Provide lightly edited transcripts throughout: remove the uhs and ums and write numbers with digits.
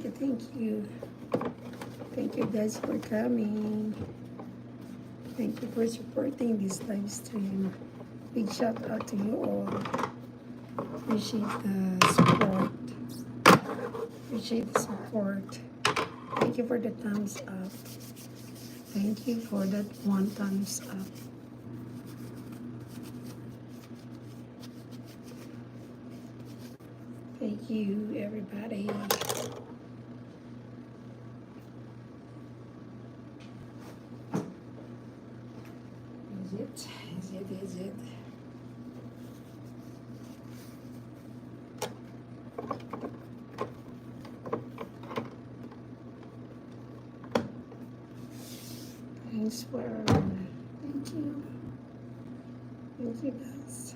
Thank you, thank you. Thank you guys for coming. Thank you for supporting this live stream. Big shout out to you all. Appreciate the support. Appreciate the support. Thank you for the thumbs up. Thank you for that one thumbs up. Thank you, everybody. Is it? Is it? Is it? Thanks for. Thank you. Thank you, guys.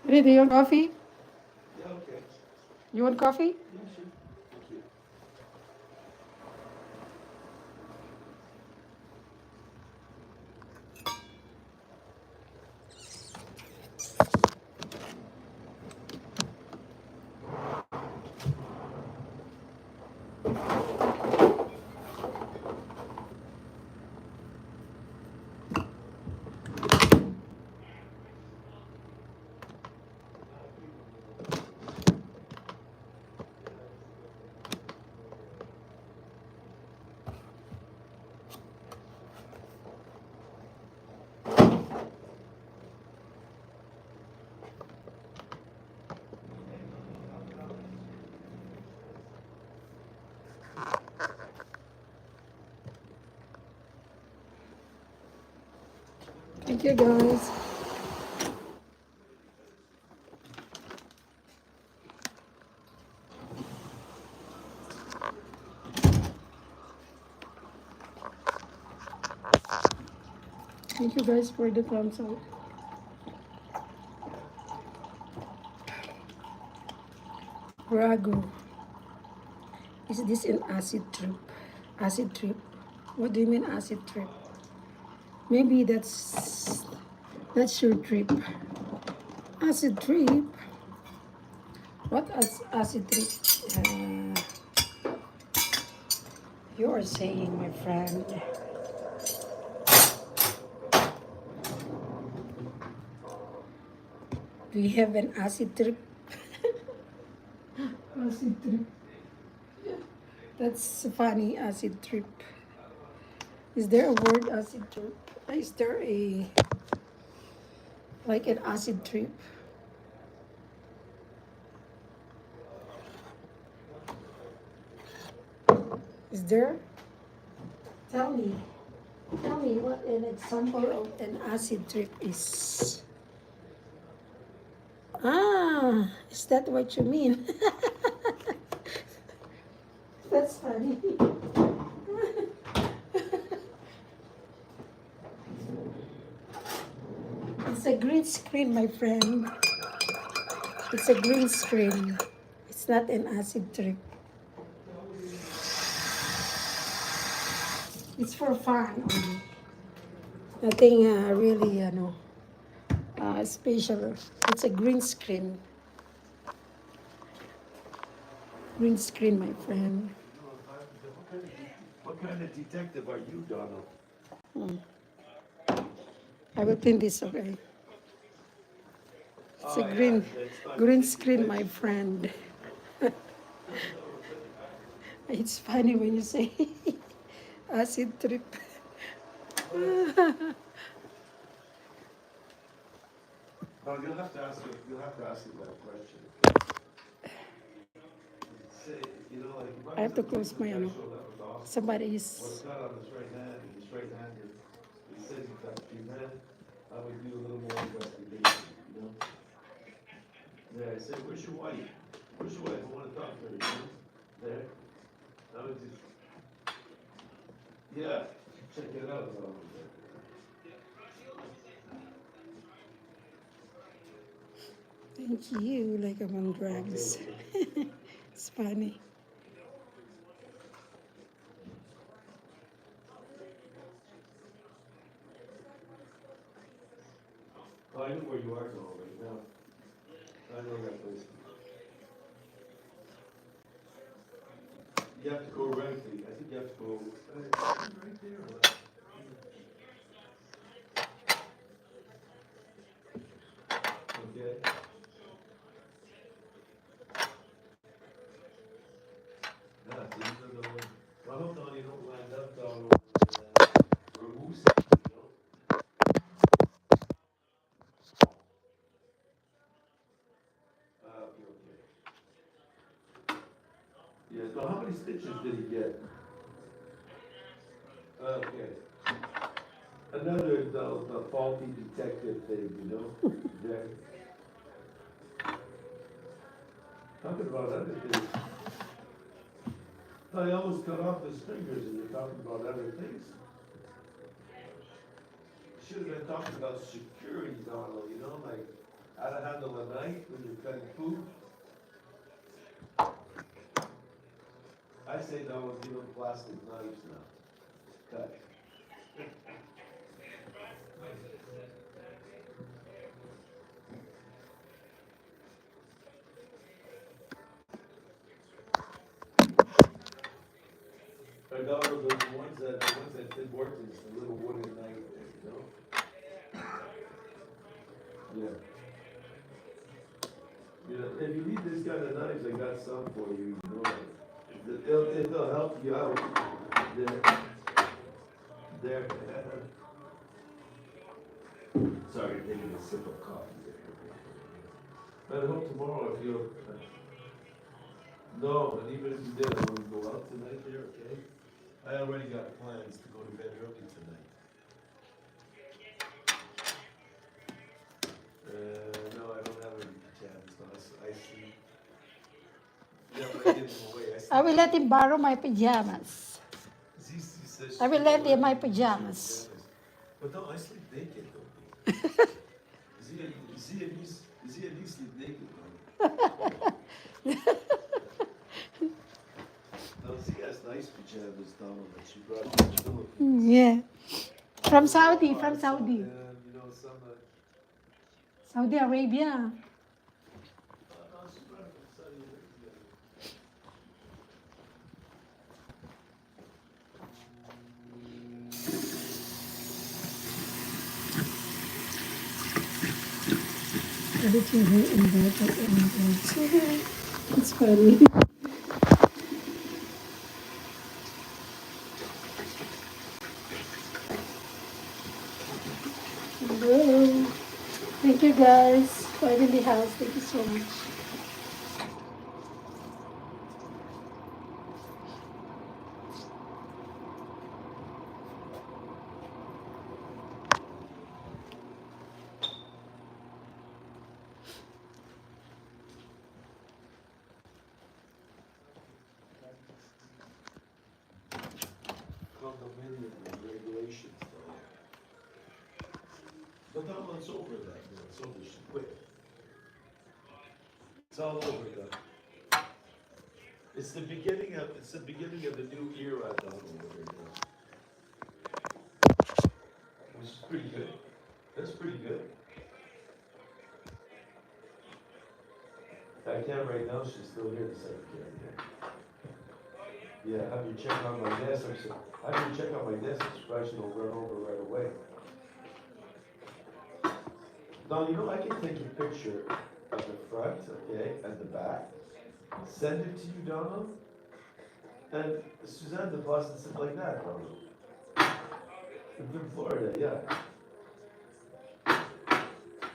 Ready, do you want coffee? Yeah, okay. You want coffee? Yeah, sure. Thank you. Thank you, guys. Thank you, guys, for the thumbs up. Brago. Is this an acid trip? Acid trip? What do you mean acid trip? Maybe that's your trip. Acid trip? What acid trip? You are saying, my friend. Do you have an acid trip? Acid trip. That's funny, acid trip. Is there a word acid trip? Is there a like an acid trip? Is there? Tell me. Tell me what an example of an acid trip is. Ah, is that what you mean? That's funny. It's a green screen, my friend. It's a green screen. It's not an acid trip. It's for fun only. Nothing really, special. It's a green screen. Green screen, my friend. What kind of detective are you, Donald? I will clean this, okay? It's a Oh, green, yeah, it's fun. green screen, my friend. It's funny when you say acid trip. Oh, you'll have to ask him that question. Say, you know, like, I have to close my somebody What's is. got on his right hand, and he's right-handed. He says he's got two hands. I would do a little more investigation, you know? Yeah, I said, where's your wife? Where's your wife? I want to talk to her, you know? There. I would just, yeah, check it out. Thank you, like I'm on drugs. It's funny. where you are now, right now. I know that place. You have to go right, I think you have to go, right there or left? Okay. Yeah, these are the ones, well, I hope now you don't land up down or Moose, you know? Okay, okay. Yeah, so how many stitches did he get? Okay. Another, the faulty detective thing, you know? Jack. Talking about other things. I almost cut off his fingers and you're talking about other things. Should have been talking about security, Donald, you know, like how to handle a knife when you're cutting food. I say, Donald, give them plastic knives now. Cut. Or Donald, the ones that Tim Hortons, the little wooden knife there, you know? Yeah. You know, if you need this kind of knives, I got some for you, you know, like, it'll help you out. There. Sorry, taking a sip of coffee there. I hope tomorrow if you'll, no, and even if you did, I want to go out tonight there, okay? I already got plans to go to bed early tonight. No, I don't have any pajamas, no, I sleep. Yeah, but I give them away, I sleep. I will let him borrow my pajamas. Zizi says I will she let will him my let me use her pajamas. But no, I sleep naked though. Zia, you sleep naked though. No, Zia has nice pajamas, Donald, that she brought from the Philippines. Yeah. From Saudi, Oh, from some, Saudi. you know, some, Saudi Arabia. no, she brought it from Saudi Arabia. Everything here inverted and inverted. It's funny. Hello. Thank you guys for in the house. Thank you so much. Condominium regulations though. But that one's over that, you know, it's over, she quit. It's all over that. It's the beginning of the new era, Donald, over now. Which is pretty good. That's pretty good. I can right now, she's still here, the secretary. Yeah, have you check on my desk, have you check on my desk, I'm surprised you don't run over right away. Now, you know, I can take a picture of the front, okay, and the back, send it to you, Donald, and Suzanne deposits it like that, Donald. In Florida, yeah.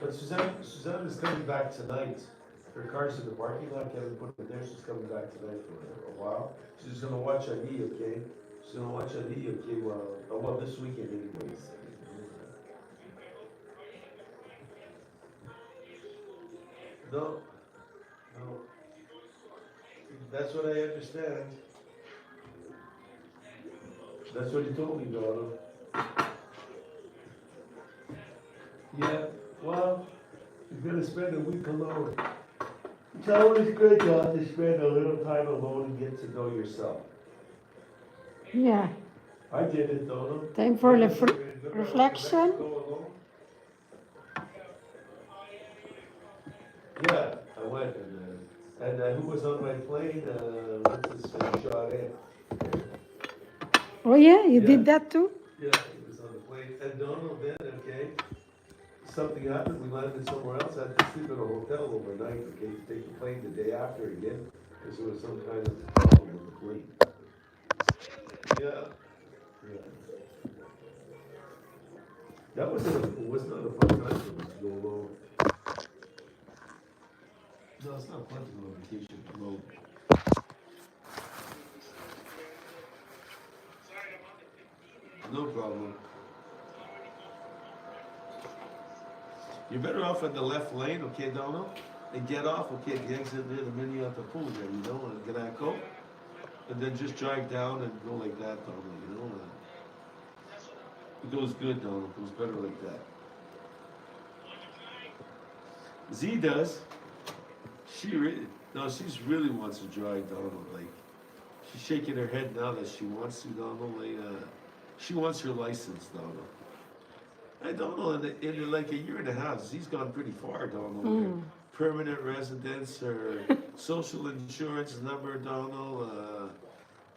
But Suzanne is coming back tonight. Her car's in the parking lot, Kevin put it there, she's coming back tonight for a while. She's gonna watch Ali, okay? She's gonna watch Ali, okay, well, this weekend anyways. No, no. That's what I understand. That's what he told me, Donald. Yeah, well, you're gonna spend a week alone. It's always good, Don, to spend a little time alone and get to know yourself. Yeah. I did it, Donald. Time for reflection. Yeah, I went, and who was on my plane? What's his face? Sade. Oh yeah, you Yeah, did that too? yeah, he was on the plane. And Donald then, okay, something happened, we landed somewhere else, I had to sleep in a hotel overnight, okay, to take the plane the day after again, because there was some kind of problem with the plane. Yeah, yeah. That was not a fun time for me to go alone. No, it's not fun to go on vacation alone. No problem. You're better off in the left lane, okay, Donald? And get off, okay, the exit near the mini at the pool there, you know, and get that coat. And then just drive down and go like that, Donald, you know? It goes good, Donald. It goes better like that. Z does. She really, no, she's really wants to drive, Donald. Like, she's shaking her head now that she wants to, Donald. Like, she wants her license, Donald. I don't know, in like a year and a half, Z's gone pretty far, Donald. Her Mm. permanent residence, her social insurance number, Donald.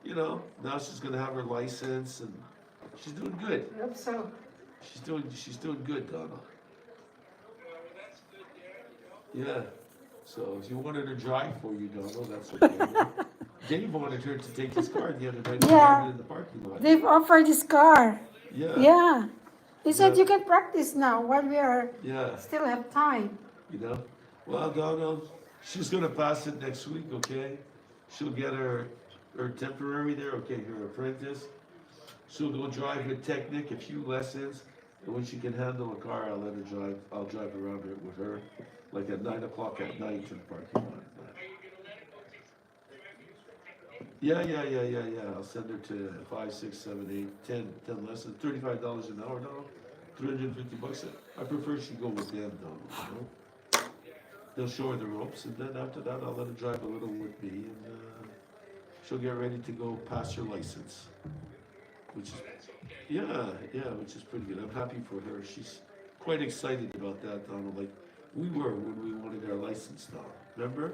You know, now she's gonna have her license, and she's doing good. I hope so. She's doing good, Donald. Yeah. So if you wanted her to drive for you, Donald, that's okay. Dave wanted her to take his car the other night and drive Yeah, it in the parking lot. they've offered this car. Yeah, Yeah. He said yeah, you can practice now while we are yeah. still have time. You know. Well, Donald, she's gonna pass it next week, okay? She'll get her temporary there, okay, her apprentice. She'll go drive with Technic, a few lessons, and when she can handle a car, I'll let her drive. I'll drive around it with her, like at 9 o'clock at night to the parking lot. Yeah. I'll send her to 5, 6, 7, 8, 10 lessons, $35 an hour, Donald. $350. I prefer she go with them, Donald. You know? They'll show her the ropes, and then after that, I'll let her drive a little with me, and she'll get ready to go pass her license, which is yeah, which is pretty good. I'm happy for her. She's quite excited about that, Donald. Like we were when we wanted our license, Donald. Remember?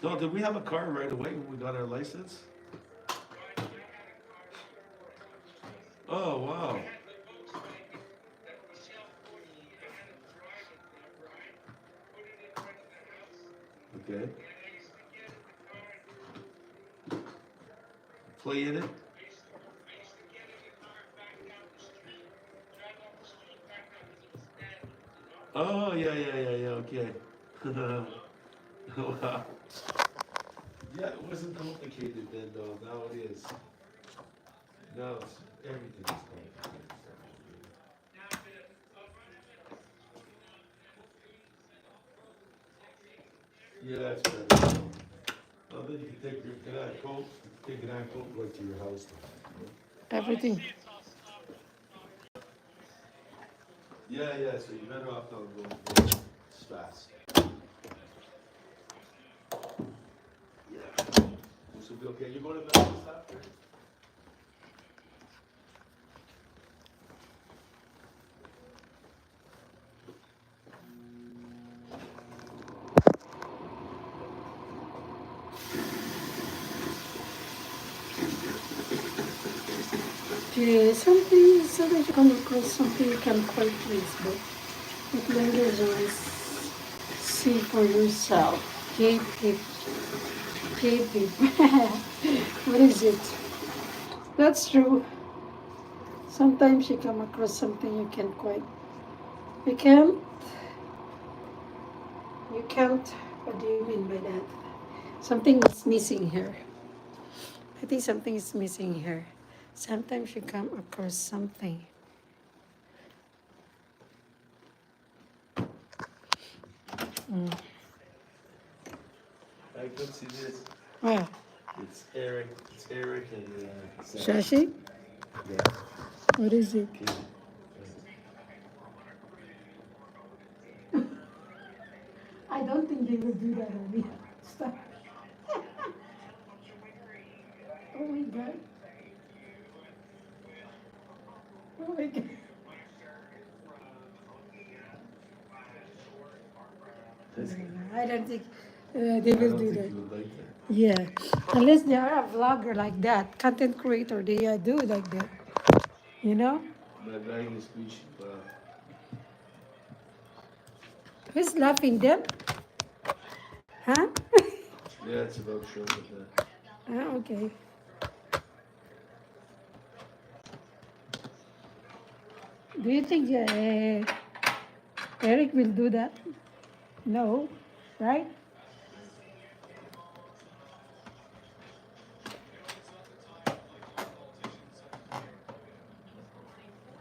Donald, did we have a car right away when we got our license? Oh wow. Okay. Play in it. Oh yeah. Okay. Wow. Yeah, it wasn't complicated then, though. Now it is. Now everything is complicated. Yeah, that's better. Well, then you can take your G'day coat, take G'day coat right to your house. Everything. Yeah, so you're better off not going fast. Yeah. This will be okay. You're going to bed after? Okay, something you come across, something you can quite please, but later just see for yourself. Keep it, keep it. What is it? That's true. Sometimes you come across something you can't, what do you mean by that? Something is missing here. I think something is missing here. Sometimes you come across something. I can see this. Well, It's Eric and Shashi, Yeah. what is it? Okay. I don't think they will do that on me. Stop. Oh my god. Oh my god. I don't think they I will don't do think that. you would like that. Yeah, unless they are a vlogger like that, content creator, they do like that. You know, My bag is squishy. Wow. who's laughing them? Huh? Yeah, it's about showing that. Okay. Do you think Eric will do that? No, right?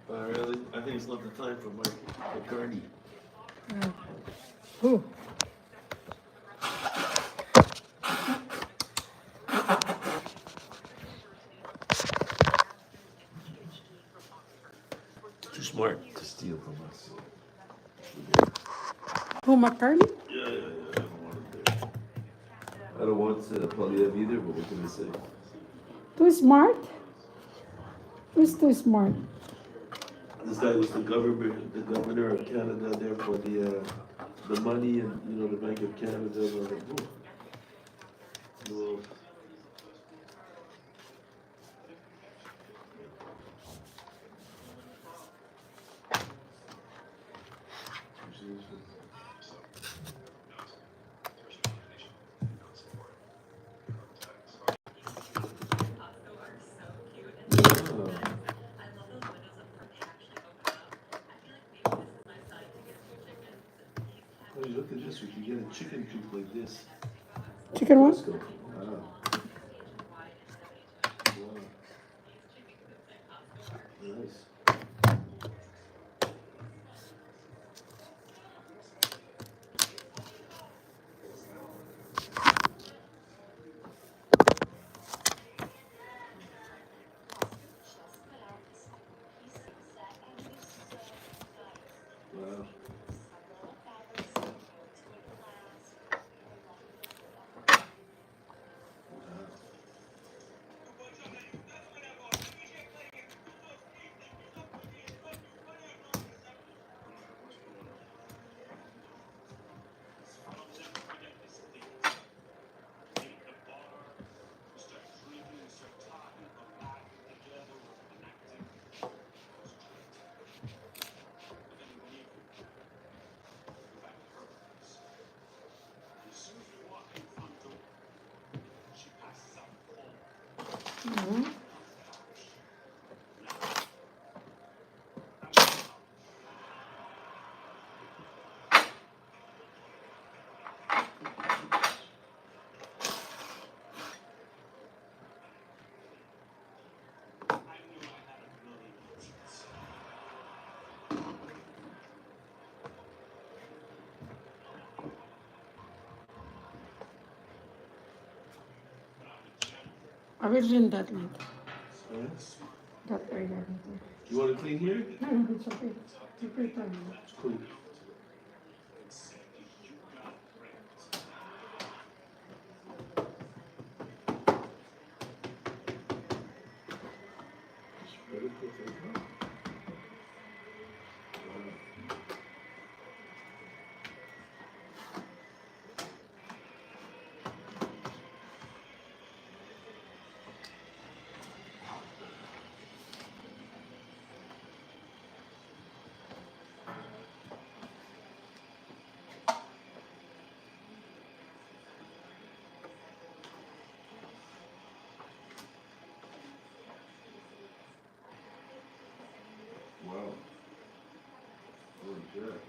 Really? I think it's not the time for Mike McCartney. Uh, who? Too smart to steal from us. Who, McCartney? I don't want it there. I don't want Polyev either, but what can I say? Too smart? Who's too smart? This guy was the governor of Canada there for the money and the Bank of Canada. Blah, blah, blah. Well, hey, look at this. We can get a chicken coop like this. Chicken what? Costco. Wow. Wow. Nice. Wow. Mhm. I will drink that later. Huh? That area later. You want to clean here? No, it's okay. Take your time. Cool. Very cool thing, huh? Wow. Holy crap.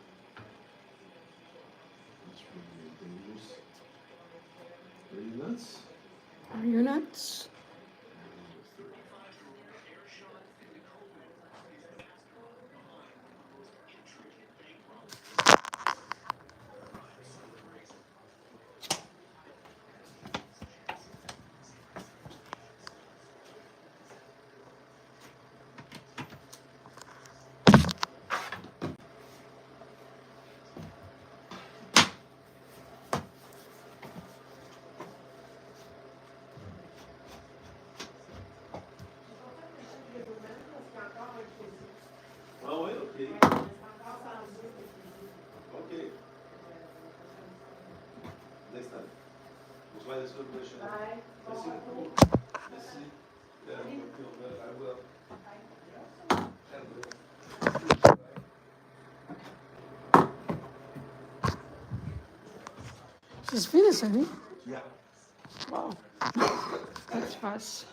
That's pretty dangerous. Are you nuts? Are you nuts? Vai da sua deixa. Vai. Desce, desce. I will. She's finished, honey. Yeah. Wow. That's fast.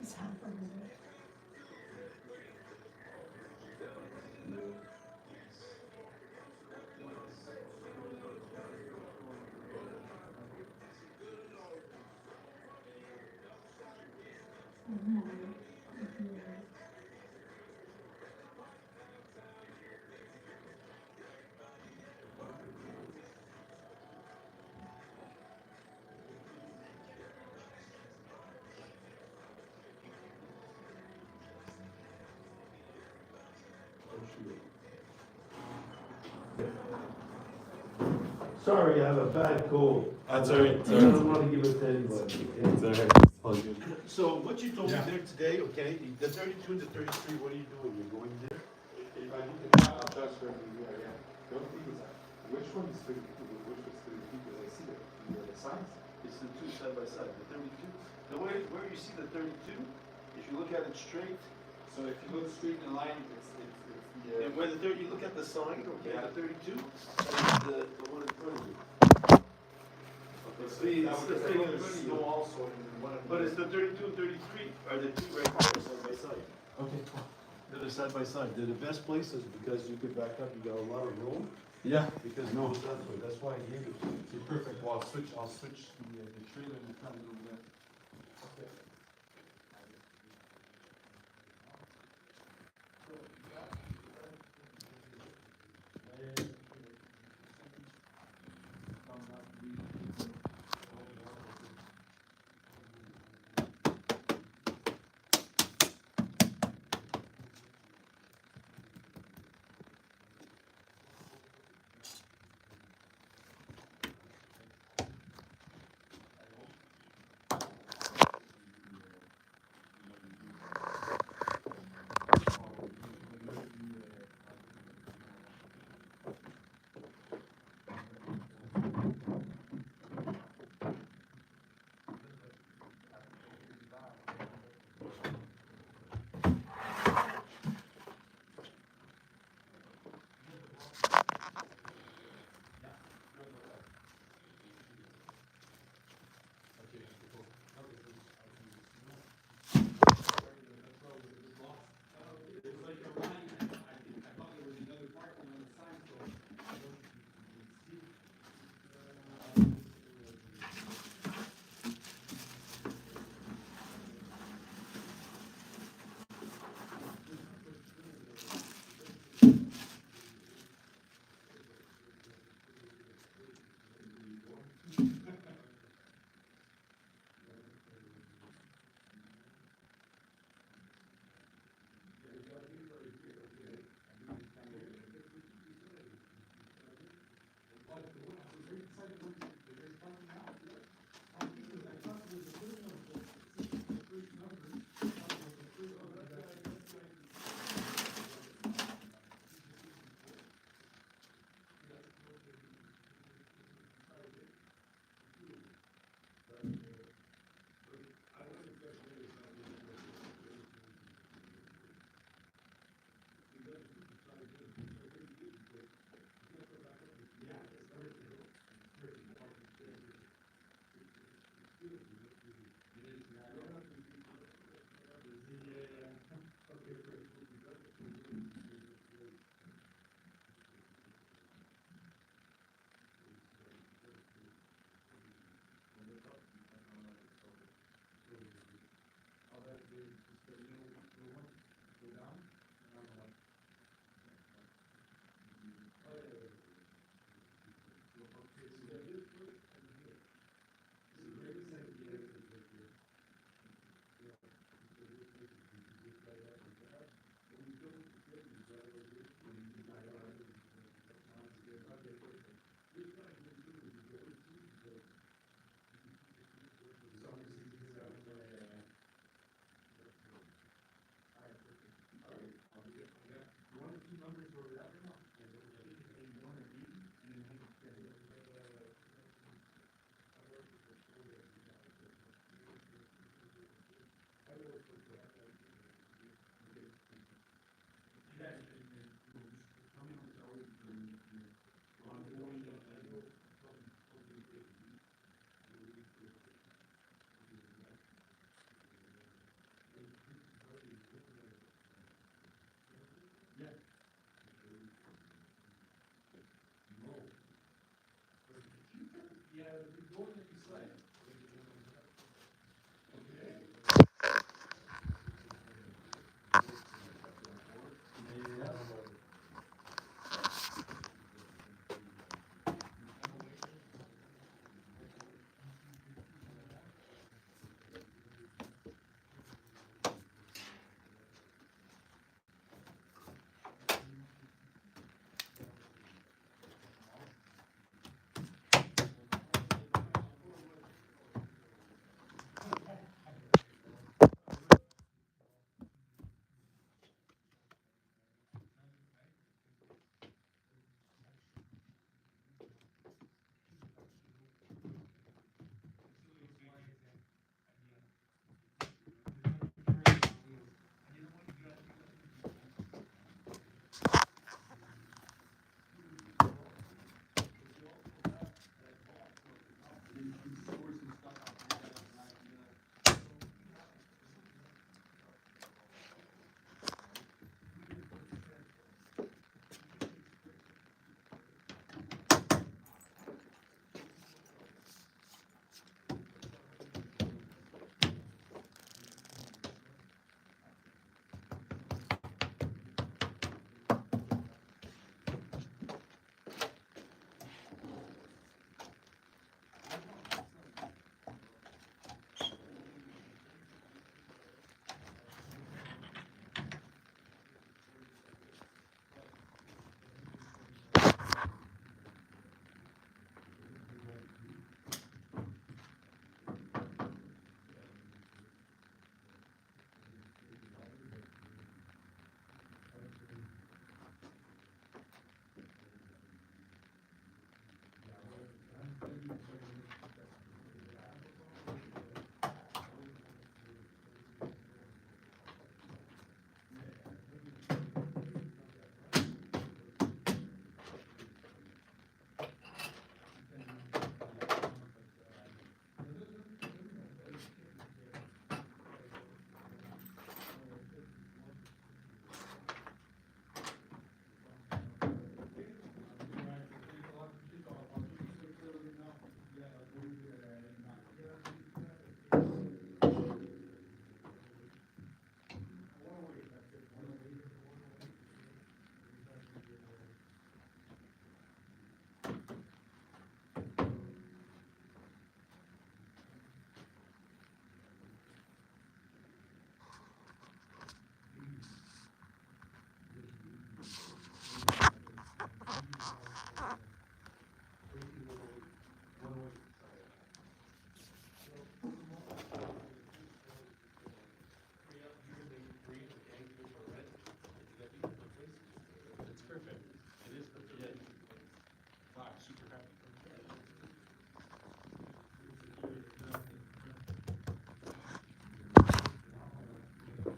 It's happening. Sorry, I have a bad cold. That's all right, I don't want to give it to anybody. It's okay? all right. All good. So what you told me Yeah. there today, okay, the 32 and the 33, what are you doing? You're going there? If I look at that, I'll transfer it to you, yeah. The only thing is, which one is 32, which is 33, because I see the signs. It's the two side by side, the 32. The way, where you see the 32, if you look at it straight, So if you look straight in line, it's the, and where the 30, you look at the sign, okay, Yeah. the 32, and the one in front of you. okay, so See, that it's would the the thing thing in is front of snow you. also in one of the. But it's the 32 and 33 are the two right there, side by side. Okay, cool. They're side by side. They're the best places because you could back up, you got a lot of room, Yeah. because it goes that way. That's why I gave it to you. Okay, perfect, well, I'll switch the trailer and the front over there. Okay.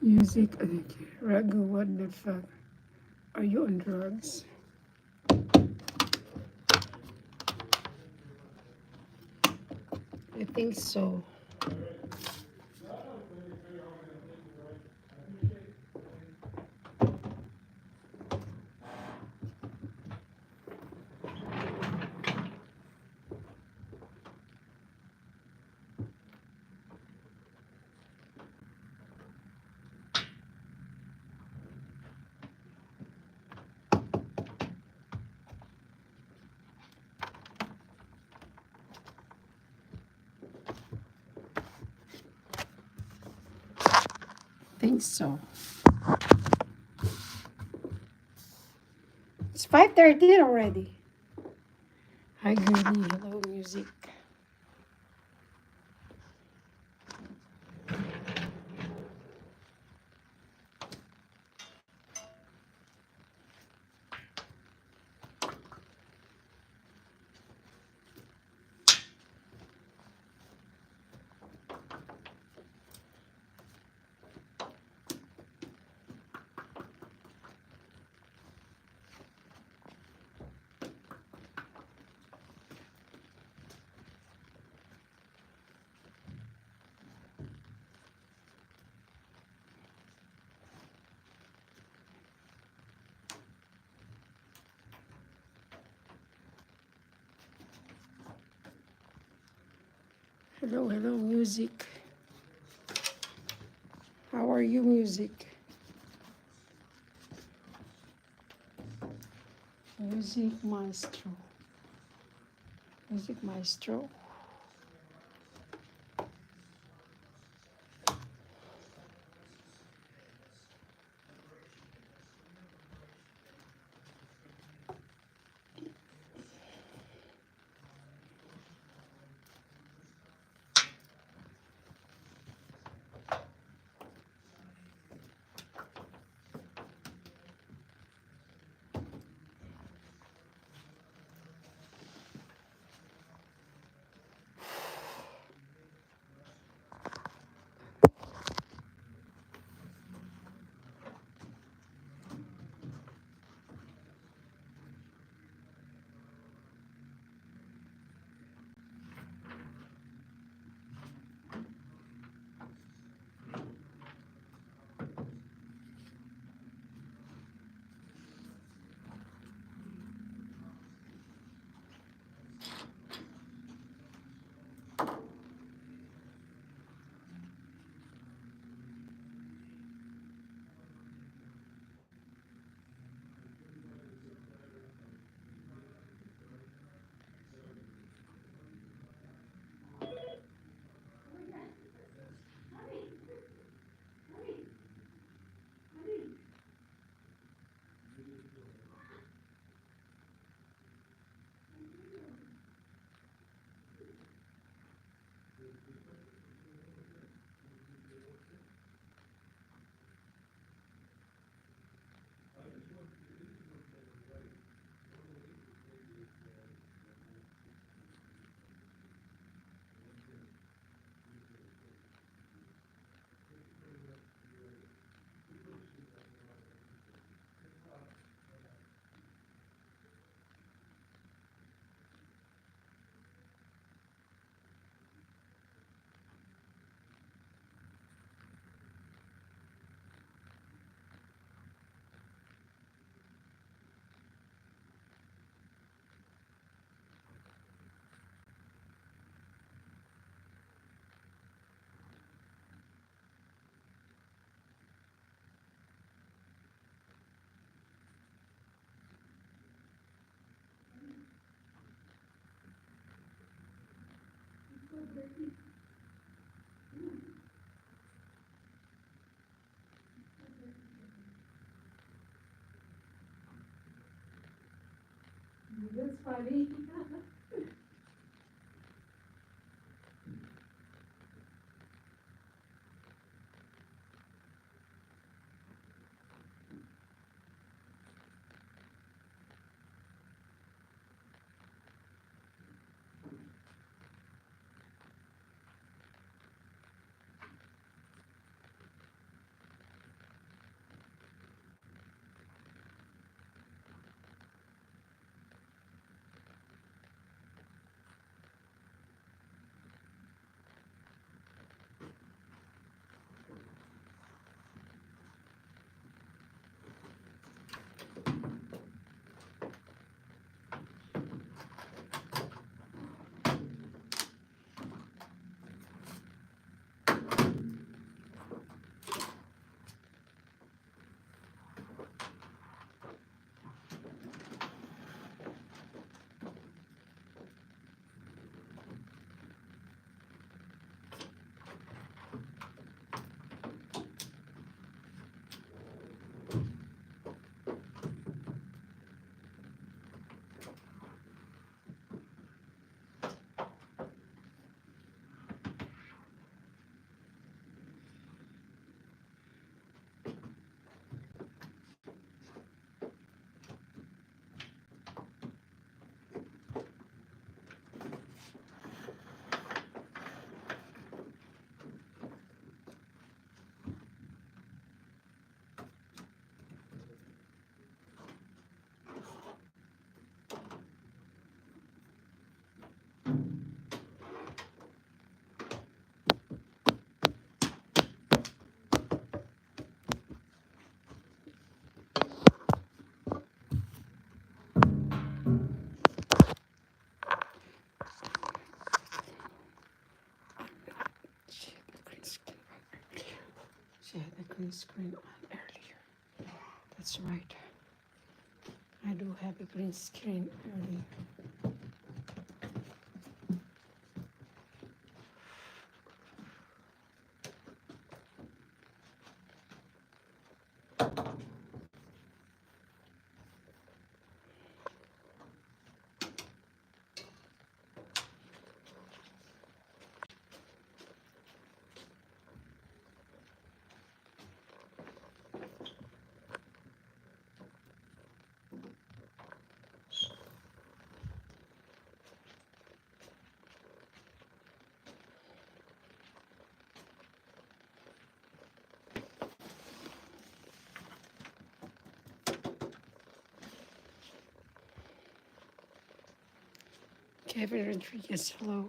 Music addict. Ragu, what the fuck? Are you on drugs? I think so. Think so. 5:13 already. Hi, girly. Hello, music. Hello, hello, music. How are you, music? Music maestro. Music maestro. That's funny. my screen on earlier. That's right. I do have a green screen earlier. Kevin Rodriguez, hello.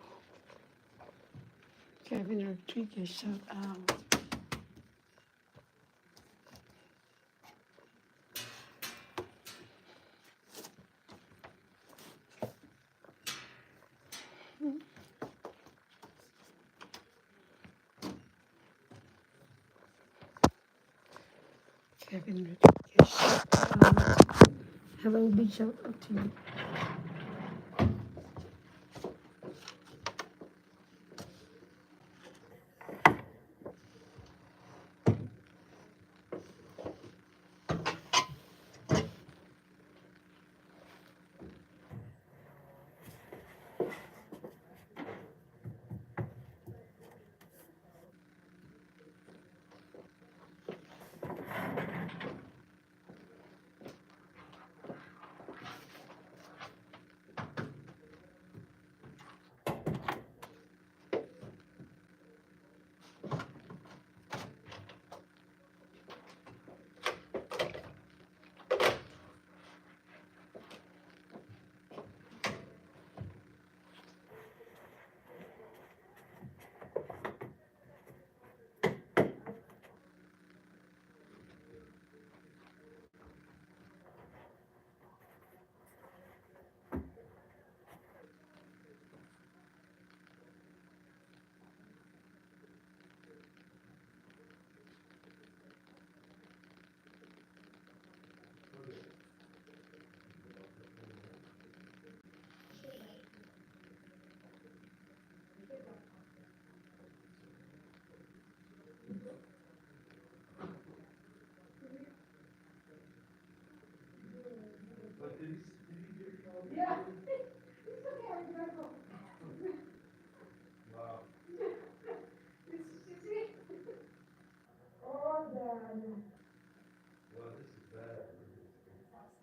Kevin Rodriguez, shout out. Kevin Rodriguez, shout out. Hello, big shout out to you. But did he give you all the? Yeah. It's okay, I can go. Wow. Oh, God. Wow, this is bad.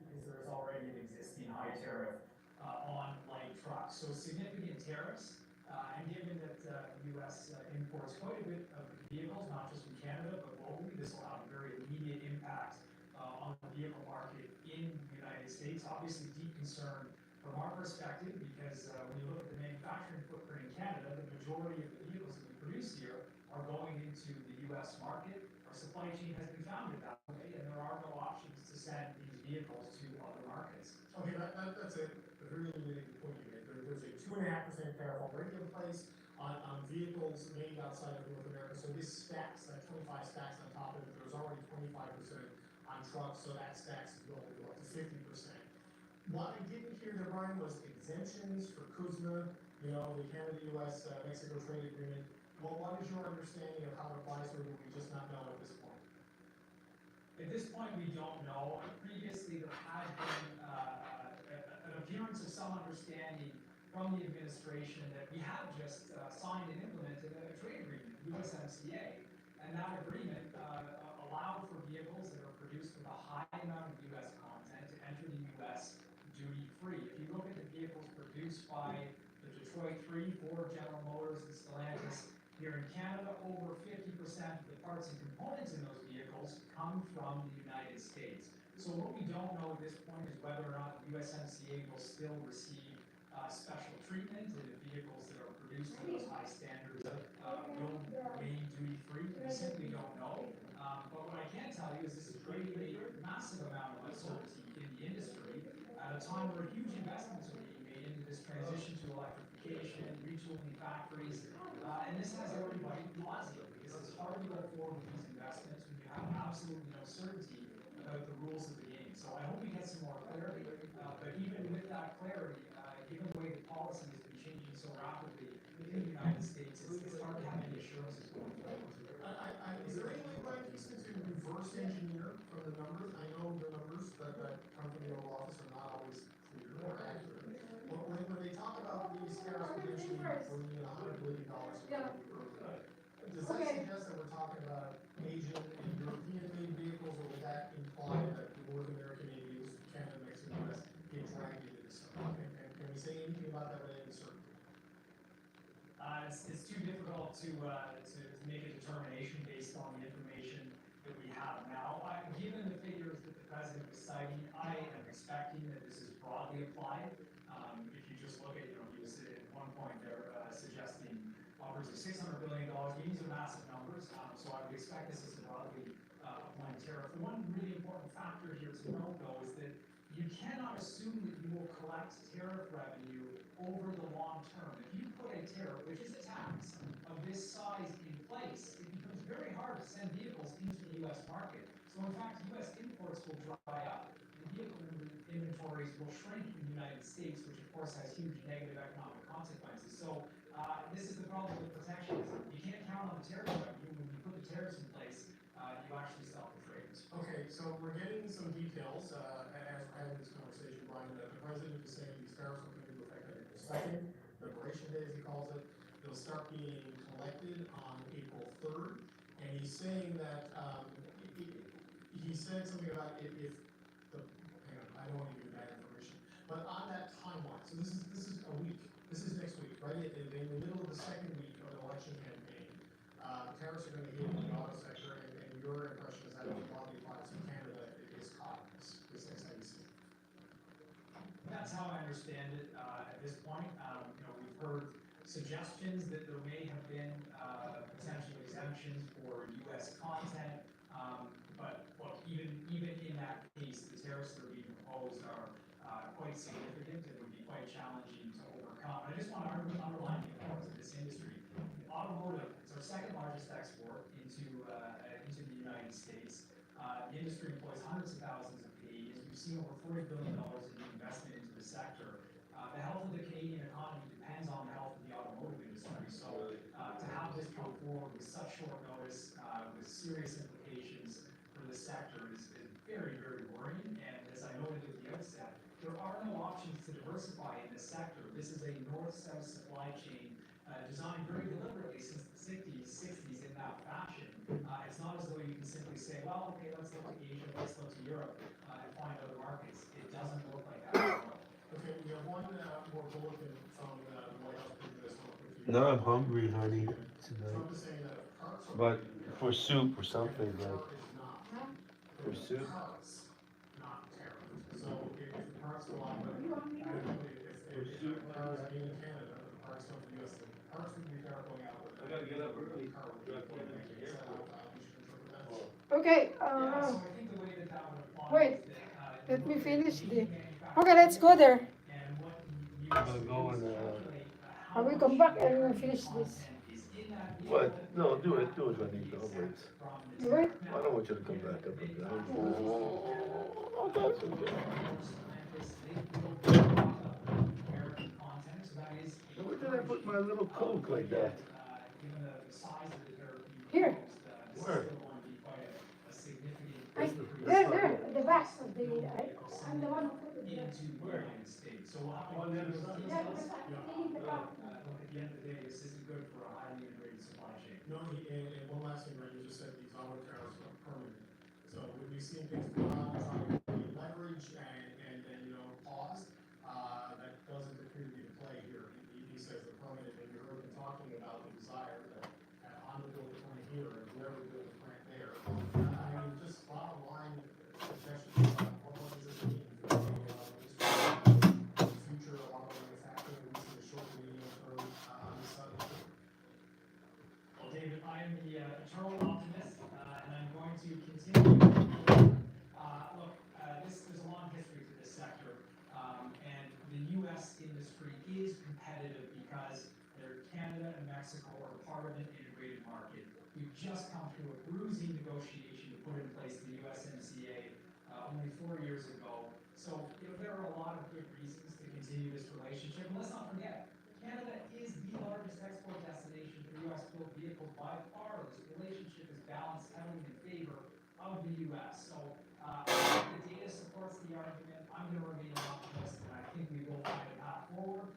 Because there is already an existing high tariff on light trucks. So significant tariffs, and given that the U.S. Imports quite a bit of vehicles, not just from Canada, but globally, this will have a very immediate impact on the vehicle market in the United States. Obviously, deep concern from our perspective, because when you look at the manufacturing footprint in Canada, the majority of the vehicles that we produce here are going into the U.S. market. Our supply chain has been founded that way, and there are no options to send these vehicles to other markets. Okay, that's a really, really good point you made. There's a 2.5% tariff already in place on vehicles made outside of North America. So this stacks, that 25 stacks on top of it. There's already 25% on trucks, so that stacks to go up to 50%. What I didn't hear there, Brian, was exemptions for CUSMA, you know, the Canada-US Mexico trade agreement. Well, what is your understanding of how it applies, or do we just not know at this point? At this point, we don't know. Previously, there had been an appearance of some understanding from the administration that we have just signed and implemented a trade agreement, USMCA. And that agreement allowed for vehicles that are produced with a high amount of U.S. content to enter the U.S. duty-free. If you look at the vehicles produced by the Detroit 3, Ford, General Motors, and Stellantis, here in Canada, over 50% of the parts and components in those vehicles come from the United States. So what we don't know at this point is whether or not the USMCA will still receive special treatment, and the vehicles that are produced to those high standards will remain duty-free. We simply don't know. But what I can tell you is this has created a massive amount of uncertainty in the industry at a time where huge investments are being made into this transition to electrification, retooling factories, and this has everybody pausing because it's hard to go forward with these investments when you have absolutely no certainty about the rules of the game. So I hope we get some more clarity, but even with that clarity, given the way the policy has been changing so rapidly in the United States, it's hard to have any assurances going forward. Is there any way, Brian Kingston, to reverse engineer from the numbers? I know the numbers that come from the Oval Office are not always clear or accurate. But when they talk about these tariffs potentially bringing in $100 billion Yeah. does that suggest that we're talking about Asian and European-made vehicles, or would that imply that North American vehicles, Canada, Mexico, US, get dragged into this? And can we say anything about that with any certainty? It's too difficult to make a determination based on the information that we have now. Given the figures that the president was citing, I am expecting that this is broadly applied. If you just look at, he was at one point there suggesting upwards of $600 billion. These are massive numbers, so I would expect this is a broadly applied tariff. The one really important factor here to note, though, is that you cannot assume that you will collect tariff revenue over the long term. If you put a tariff, which is a tax, of this size in place, it becomes very hard to send vehicles into the U.S. market. So in fact, U.S. imports will dry up. The vehicle inventories will shrink in the United States, which of course has huge negative economic consequences. So this is the problem with protectionism. You can't count on the tariff revenue. When you put the tariffs in place, you actually stop the trades. Okay, so we're getting some details, as we're having this conversation, Brian, that the president is saying these tariffs will come into effect on April 2nd, Liberation Day, as he calls it. They'll start being collected on April 3rd, and he's saying that, he said something about if the, hang on, I don't want to give you bad information, but on that timeline, so this is a week, this is next week, right? In the middle of the second week of an election campaign, tariffs are going to hit in the auto sector, and your impression is that a lot of the products in Canada is caught in this SIEC. That's how I understand it at this point. We've heard suggestions that there may have been potential exemptions for U.S. content, but look, even in that case, the tariffs that are being proposed are quite significant and would be quite challenging to overcome. And I just want to underline the importance of this industry. Automotive is our second largest export into the United States. The industry employs hundreds of thousands of Canadians. We've seen over $40 billion in investment into the sector. The health of the Canadian economy depends on the health of the automotive industry. So to have this come forward with such short notice, with serious implications for the sector is very, very worrying. And as I noted at the outset, there are no options to diversify in this sector. This is a north-south supply chain designed very deliberately since the 60s in that fashion. It's not as though you can simply say, well, okay, let's look to Asia, let's look to Europe, and find other markets. It doesn't look like that at all. Okay, we have one more bulletin from the White House. This one quickly. No, I'm hungry, honey, tonight. Trump is saying that parts are. But for soup or something, Tariff like, is not. for soup? Parts, not tariff. So if the parts go on, but if cars being in Canada, the parts come from the US, the parts would be tariff going out. I gotta get up early. Car would be going back in. Is that how we should interpret that? Okay, Yeah, so I think the way that would apply wait, is that, let me finish the. manufacturing Okay, let's go there. and what you I'm gonna go and, how I will much come back and American finish this. content is in that vehicle What? No, do it, that would honey, be don't exempt wait. from the You wait? tariff. I don't want you to come back up again. Oh, that's okay. American content, so that is. Where did I put my little Coke like that? Given the size of the tariff being Here. proposed, this is Where? still going to be quite a significant I, increase. there, at the back of the. I'm the one who put it there. Into the United States, so we'll have to. On the other side? Yeah, because I'm cleaning the car. Look, at the end of the day, this isn't good for a highly integrated supply chain. No, and one last thing, right, you just said these auto tariffs are permanent. So we've seen things go on, trying to leverage and then, pause. That doesn't appear to be the play here. He says they're permanent, and you heard him talking about the desire that I'm to build a plant here and whoever builds a plant there. I mean, just bottom line, especially, what does this mean for the future of auto manufacturing, at least in the short to medium term, on this subject? Well, David, I am the eternal optimist, and I'm going to continue. There's a long history to this sector, and the U.S. industry is competitive because Canada and Mexico are part of an integrated market. We've just come through a bruising negotiation to put in place 4 years ago. So, there are a lot of good reasons to continue this relationship. And let's not forget, Canada is the largest export destination for U.S. built vehicles by far. This relationship is balanced heavily in favor of the U.S. So, I think the data supports the argument. I'm going to remain an optimist, and I think we will find a path forward.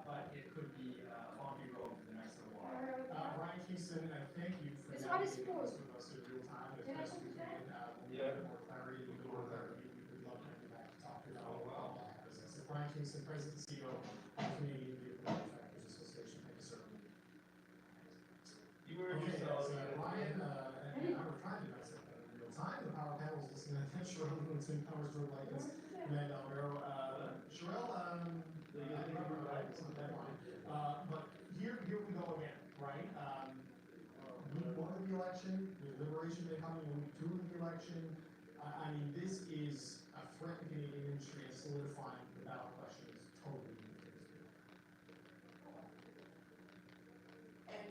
But it could be a bumpy road for the next little while. Ryan Kingston, thank you for It's not a navigating sport. this with us in real time as Did I best we can. We'll Yeah. get more clarity, we'll get more clarity. We'd love to have you back to talk about all that business. Ryan Kingston, President and CEO of Canadian Vehicle Manufacturers Association. Thank you, sir. You were Okay, yourself. Ryan, and I were trying to mess it up in real time. The power panel is listening to Sherelle Lewinson, Power Stroke License, Amanda Alvaro. Sherelle, I don't know, I was on the deadline. But here we go again, right? Week one of the election, with Liberation Day coming in week two of the election. I mean, this is a threat to Canadian industry and solidifying the ballot question is totally new. And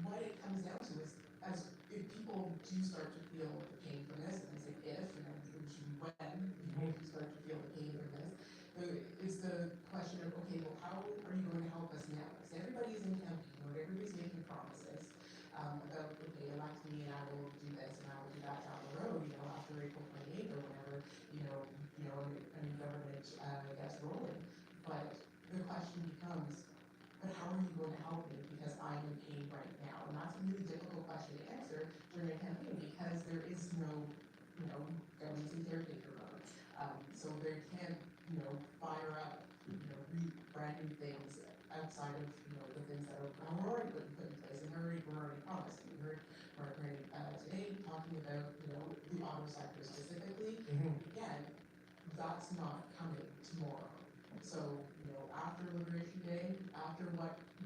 what it comes down to is, as if people do start to feel the pain from this, and I say if, and I think it should be when people do start to feel the pain from this, is the question of, okay, well, how are you going to help us now? Because everybody's in campaign mode, everybody's making promises about, okay, elect me and I will do this and I will do that down the road, after April 28th or whenever, a new government gets rolling. But the question becomes, but how are you going to help me because I'm in pain right now? And that's a really difficult question to answer during a campaign because there is no, government's in caretaker mode. So they can't, fire up, brand new things outside of, the things that are already put in place and we're already promised. We heard Mark Rennie today talking about, the auto sector specifically. Again, that's not coming tomorrow. So, after Liberation Day, after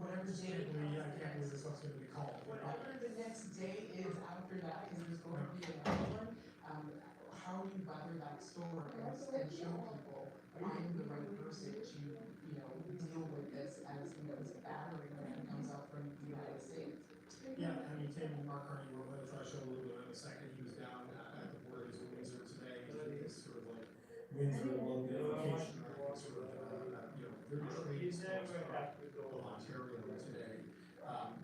whatever day. I can't believe this one's gonna be called. Whatever the next day is after that, because there's going to be another one, how do you weather that storm and show people I'm the right person to, deal with this as, this battering when it comes up from the United States? Yeah, I mean, Tim, Mark Carney, we're going to try to show a little bit in a second. He was down at the border, he's in Windsor today. He's sort of like Windsor look vacation, right? Sort of, very strange of Ontario today. I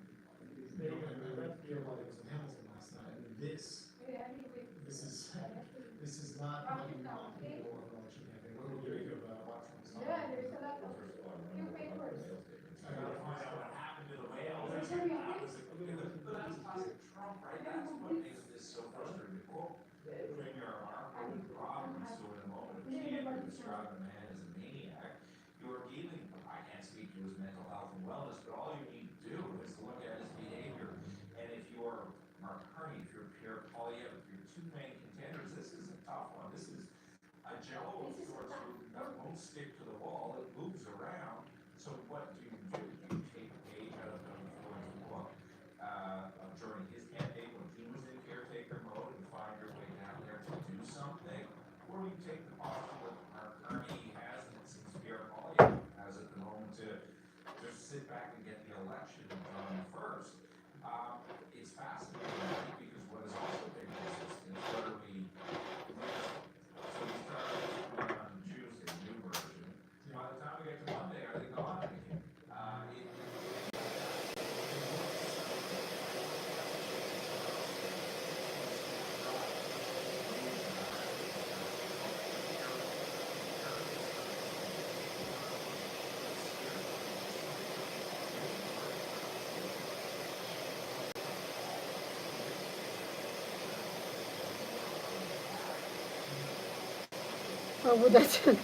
feel like it was in Hamilton last night. I mean, this is not what you want people in an election campaign. What are we doing about watching this? Yeah, there's a lot of few papers. I gotta find out what happened to the whales. There's a few That was But that's classic Trump, right? That's what makes this so frustrating. Quote, Premier Marco and Robbins, so in a moment of candor, described a man as a maniac. You're giving, I can't speak to his mental health and wellness, but all you need to do is look at his behavior. And if you're Mark Carney, if you're Pierre Poilievre, if you're two main contenders, this is a tough one. This is a jello of sorts that won't stick to the wall. It moves around. So what do? You take a page out of Ford's book during his campaign when he was in caretaker mode and find your way down there to do something, or you take the posture that Mark Carney has and it seems Pierre Poilievre has at the moment to just sit back and get the election done first. It's fascinating, I think, because what is also big consistent is what are we. So we started on Tuesday, new version. By the time we get to Monday, are they gone again? How would that?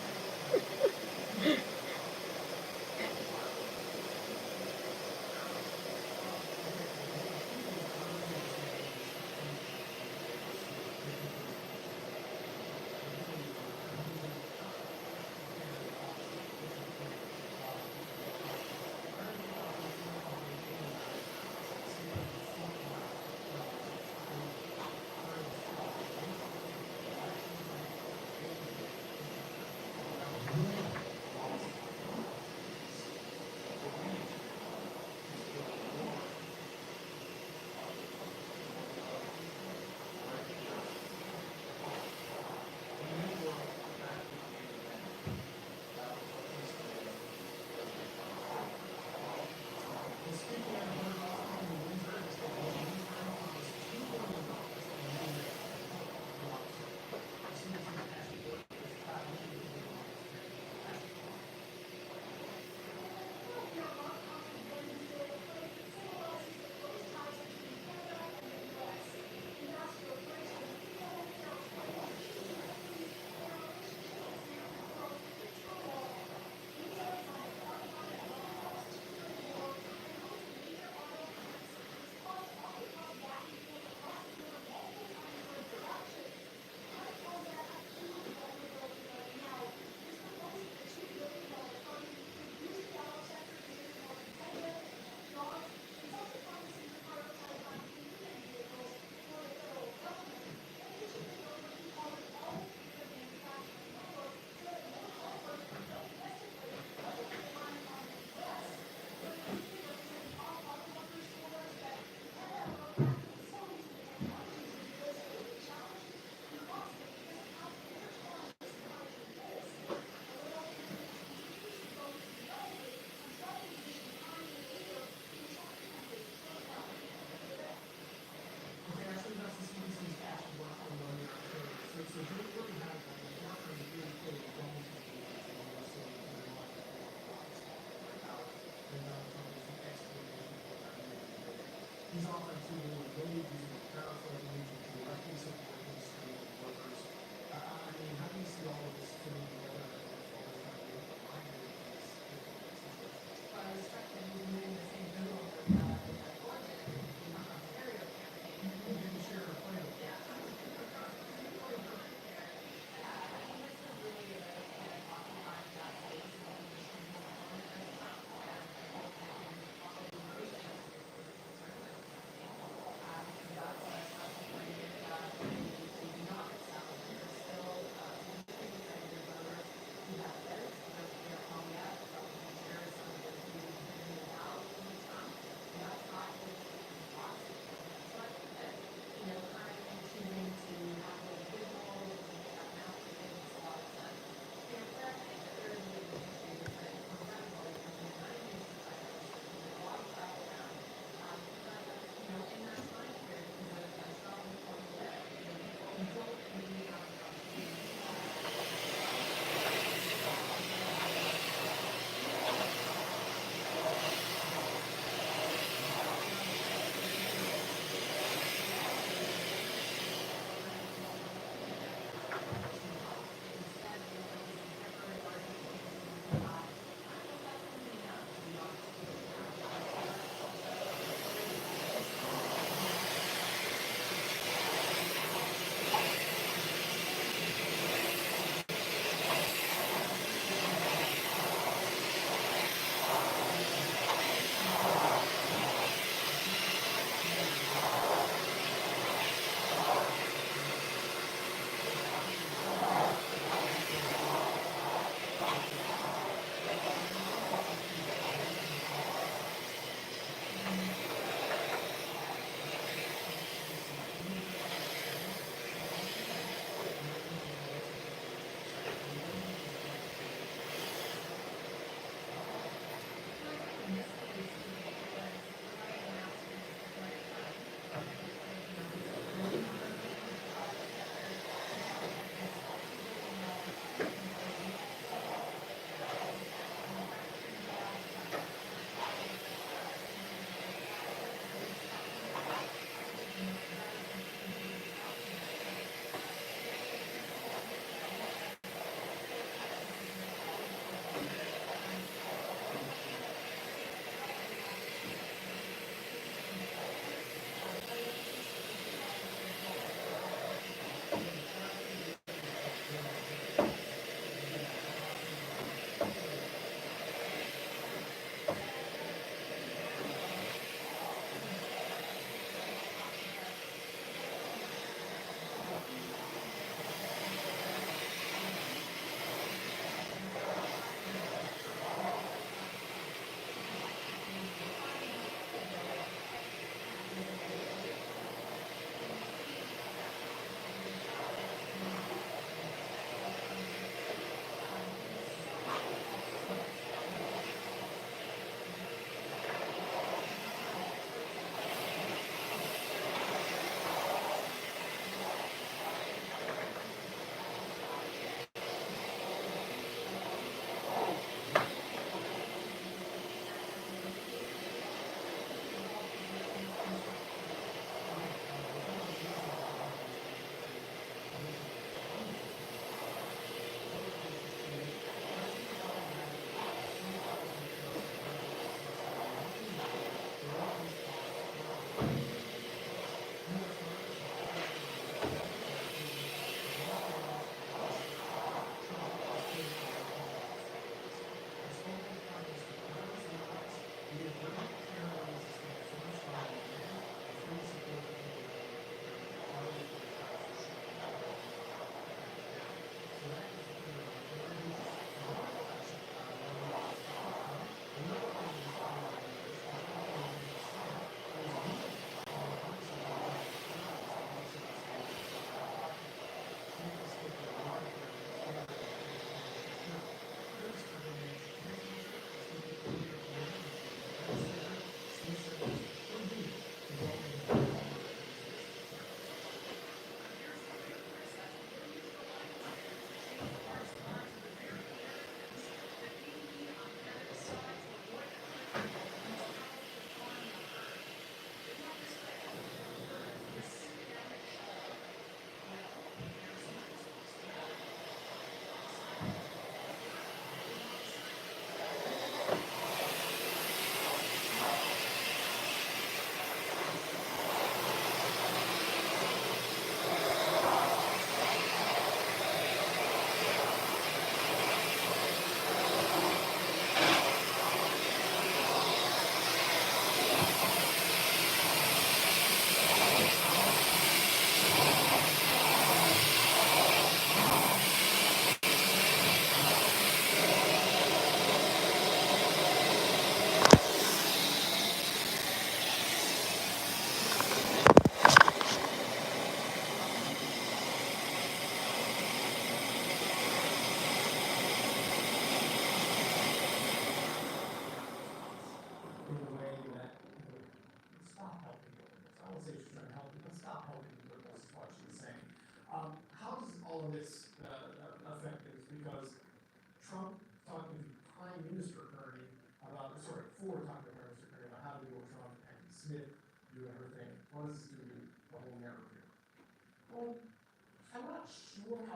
many of these are tariff regulations directly supporting street workers. I mean, how do you see all of this fitting together as far as trying to get aligned with these different situations? But I respect that he's moving the same bill with that budget in the Ontario campaign. You didn't share a plan with that.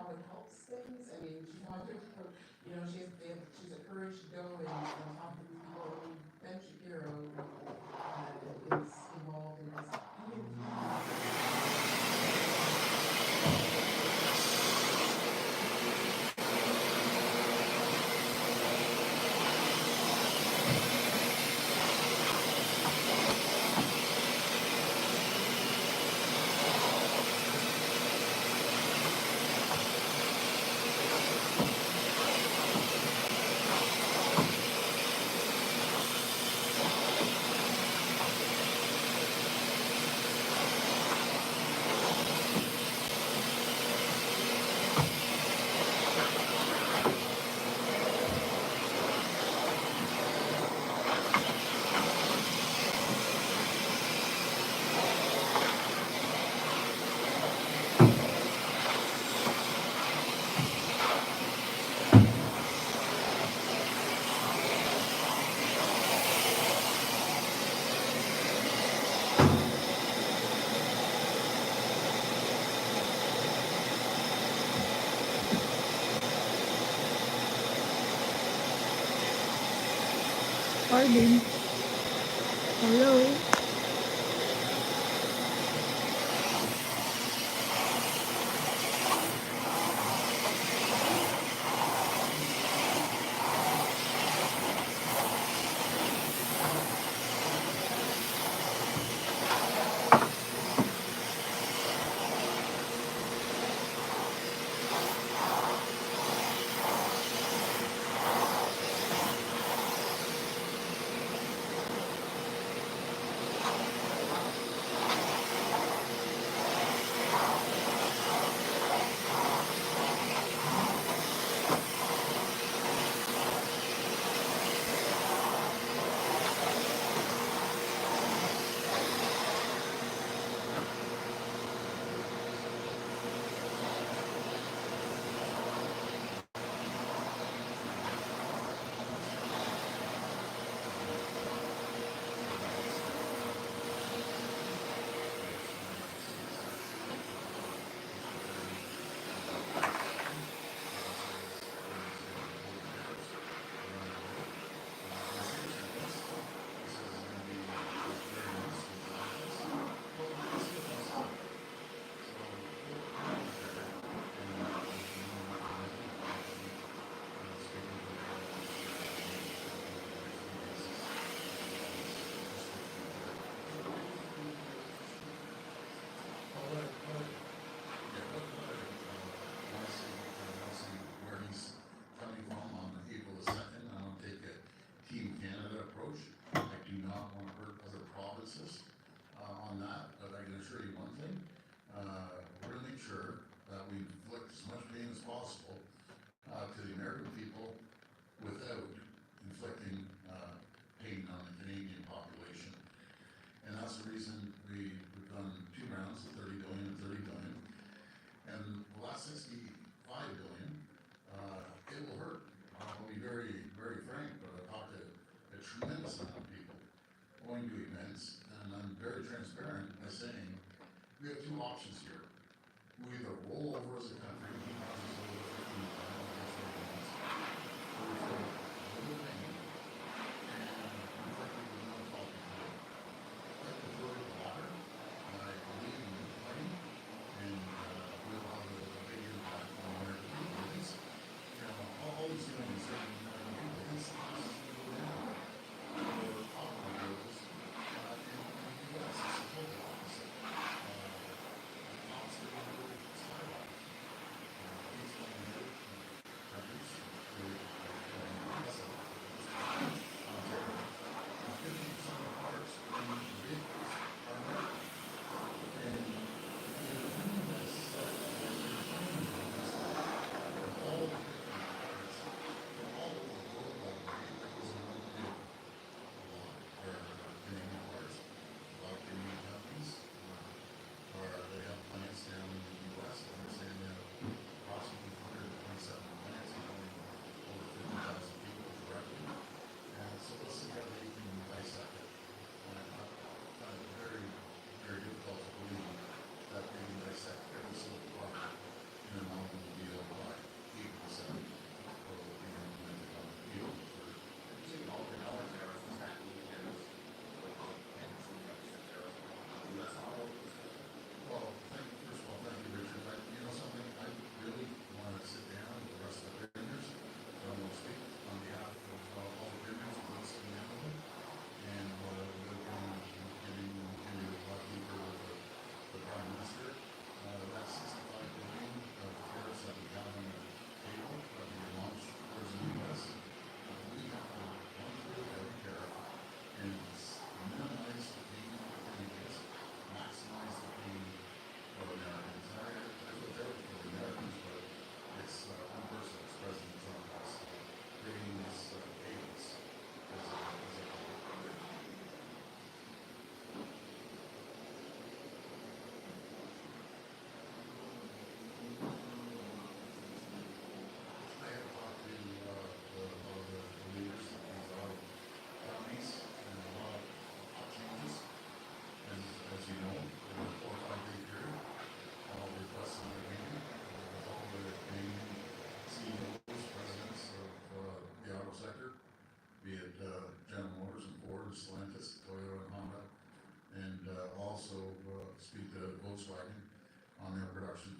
how it helps things. I mean, she talked about, you know, she's encouraged to go and talk to these people. Ben Shapiro is involved in this. Pardon. Hello. Where he's coming from on April the 2nd. I don't take a Team Canada approach. I do not want to hurt other provinces on that, but I can assure you one thing. We're going to make sure that we inflict as much pain as possible to the American people without inflicting pain on the Canadian population. And that's the reason we've done 2 rounds of 30 billion and 30 billion. And the last 65 billion, it will hurt. I'll be very, very frank, but I've talked to a tremendous amount of people going to events, and I'm very transparent by saying we have 2 options here. We either roll over as a country, or we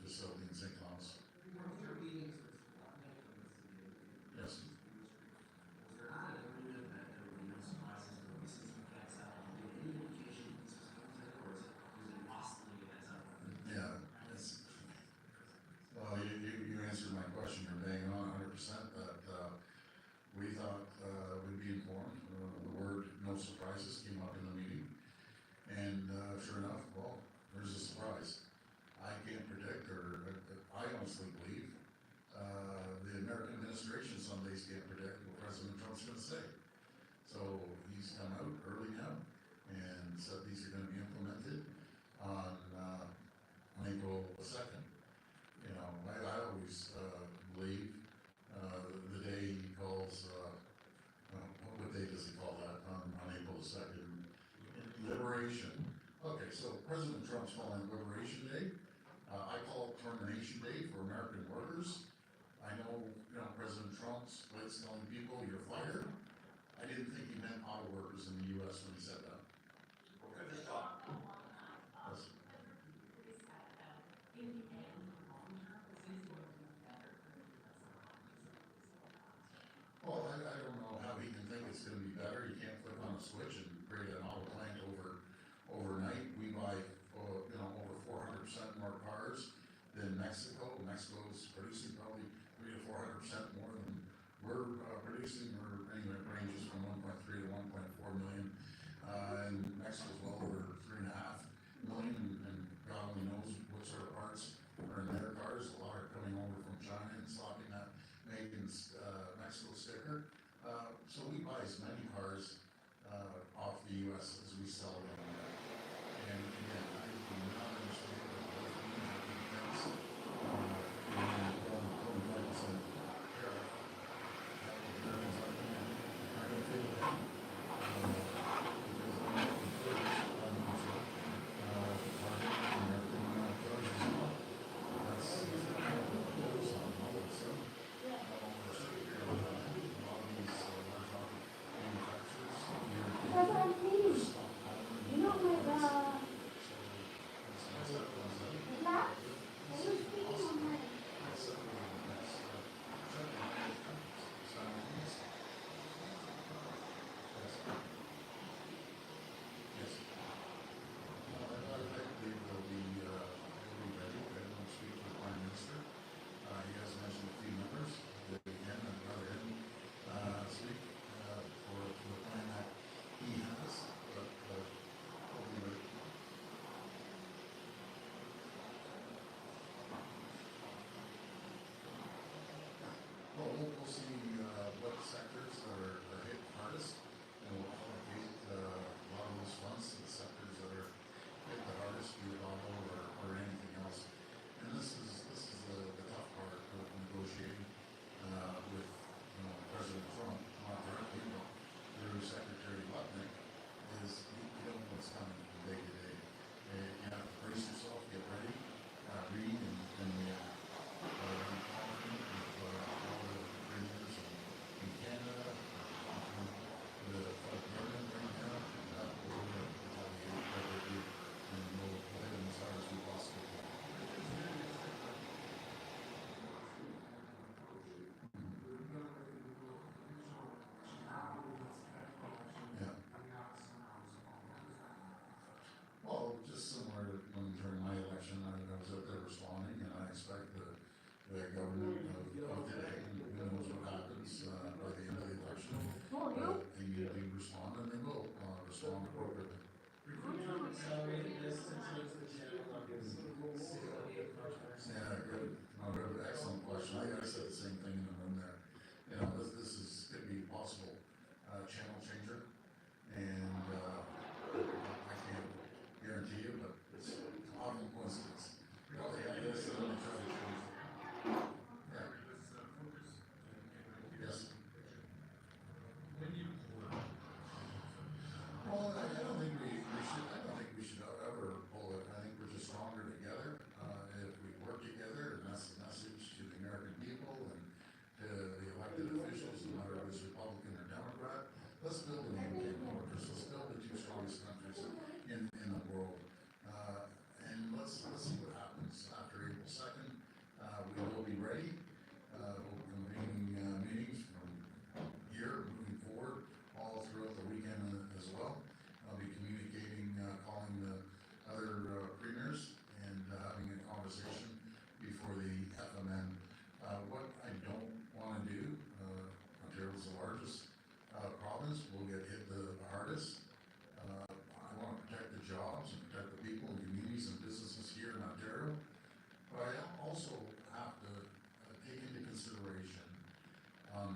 facility in St. Thomas. One of their meetings with, many of them with the, Yes. was there not an agreement that there would be no surprises, there would be some can't tell, any indication this was going to, or is it possibly a heads up? Yeah, it's, well, you answered my question, you're bang on 100%, that, we thought, we'd be informed. The word "no surprises" came up in the meeting, and, sure enough, well, there's a surprise. I can't predict, or, I honestly believe, the American administration some days can't predict what President Trump's gonna say. So, he's come out early now, and said these are gonna be implemented on April 2nd. You know, I always, believe, the day he calls, what day does he call that, on April 2nd? Liberation. Okay, so President Trump's calling it Liberation Day. I call it Termination Day for American workers. I know, President Trump's ways telling people you're fired. I didn't think he meant auto workers in the US when he said that. We're gonna stop. Yes. Well, I don't know how he can think it's gonna be better. You can't flip on a switch and create an auto plant overnight. We buy, over 400% more cars than Mexico. Mexico's producing probably 300 to 400% more than we're producing. Anyway, it ranges from 1.3 to 1.4 million. And Mexico's well over 3.5 million, and God only knows what sort of parts are in their cars. A lot are coming over from China and slapping that made in Mexico sticker. So we buy as many cars off the US as we sell them. And again, I do not understand what those mean. Thanks. And 25% tariff. That determines our demand. I don't feel that. Because I'm not the first, I'm also, target and everything on our cars as well. That's kind of what it goes on all of a sudden. We're sitting here with a lot of these, we're talking,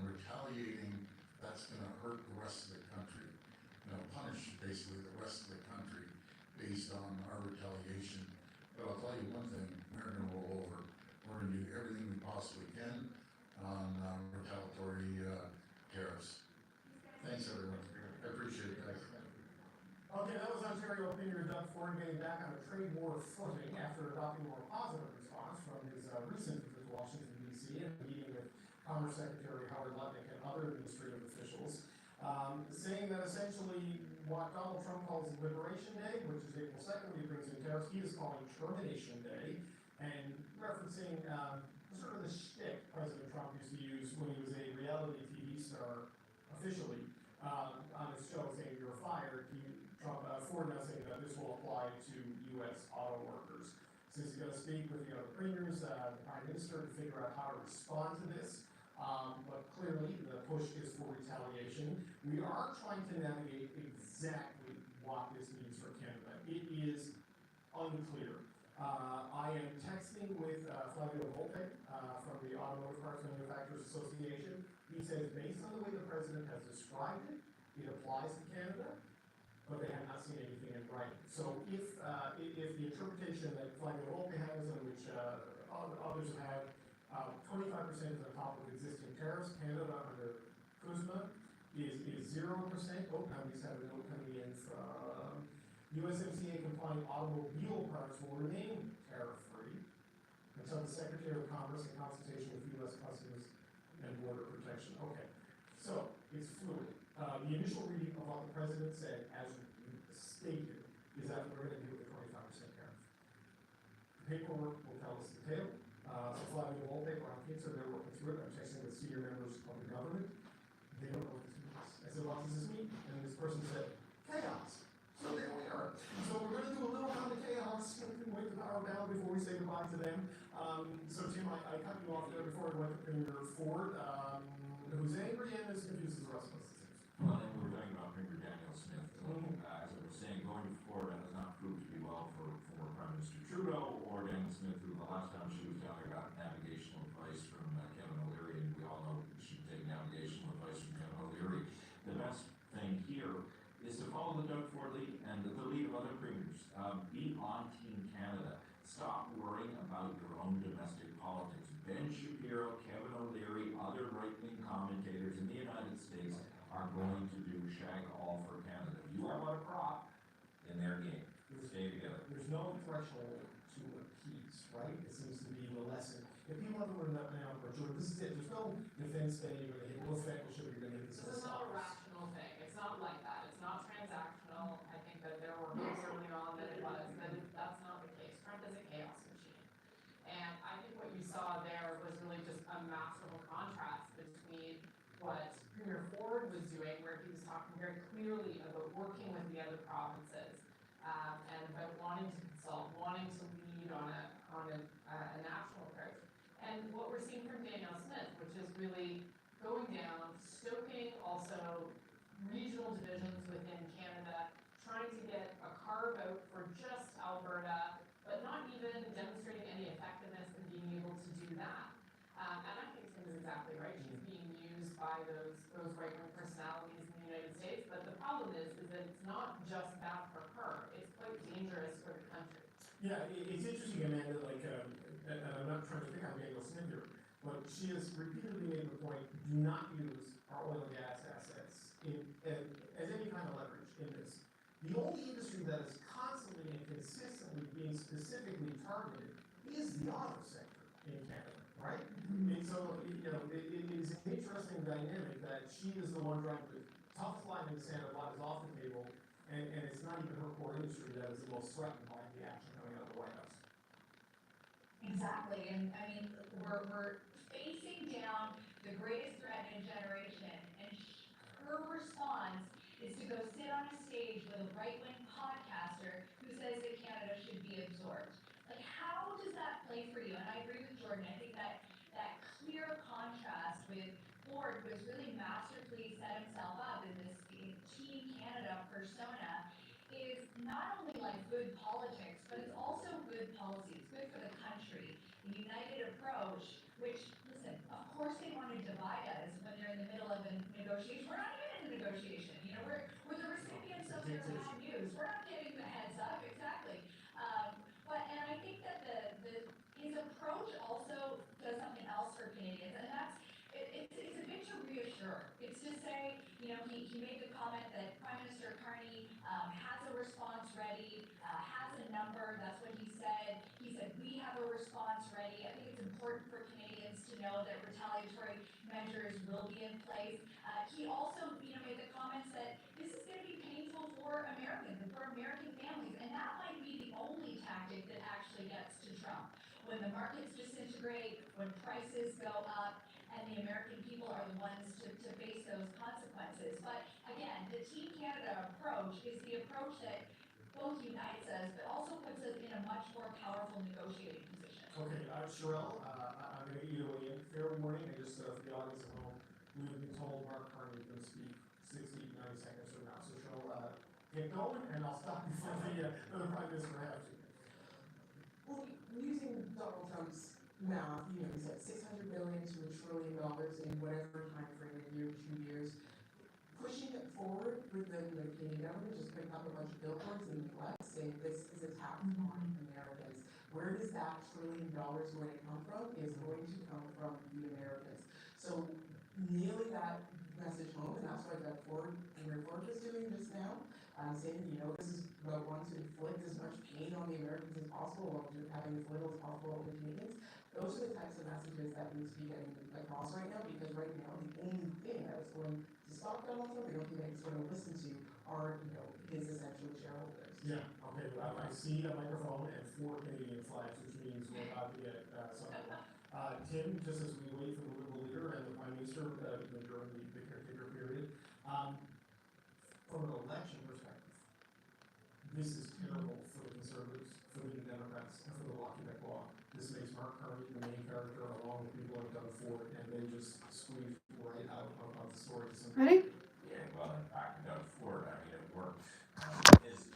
retaliating, that's gonna hurt the rest of the country. Punish basically the rest of the country based on our retaliation. But I'll tell you one thing, we're gonna roll over. We're gonna do everything we possibly can on retaliatory tariffs. Thanks, everyone. I appreciate it, guys. Okay, that was Ontario Premier Doug Ford getting back on a trade war footing after adopting a more positive response from his recent visit to Washington DC and meeting with Commerce Secretary Howard Lutnick and other administrative officials, saying that essentially what Donald Trump calls Liberation Day, which is April 2nd, when he brings in tariffs, he is calling Termination Day, and referencing sort of the shtick President Trump used to use when he was a reality TV star officially on his show saying you're fired. Ford now saying that this will apply to U.S. auto workers. Says he's going to speak with the other premiers, the Prime Minister, to figure out how to respond to this. But clearly the push is for retaliation. We are trying to navigate exactly what this means for Canada. It is unclear. I am texting with Flavio Volpe from the Automotive Parts Manufacturers Association. He says based on the way the President has described it, it applies to Canada, but they have not seen anything in writing. So if the interpretation that Flavio Volpe has, and which others have, 25% is on top of existing tariffs, Canada under CUSMA is 0%. Oh, companies have a note coming in from USMCA compliant automobile products will remain tariff-free until the Secretary of Commerce in consultation with U.S. Customs and Border Protection. Okay, so it's fluid. The initial reading of what the President said, as stated, is that we're going to do with a 25% tariff. The paperwork will tell us the tale. So Flavio Volpe, Ron Kinzer, they're working through it. I'm texting with senior members of the government. They don't know what this means. I said, what does this mean? And this person said, chaos. So there we are. So we're going to do a little round of chaos. We can wait the power down before we say goodbye to them. So Tim, I cut you off there before I went to Premier Ford, who's angry and as confused as the rest of us. Well, and we're talking about Premier Danielle Smith. As I was saying, going to Florida has not proved to be well for former Prime Minister Trudeau or Danielle Smith, who the last time she was down there got navigational advice from Kevin O'Leary, and we all know she can take navigational advice from Kevin O'Leary. The best thing here is to follow the Doug Ford lead and the lead of other premiers. Be on Team Canada. Stop worrying about your own domestic politics. Ben Shapiro, Kevin O'Leary, other right-wing commentators in the United States are going to do shag all for Canada. You are but a prop in their game. Stay together. There's no threshold to appease, right? It seems to be the lesson. If people haven't learned that now, Jordan, this is it. There's no defense that you're going to hit, no fellowship you're going to hit. This is not a rational thing. It's not like that. It's not transactional. I think that there were moves early on that it was, but that's not the case. Trump is a chaos machine. And I think what you saw there was really just a masterful contrast between what Premier Ford was doing, where he was talking very clearly about working with the other provinces, and about wanting to consult, wanting to lead on a national approach. And what we're seeing from Danielle Smith, which is really going down, stoking also regional divisions within Canada, trying to get a carve out for just Alberta, but not even demonstrating any effectiveness in being able to do that. And I think Tim is exactly right. She's being used by those right-wing personalities in the United States. But the problem is that it's not just bad for her. It's quite dangerous for the country. Yeah, it's interesting, Amanda, and I'm not trying to pick on Danielle Smith here, but she has repeatedly made the point, do not use our oil and gas assets as any kind of leverage in this. The only industry that is constantly and consistently being specifically targeted is the auto sector in Canada, right? And so, it is an interesting dynamic that she is the one trying to toughest line in the sand of what is off the table, and it's not even her core industry that is the most threatened by the action coming out of the White House. Exactly, and I mean, we're facing down the greatest threat in a generation, and her response is to go sit on a stage with a right-wing podcaster who says that Canada should be absorbed. Like, how does that play for you? And I agree with Jordan. I think that clear contrast with Ford, who has really masterfully set himself up in this Team Canada persona, is not only like good politics, but it's also good policy. It's good for the country. The united approach, which, listen, of course they want to divide us when they're in the negotiation. We're not even in the negotiation. You know, we're the recipients of their bad news. We're not getting the heads up, exactly. And I think that his approach also does something else for Canadians, and that's it's a bit to reassure. It's to say, you know, he made the comment that Prime Minister Carney has a response ready, has a number. That's what he said. He said we have a response ready. I think it's important for Canadians to know that retaliatory measures will be in place. He also, you know, made the comments that this is going to be painful for Americans and for American families, and that might be the only tactic that actually gets to Trump. When the markets disintegrate, when prices go up, and the American people are the ones to face those consequences. But again, the Team Canada approach is the approach that both unites us, but also puts us in a much more powerful negotiating position. Okay, Sherelle, I'm gonna either way in. Fair warning, and just for the audience at home, we've been told Mark Carney is gonna speak 60, 90 seconds from now. So Sherelle, get going, and I'll stop before the Prime Minister has to. Well, using Donald Trump's math, you know, he said $600 billion to $1 trillion in whatever time frame, a year, 2 years. Pushing it forward with the Canadian government, just picked up a bunch of billboards in the US saying this is a tax on Americans. Where does that $1 trillion going to come from? Is going to come from the Americans. So nailing that message home, and that's what Doug Ford and Rick Ford was doing just now, saying, you know, this is about wanting to inflict as much pain on the Americans as possible, while having as little as possible on the Canadians. Those are the types of messages that need to be getting across right now, because right now the only thing that is going to stop Donald Trump, the only thing that he's going to listen to are, you know, his essentially shareholders. Yeah, okay, well, I see a microphone and 4 Canadian flags, which means we're about to get something. Tim, just as we wait for the Liberal leader and the Prime Minister during the caretaker period, from an election perspective, this is terrible for the Conservatives, for the Democrats, and for the Bloc Québécois. This makes Mark Carney the main character, along with people like Doug Ford, and they just squeeze right out of the story. Ready? Yeah, well, in fact, Doug Ford, I mean, it worked. His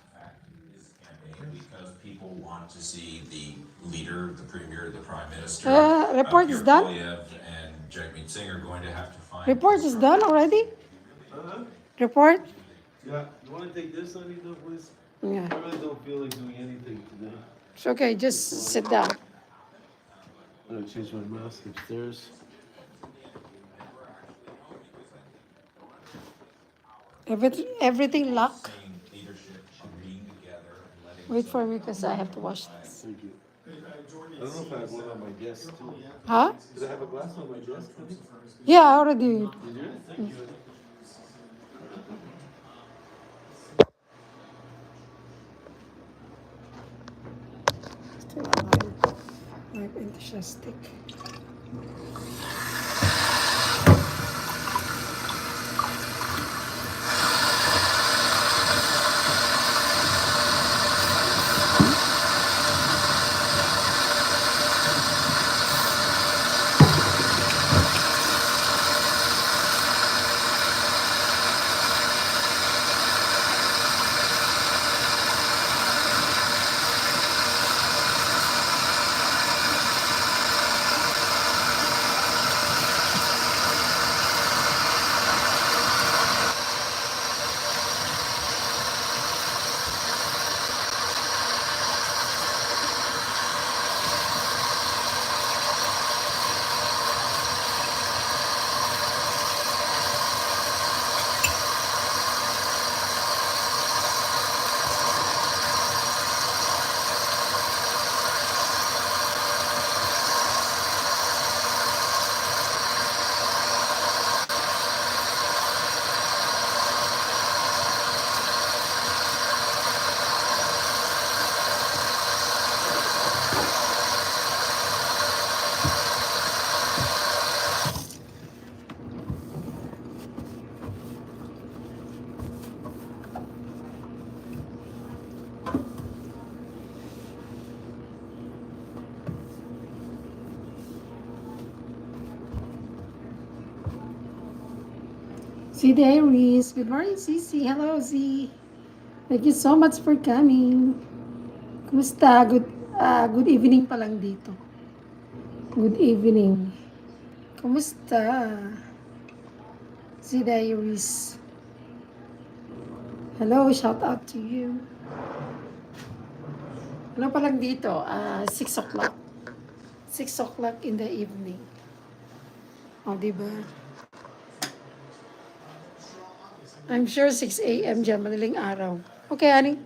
campaign, because people want to see the leader, the premier, the prime minister. Report is done. And Jagmeet Singh are going to have to find. Report is done already. Report. Yeah, you wanna take this, honey, though, please? Yeah. I really don't feel like doing anything today. It's okay. Just sit down. I'm gonna change my mask upstairs. Everything locked. Saying leadership should be together and letting. Wait for me because I have to wash this. Thank you. I don't know if I have one on my desk too. Huh? Did I have a glass on my desk? Honey? Yeah, I already. You did? Thank you. Still alive. Like enthusiastic. Z Diaries. Good morning, Cici. Hello, Z. Thank you so much for coming. Kumusta? Good evening pa lang dito. Good evening. Kumusta? Z Diaries. Hello, shout out to you. Ano pa lang dito? 6 o'clock. 6 o'clock in the evening. O, diba? I'm sure 6 a.m. dyan, madaling araw. Okay, honey?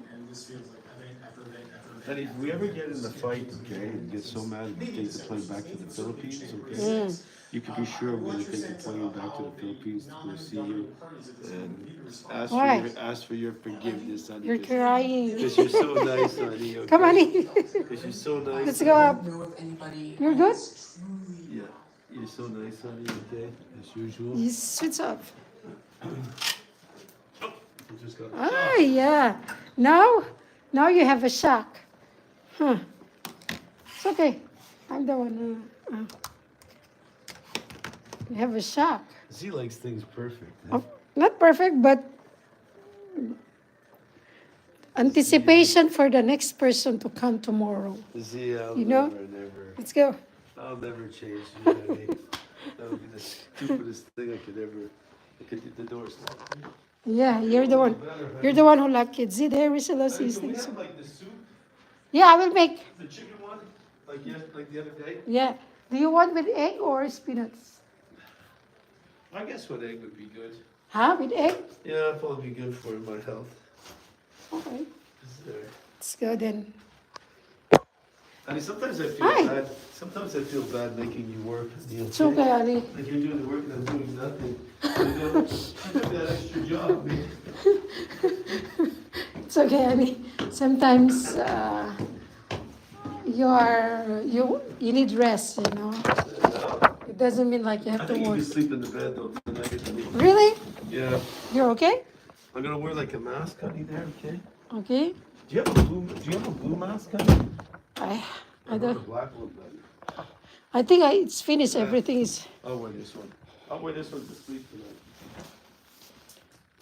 And if we ever get in a fight, okay, and get so mad we take the plane back to the Philippines, okay? You can be sure we're gonna take the plane back to the Philippines to go see you and Why? ask for your forgiveness, honey. You're crying. Because you're so nice, honey. Okay? Come, honey. Because you're so nice. Let's go up. know if anybody You're good? else truly Yeah, you're so nice, honey. Okay, as usual. You switch up. You just got Yeah. Now you have a shock. Huh. It's okay. I'm the one. You have a shock. She likes things perfect. Not perfect, but anticipation for the next person to come tomorrow. See, I'll You know? never. Let's go. I'll never change you, honey. That would be the stupidest thing I could ever. I could get the doors locked. Yeah, you're the one. You're the one who like kids. See, there is a lot of these Can we things. have like the soup, Yeah, I will make. the chicken one, like the other day? Yeah. Do you want with egg or peanuts? I guess what egg would be good. Huh? With egg? Yeah, it'd probably be good for my health. Okay. There. Let's go then. I mean, sometimes I feel Hi. bad. Sometimes I feel bad making you work. You know, It's okay, honey. like you're doing the work and I'm doing nothing. You know, I took that extra job, man. It's okay, honey. Sometimes you need rest, you know. It doesn't mean like you I have to think you work. can sleep in the bed though tonight. Really? Yeah. You're okay? I'm gonna wear like a mask, honey. There, okay? Okay. Do you have a blue mask, honey? I I don't. a black one, buddy. I think it's finished. Everything is I'll wear this one. I'll wear this one to sleep tonight.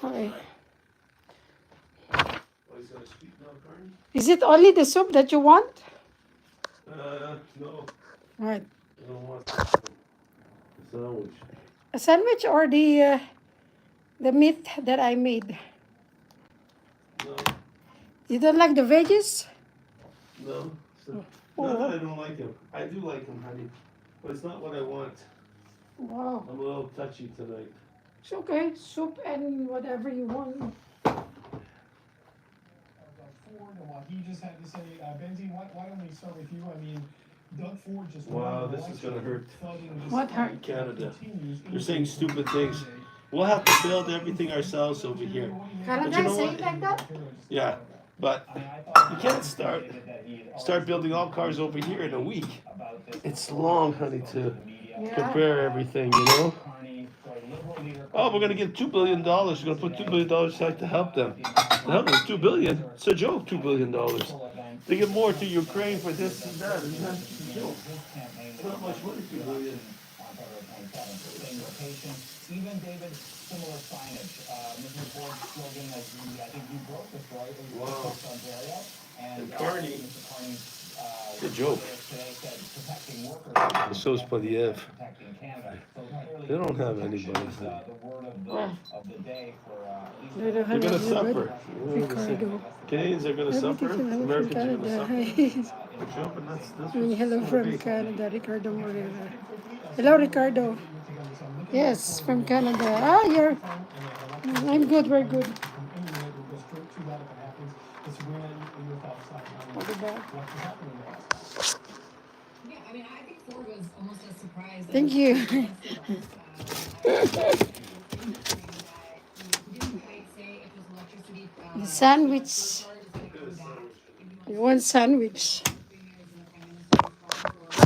okay. Oh, he's gonna speak now, Carney? Is it only the soup that you want? No. Right. I don't want a sandwich. A sandwich or the meat that I made. No. You don't like the veggies? No. Not that I don't like him. I do like him, honey. But it's not what I want. Wow. I'm a little touchy tonight. It's okay. Soup and whatever you want. Ford, and what he just had to say, Benzie, why don't we start with you? I mean, Doug Ford just Wow, won the this is election, gonna hurt. flooding this What country hurt? Canada. continues They're saying into stupid things. Friday. We'll have to build everything ourselves over here. Canada you know say what? it like that? Yeah, but you can't start building all cars over here in a week. It's long, honey, to Yeah. prepare everything, you know? Oh, we're gonna give $2 billion. We're gonna put $2 billion aside to help them. To help them, $2 billion. It's a joke, $2 billion. They give more to Ukraine for this and that. And that's a joke. It's not much money, $2 billion. Even David, similar signage. Mr. Ford's slogan, as I think you broke the story, was Wow. Ontario. And Carney. Mr. Carney's It's a joke. today said protecting workers. So is Podiev. Protecting Canada. So clearly They don't have protection anybody. is, the word of the day for at least They don't have They're gonna anybody. suffer. Ricardo. Canadians are gonna suffer. Everything hello from Americans are gonna Canada. suffer. Hi. We're jumping. That's Hello what's from gonna be. Canada, Ricardo Morera. Hello, Ricardo. Yes, from Canada. Ah, you're. I'm good. We're good. What about? Yeah, I mean, I think Ford was almost as surprised. Thank you. He didn't quite say if his electricity. The sandwich. You want sandwich?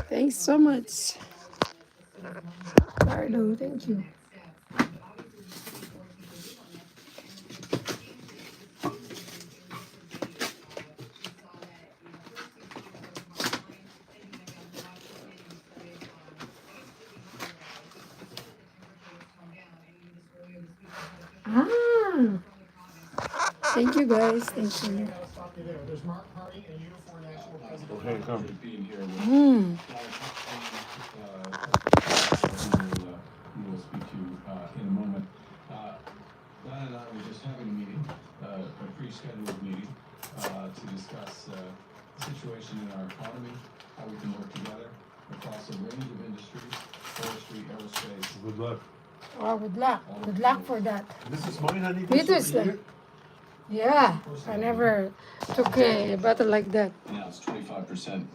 Thanks so much. Ricardo, thank you. Ah, thank you guys. Thank you. There's Mark Hardy, a uniform national president. Okay, come. Being here, Mm. we will speak to in a moment. situation in our economy, how we can work together across a range of industries, forestry, aerospace. Good luck. Oh, good luck. Good luck for that. This is mine, honey. Me This too, over sir. here. Yeah, I never took a battle like that. Announced 25%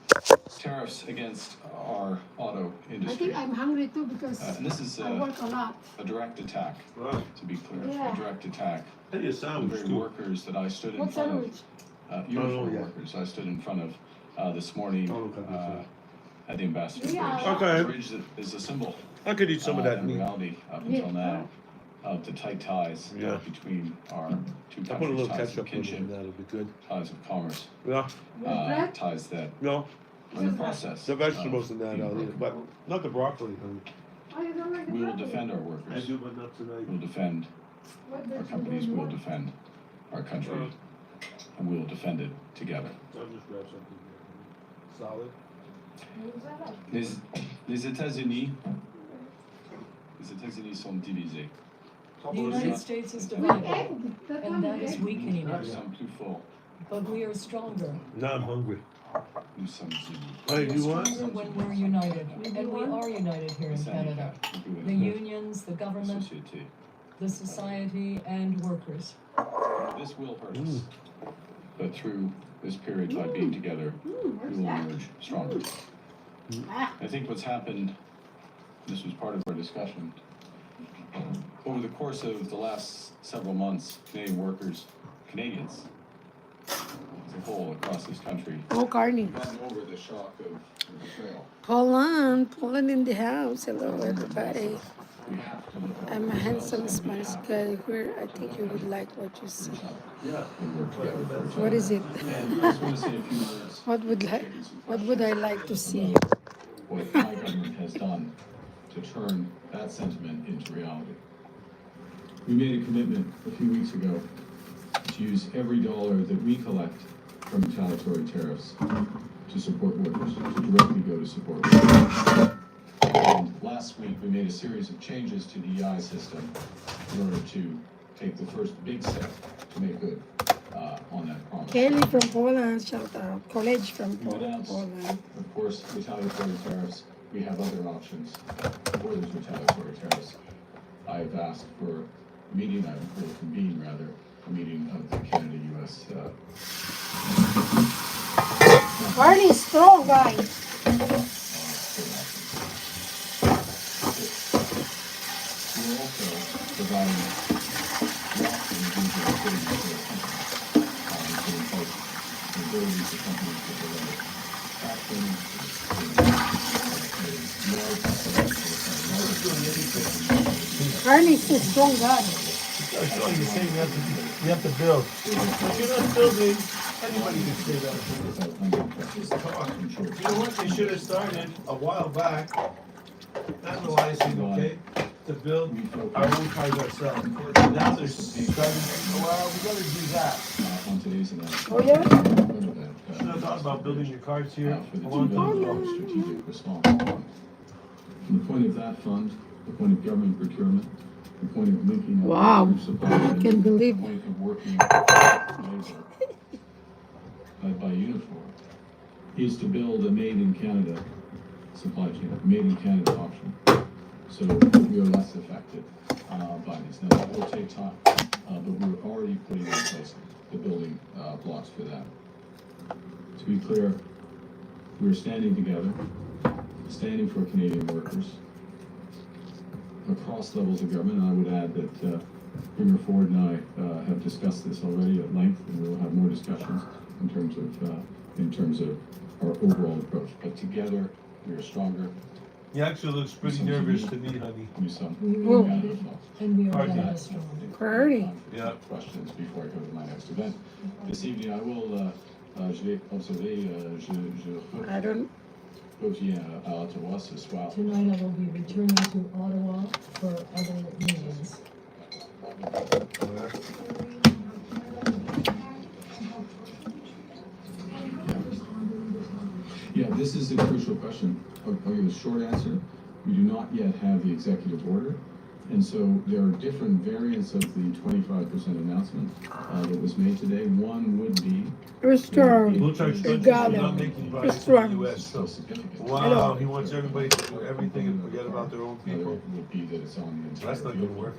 tariffs against our auto I industry. think I'm hungry too because And this is I work a lot. a direct attack, Wow. to be clear. Yeah. A direct attack. Tell you a The sandwich very too. workers that I stood in What front sandwich? of, uniform yeah. workers, I stood in front of this morning Oh, okay, okay. at the Ambassador Yeah. Bridge. Okay. The bridge that is a symbol I could eat some of that in meat. reality up Yeah. until now of the tight ties Yeah. between our two I put a countries, little ties of ketchup on it, kinship, and that'll be good. ties of commerce, Yeah, Bread? ties that no, are in the process. the vegetables of and that, being I'll eat it, but broken. not the broccoli, honey. Oh, you don't like the We will broccoli? defend our I workers. do, but not tonight. We'll defend What our vegetable companies. you We'll want? defend our country, and we will defend it together. I'll just grab something here. Solid. Les États-Unis sont divisés. The United States is With divided, egg? That and one that with is egg? weakening Nous us, sommes plus forts. but we are stronger. Now I'm hungry. Nous sommes unis. Hey, We are you want? stronger when we're united, and we are united here in Les Canada. syndicats, The unions, the la government, société. the society, and workers. This will hurt us, but through this period, by being together, we will emerge stronger. Ah, I think what's happened, this was part of our discussion, over the course of the last several months, Canadian workers, Canadians, as a whole across this country, oh, Carney. gotten over the shock of betrayal. Poland in the house. Hello, everybody. We have to look at I'm a ourselves handsome and we Spanish have guy here. I think you would like what you see. Yeah. to work together for each What other. is it? And I just want to say a few words. What would I like to see? What my government has done to turn that sentiment into reality. We made a commitment a few weeks ago to use every dollar that we collect from retaliatory tariffs to support workers, to directly go to support workers. And last week, we made a series of changes to the EI system in order to take the first big step to make good on that promise. Kelly from Poland, shout out. College from We announced, Poland. of course, retaliatory tariffs. We have other options for those retaliatory tariffs. I have asked for a meeting, I will convene rather, a meeting of the Canada-US. Carney is strong, guys. We're also providing lots of regional activities for our companies, to impose the ability for companies to delay factoring, Carney is a strong guy. That's all you're saying, you have to build. If you're not building, anybody can say that. Just talk. You know what, they should have started a while back, analyzing, okay, to build our own cars ourselves. Now they're starting, well, we gotta do that. On today's announcement. Oh, yeah? Should have thought about building your cars here For the a $2 long billion time ago. strategic response fund. And the point of that fund, the point of government procurement, the point of linking up Wow. with supply I chain, can't believe the point of working with labor, led by Unifor, is to build a made in Canada supply chain, a made in Canada option. So we are less affected by this. Now, that will take time, but we're already putting in place the building blocks for that. To be clear, we're standing together, standing for Canadian workers across levels of government. And I would add that Premier Ford and I have discussed this already at length, and we'll have more discussions in terms of our overall approach. But together, we are stronger. He actually looks pretty nervous to me, honey. We some We Whoa. are united, and we are Hard Canada not. strong. Carney. Yeah. Questions before I go to my next event. This evening, I will, je vais observer, je I don't. reviens à Ottawa ce soir. Tonight I will be returning to Ottawa for other meetings. Yeah, this is a crucial question. I'll give a short answer. We do not yet have the executive order And so there are different variants of the 25% announcement that was made today. One would be Restaurant. Blue-Charge Country Got should it. not making products in the Restaurant. US. so significant. Wow, he wants everybody to do everything and forget about their own Another people. would be that it's on the entire That's not gonna vehicle. work.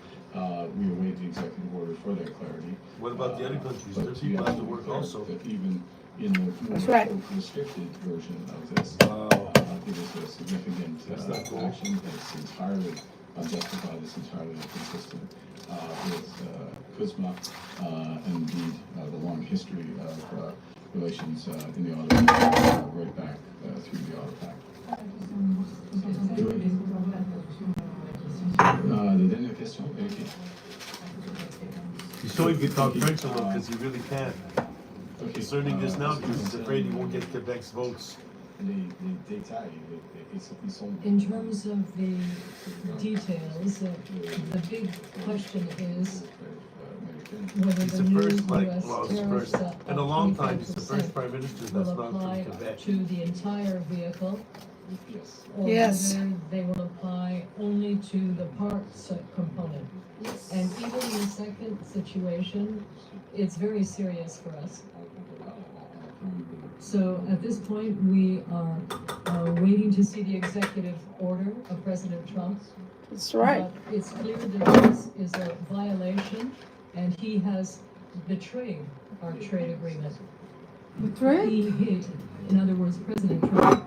We await the executive order for that clarity. What about the other countries? But Their to people be have to work clear, also. that even in the That's more right. restricted version of this, Wow. it is a significant That's not cool. action that's entirely unjustified, it's entirely inconsistent with CUSMA and indeed the long history of relations in the auto right back through the auto pact. La dernière question, Eric. He's showing you talk French a little because he really can. Okay. He's learning this now because he's afraid he won't get Quebec's votes. Les détails, ils sont. In terms of the details, the big question is whether He's the the new first, like, US well, it's tariffs first, of in a long time, he's the 25% first prime minister that's will not apply from Quebec. to the entire vehicle, Yes. or Yes. whether they will apply only to the parts component. And even in the second situation, it's very serious for us. So at this point, we are waiting to see the executive order of President Trump. That's right. But it's clear that this is a violation, and he has betrayed our trade agreement. Betrayed? He, in other words, President Trump.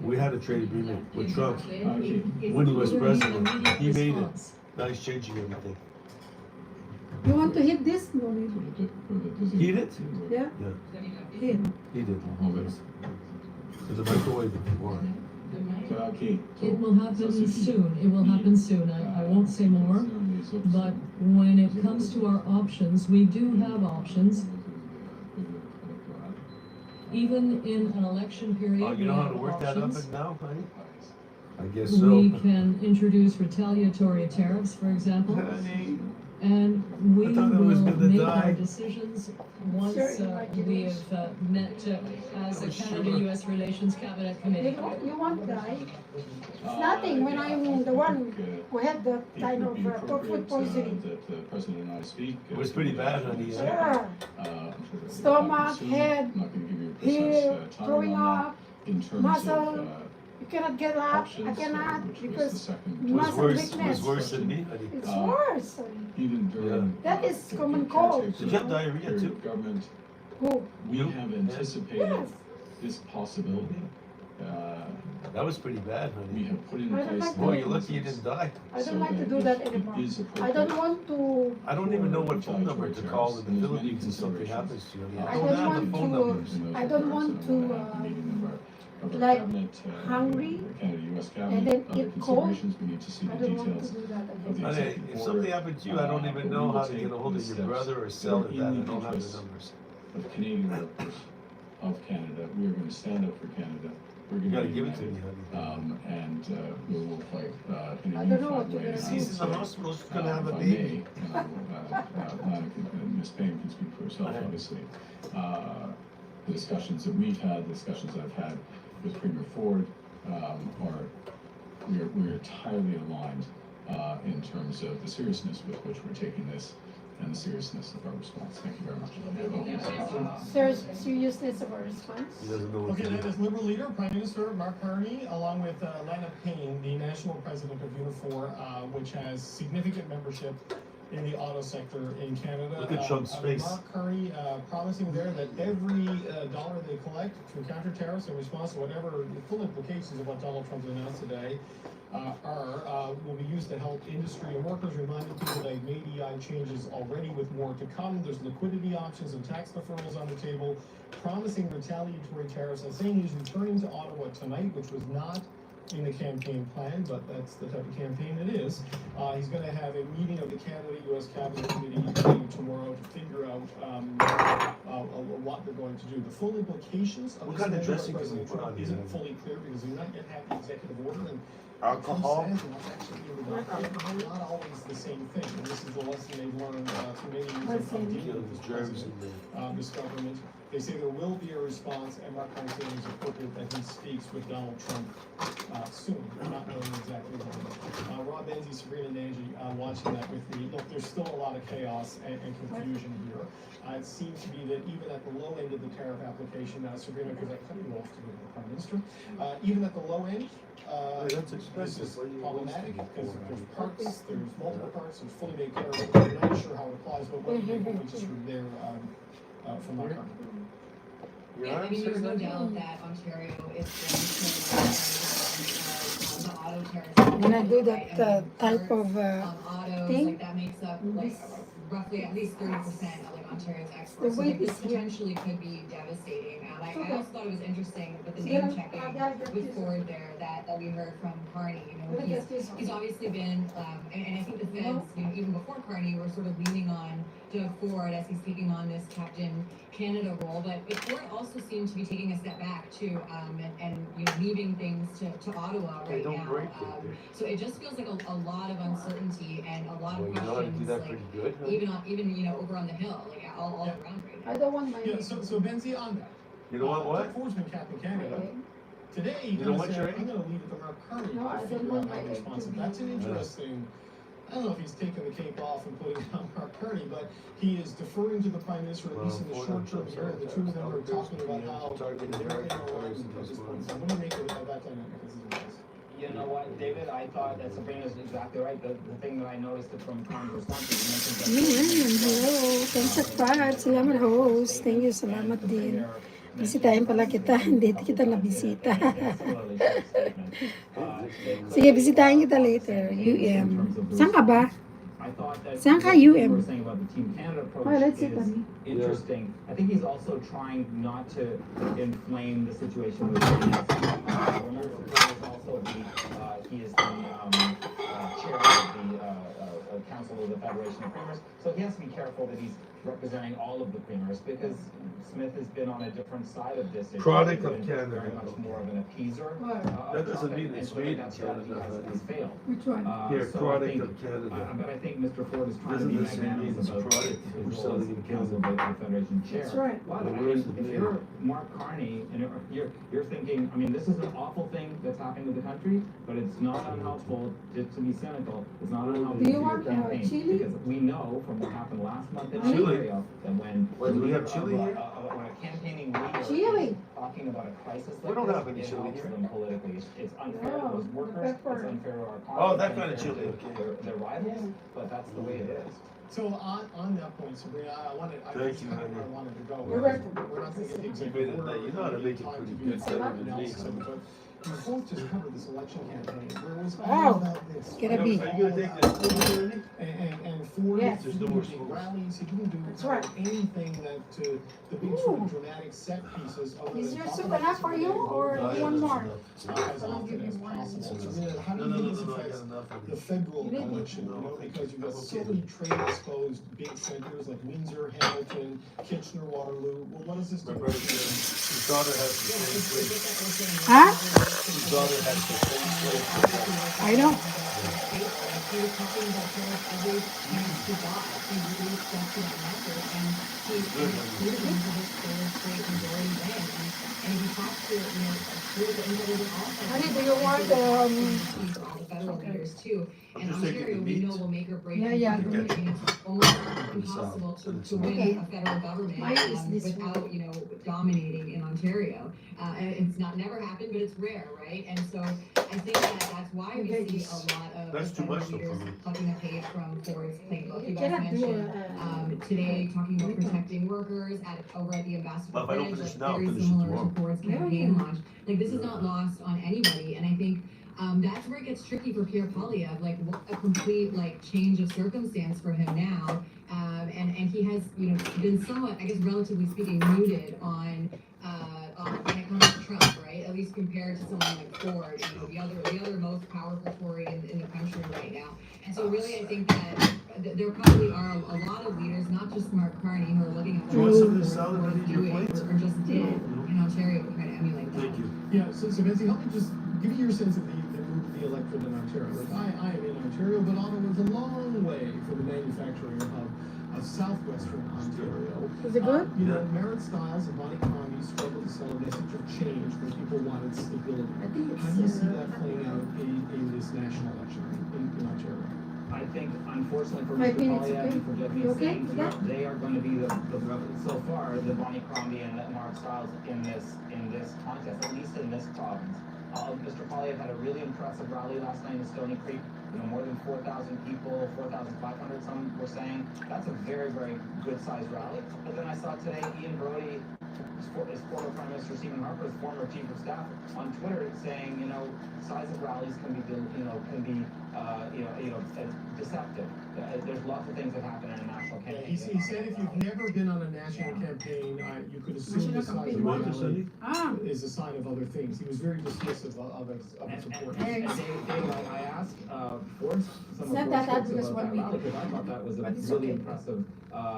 We had a trade agreement with Trump It's when he was clear an president. immediate He made it. response. Now he's changing everything. You want to hit this? No need. He did? Yeah? Yeah, Hit. he did. There's a microwave if you want. Okay. It will happen soon. It will happen soon. I won't say more. But when it comes to our options, we do have options. Even in an election period, Oh, we you know how have to work that up options. and now, honey? I guess We so. can introduce retaliatory tariffs, for example, Honey, and we I thought I will was gonna make die. our decisions once we have met as a Canada-US Relations Cabinet Committee. You want die? It's nothing when I'm the one who had the kind of food poisoning. That President and I speak. It was pretty bad, honey. Yeah. Stomach, head, here, throwing up, in terms muscle. of You cannot get up. I options, cannot which was the because second. It was muscle worse, it weakness. was worse than me, honey. It's Uh, worse. Even during. That is common cold. Did you have diarrhea period too? of Government, Who? we You? have anticipated Yes. this possibility. That was pretty bad, We honey. have put in I don't place. like Boy, that. you're lucky you didn't die. I don't like to do that anymore. I don't want to. I don't even know what phone number to call in the Philippines if something happens to you. I don't have the phone numbers. I don't want to, like, hungry Canada-US and cabinet, then other eat cold. considerations, we need to see I the don't want to details do that of the again. Honey, executive if order. something happened to you, I don't even But we know will how to take get a hold of the your steps brother or that sell are it, in that I the don't have the interests numbers. Of Canadian workers of Canada, we are going to stand up for Canada. We're You going gotta to give it to me, honey. and we will fight in a I don't know unified what you're way. gonna He's in the hospital, he's gonna have a If I baby. may, Lana Ms. Payne can speak for herself, Okay. obviously. The discussions that we've had, the discussions I've had with Premier Ford, we're entirely aligned in terms of the seriousness with which we're taking this and the seriousness of our response. Thank you very much. Seriousness of our response. He doesn't know what Okay, to that do. is Liberal leader, Prime Minister Mark Carney, along with Lana Payne, the national president of Unifor, which has significant membership in the auto sector in Canada. Look at Trump's face. Mark Carney promising there that every dollar they collect through counter tariffs in response to whatever the full implications of what Donald Trump announced today will be used to help industry and workers, reminding people they've made EI changes already with more to come. There's liquidity options and tax deferrals on the table, promising retaliatory tariffs, and saying he's returning to Ottawa tonight, which was not in the campaign plan, but that's the type of campaign it is. He's going to have a meeting of the Canada-US Cabinet Committee tomorrow to figure out what they're going to do. The full implications of What this kind of measure by dressing can President we put Trump on you isn't then? fully clear because we not yet have the executive order and Alcohol? Trump says what's actually in the document, not always the same thing. And this is the lesson they've learned through many years of dealing with Germs in there. this government. They say there will be a response, and Mark Carney said it is appropriate that he speaks with Donald Trump soon. We're not knowing exactly when. Rob Benzie, Sabrina Nanji, watching that with me. Look, there's still a lot of chaos and confusion here. It seems to be that even at the low end of the tariff application, Sabrina, because I cut you off to go to the Prime Minister, even at the low end, That's this expensive. is Why do you problematic want because to there's parts, there's multiple parts, there's fully made tariffs. I'm not sure how it applies, but what we just heard there from Mark Carney. Yeah, I mean, there's no doubt that Ontario is going to the auto tariffs. When I do that right? I mean, type for, of autos, thing, like that makes up like roughly at least 30% of like Ontario's the exports. So weight like, this is here. potentially could be devastating. I Okay. also thought it was interesting with the Yeah, name checking I gotta get with this. Ford there that we heard from Carney. You know, Look at this he's one. obviously been, and I think the feds, you know, even before Carney, were sort of leaning on Doug Ford as he's taking on this Captain Canada role. But Ford also seemed to be taking a step back too, and you know, leaving things to Ottawa They right don't now. break it. So it just feels like a lot of uncertainty and a lot Well, of you know how to do questions, that like pretty good, huh? even you know over on the hill, like all around right now. I don't want my. Yeah, so Benzie, on that. You know what? Doug Ford's been Captain Canada. Today, he You know kinda what, said, Jerry? I'm gonna leave it to Mark Carney No, I to don't figure want out my how to egg respond. to be- That's an interesting, I don't know if he's taking the cape off and putting it on Mark Carney, but he is deferring to the Prime Minister, at least in the Well, short term here, and the two of them are talking about how they're in alignment at this point. So what do you make of that dynamic as it is? You know what, David, I thought that Sabrina's exactly right. The thing that I noticed from Congress response, you mentioned that. Hello, thanks sa part. Salamat host. Thank you, salamat din. Bisitahin pala kita, hindi kita nabisita. Sige, bisitahin kita later. Saan ka ba? I thought that Saan ka, what you UM? were saying about the Team Canada approach Oh, let's see, is Tony. interesting. I think he's also trying not to inflame the situation with Remember, there's also he is the chair of the Council of the Federation of Premiers, so he has to be careful that he's representing all of the premiers because Smith has been on a different side of this issue. Product of and Canada. Very much more of an appeaser. That doesn't mean and it's so made that in strategy Canada. has failed. Which one? Here, So I product think, of Canada. but I think Mr. Ford is trying to Doesn't be necessarily mean magnanimous it's about product his we're role as selling the in Council of Canada. the Federation chair. That's right. By the But way, where's the if beer? you're Mark Carney and you're thinking, I mean, this is an awful thing that's happening to the country, but it's not unhelpful to be cynical. It's not unhelpful Do to you your want, campaign chili? because we know from what happened last month in Chili? Ontario that when Wait, do we have a chili leader here? when a campaigning leader Chili. is talking about a crisis We like don't this, have any it chili helps here. them politically. It's unfair to No, those workers. pepper. It's unfair to our economy. Oh, it's that kind of unfair chili, to okay. their rivals, but that's the way it is. So on that point, Sabrina, I wanted, I Thank just you, kind of Heidi. I wanted to go. You're welcome. We're not gonna get the You executive made it, order. you know how to make it time pretty to good, do better the than me. analysis of it, but you both just covered this election campaign, where it was Wow. all about this. Gonna be. Are you gonna take this? And Ford, Yes. he There's no didn't more do smokes. rallies, he didn't do That's right. anything that, the big sort of dramatic set pieces other Is than there talk soup about enough for you or No, you want more? as often as possible. So, Sabrina, how do No, you no, think this no, no, I affects got enough of the this. federal You didn't. election, you know, because you've got so Okay. many trade exposed big centers like Windsor, Hamilton, Kitchener, Waterloo. Well, what does this do? My brother, his daughter has the same place. Huh? His daughter has the same place. I know. He was talking about tariffs every chance he got. He really stuck to that method, and he included into this straight majority win. And he talked to, you know, through the independent also. Honey, do you want, all the federal leaders too. And Just taking Ontario, the we meat. know will make or break. Yeah, the yeah. country. I mean, it's almost impossible to win Okay. a federal government Mine is this without, you know, dominating in Ontario. And it's never happened, but it's rare, right? And so I think that's why we Okay. see a lot of That's too federal much though for leaders me. plucking a page from Ford's playbook. You You guys cannot do mentioned today talking about protecting workers over at the Ambassador But if I don't Bridge, finish like now, I'll very finish it similar tomorrow. to Ford's campaign launch. Like this is not lost on anybody, and I think that's where it gets tricky for Pierre Poilievre, like a complete like change of circumstance for him now, and he has, you know, been somewhat, I guess, relatively speaking, muted on when it comes to Trump, right? At least compared to someone like Ford, you know, the other most powerful Tory in the country right now. And so really, I think that there probably are a lot of leaders, not just Mark Carney, who are looking at Do you want some of what this salad Ford on is your doing plate? or just did in Ontario to try to emulate that. Thank you. Yeah, so Benzie, help me just give me your sense of the mood of the electorate in Ontario. Like I am in Ontario, but Ottawa's a long way from the manufacturing hub of southwestern Ontario. Is it good? You know, Marit Stiles and Bonnie Conley struggled to sell a message of change when people wanted stability. I think How do you it's see that playing out in this national election in Ontario? I think, unfortunately for 5 Mr. minutes, Polyev okay? and for Deputy You okay Singh, with that? they are going to be so far, the Bonnie Crombie and the Mark Stiles in this contest, at least in this province. Mr. Polyev had a really impressive rally last night in Stony Creek. You know, more than 4,000 people, 4,500 some were saying. That's a very, very good sized rally. But then I saw today Ian Brody, his former Prime Minister Stephen Harper's former Chief of Staff, on Twitter saying, you know, size of rallies can be deceptive. There's lots of things that happen in a national Yeah, campaign. he said if you've never been on a national campaign, you could assume the size of a What, rally Cindy? is a sign of other things. He was very dismissive of its importance. And David, I asked Ford some Said of that Ford's because about one that week. rally, because I thought that was a But it's really okay. impressive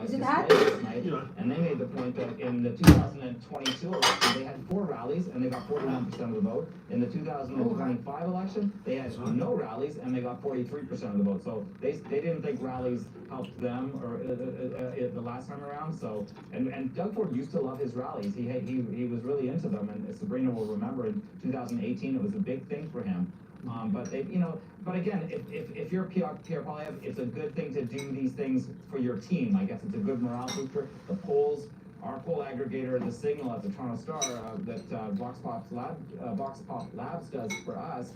Is it display that? last night. Yeah. And they made the point that in the 2022 election, they had 4 rallies and they got 41% of the vote. In the 2025 election, they had no rallies and they got 43% of the vote. So they didn't think rallies helped them or the last time around. So and Doug Ford used to love his rallies. He was really into them. And Sabrina will remember in 2018 it was a big thing for him. But again, if you're Pierre Polyev, it's a good thing to do these things for your team. I guess it's a good morale booster. The polls, our poll aggregator, the Signal at the Toronto Star, that Vox Pop Labs does for us,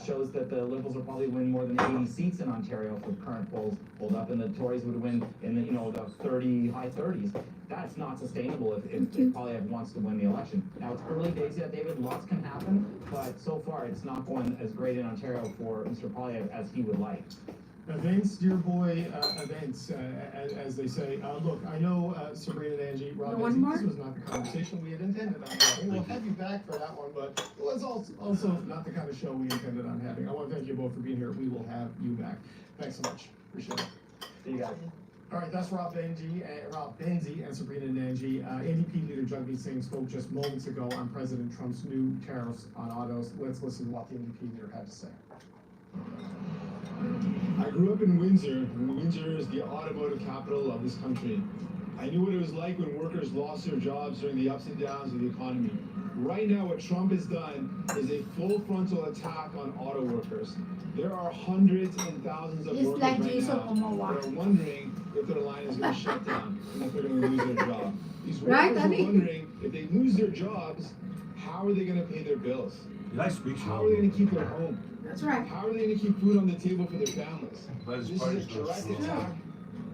shows that the Liberals will probably win more than 80 seats in Ontario if the current polls hold up, and the Tories would win in the high 30s. That's not sustainable if Polyev wants to win the election. Now, it's early days yet, David, lots can happen, but so far it's not going as great in Ontario for Mr. Polyev as he would like. Events, dear boy, events, as they say. Look, I know Sabrina and Angie, Rob, One Angie, more? this was not the conversation we had intended on having. We'll have you back for that one, but it was also not the kind of show we intended on having. I want to thank you both for being here. We will have you back. Thanks so much. Appreciate it. See you guys. All right, that's Rob Benzie and Sabrina Nanji. NDP leader Jagmeet Singh spoke just moments ago on President Trump's new tariffs on autos. Let's listen to what the NDP leader had to say. I grew up in Windsor, and Windsor is the automotive capital of this country. I knew what it was like when workers lost their jobs during the ups and downs of the economy. Right now, what Trump has done is a full frontal attack on auto workers. There are hundreds and thousands of It's workers like right Jason now Momoa. that are wondering if their line is going to shut down and if they're going to lose their job. These Right, workers I are mean- wondering if they lose their jobs, how are they going to pay their bills? Did I speak How are they going to keep their home? That's right. How are they going to keep food on the table for their families? But This is party's a not direct slow. attack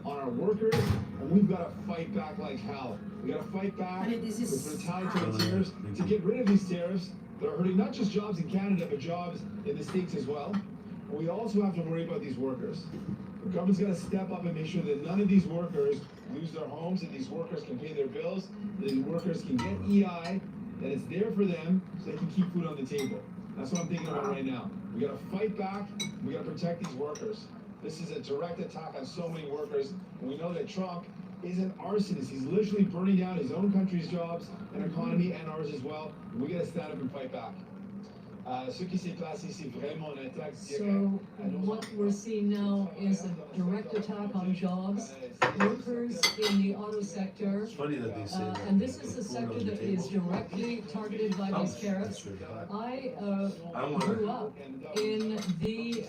on our workers, and we've got to fight back like hell. We got to fight back And this is- with retaliatory tariffs to get rid of these tariffs that are hurting not just jobs in Canada, but jobs in the States as well. And we also have to worry about these workers. The government's got to step up and make sure that none of these workers lose their homes, that these workers can pay their bills, that these workers can get EI, that it's there for them so they can keep food on the table. That's what I'm thinking about right now. We gotta fight back, we gotta protect these workers. This is a direct attack on so many workers, and we know that Trump is an arsonist. He's literally burning down his own country's jobs and economy and ours as well. We gotta stand up and fight back. Ce qui s'est passé, c'est vraiment une attaque So directe à nos what we're seeing now is a direct attack on jobs, workers in the auto sector. It's funny that they say that. And this is a Food on sector the that table. is directly targeted by these tariffs. I I want grew up in the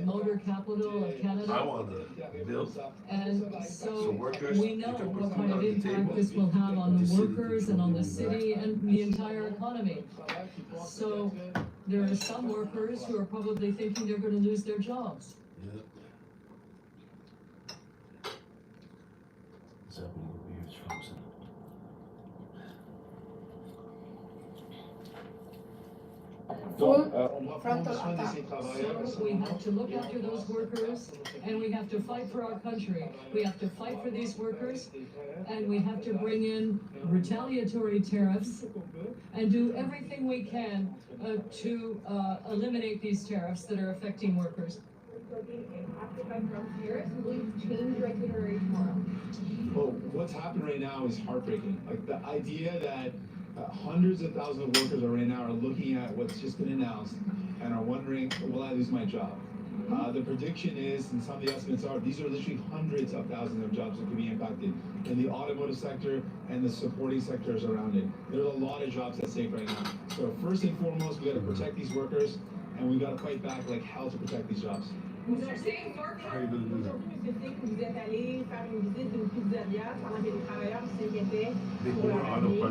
motor capital of I Canada. want the bill. And So so workers, we you know can put what food kind of on the impact table. this will have on The the city workers and on the controlling city that. and the entire economy. So there are some workers who are probably thinking they're going to lose their jobs. Yeah. What's happening over here? It's frozen. Full on doit prendre frontal soin de attack. ces travailleurs. So we have to look after those workers, and we have to fight for our country. We have to fight for these workers, and we have to bring in retaliatory tariffs and do everything we can to eliminate these tariffs that are affecting workers. Well, what's happened right now is heartbreaking. Like the idea that hundreds of thousands of workers are right now are looking at what's just been announced and are wondering, will I lose my job? The prediction is, and some of the estimates are, these are literally hundreds of thousands of jobs that could be impacted in the automotive sector and the supporting sectors around it. There's a lot of jobs at stake right now. So first and foremost, we got to protect these workers, and we got to fight back like hell to protect these jobs. Vous savez, Mark, aujourd'hui, je sais que vous êtes allé faire une visite d'une pizzeria pendant que les travailleurs s'inquiétaient pour leur avenir, en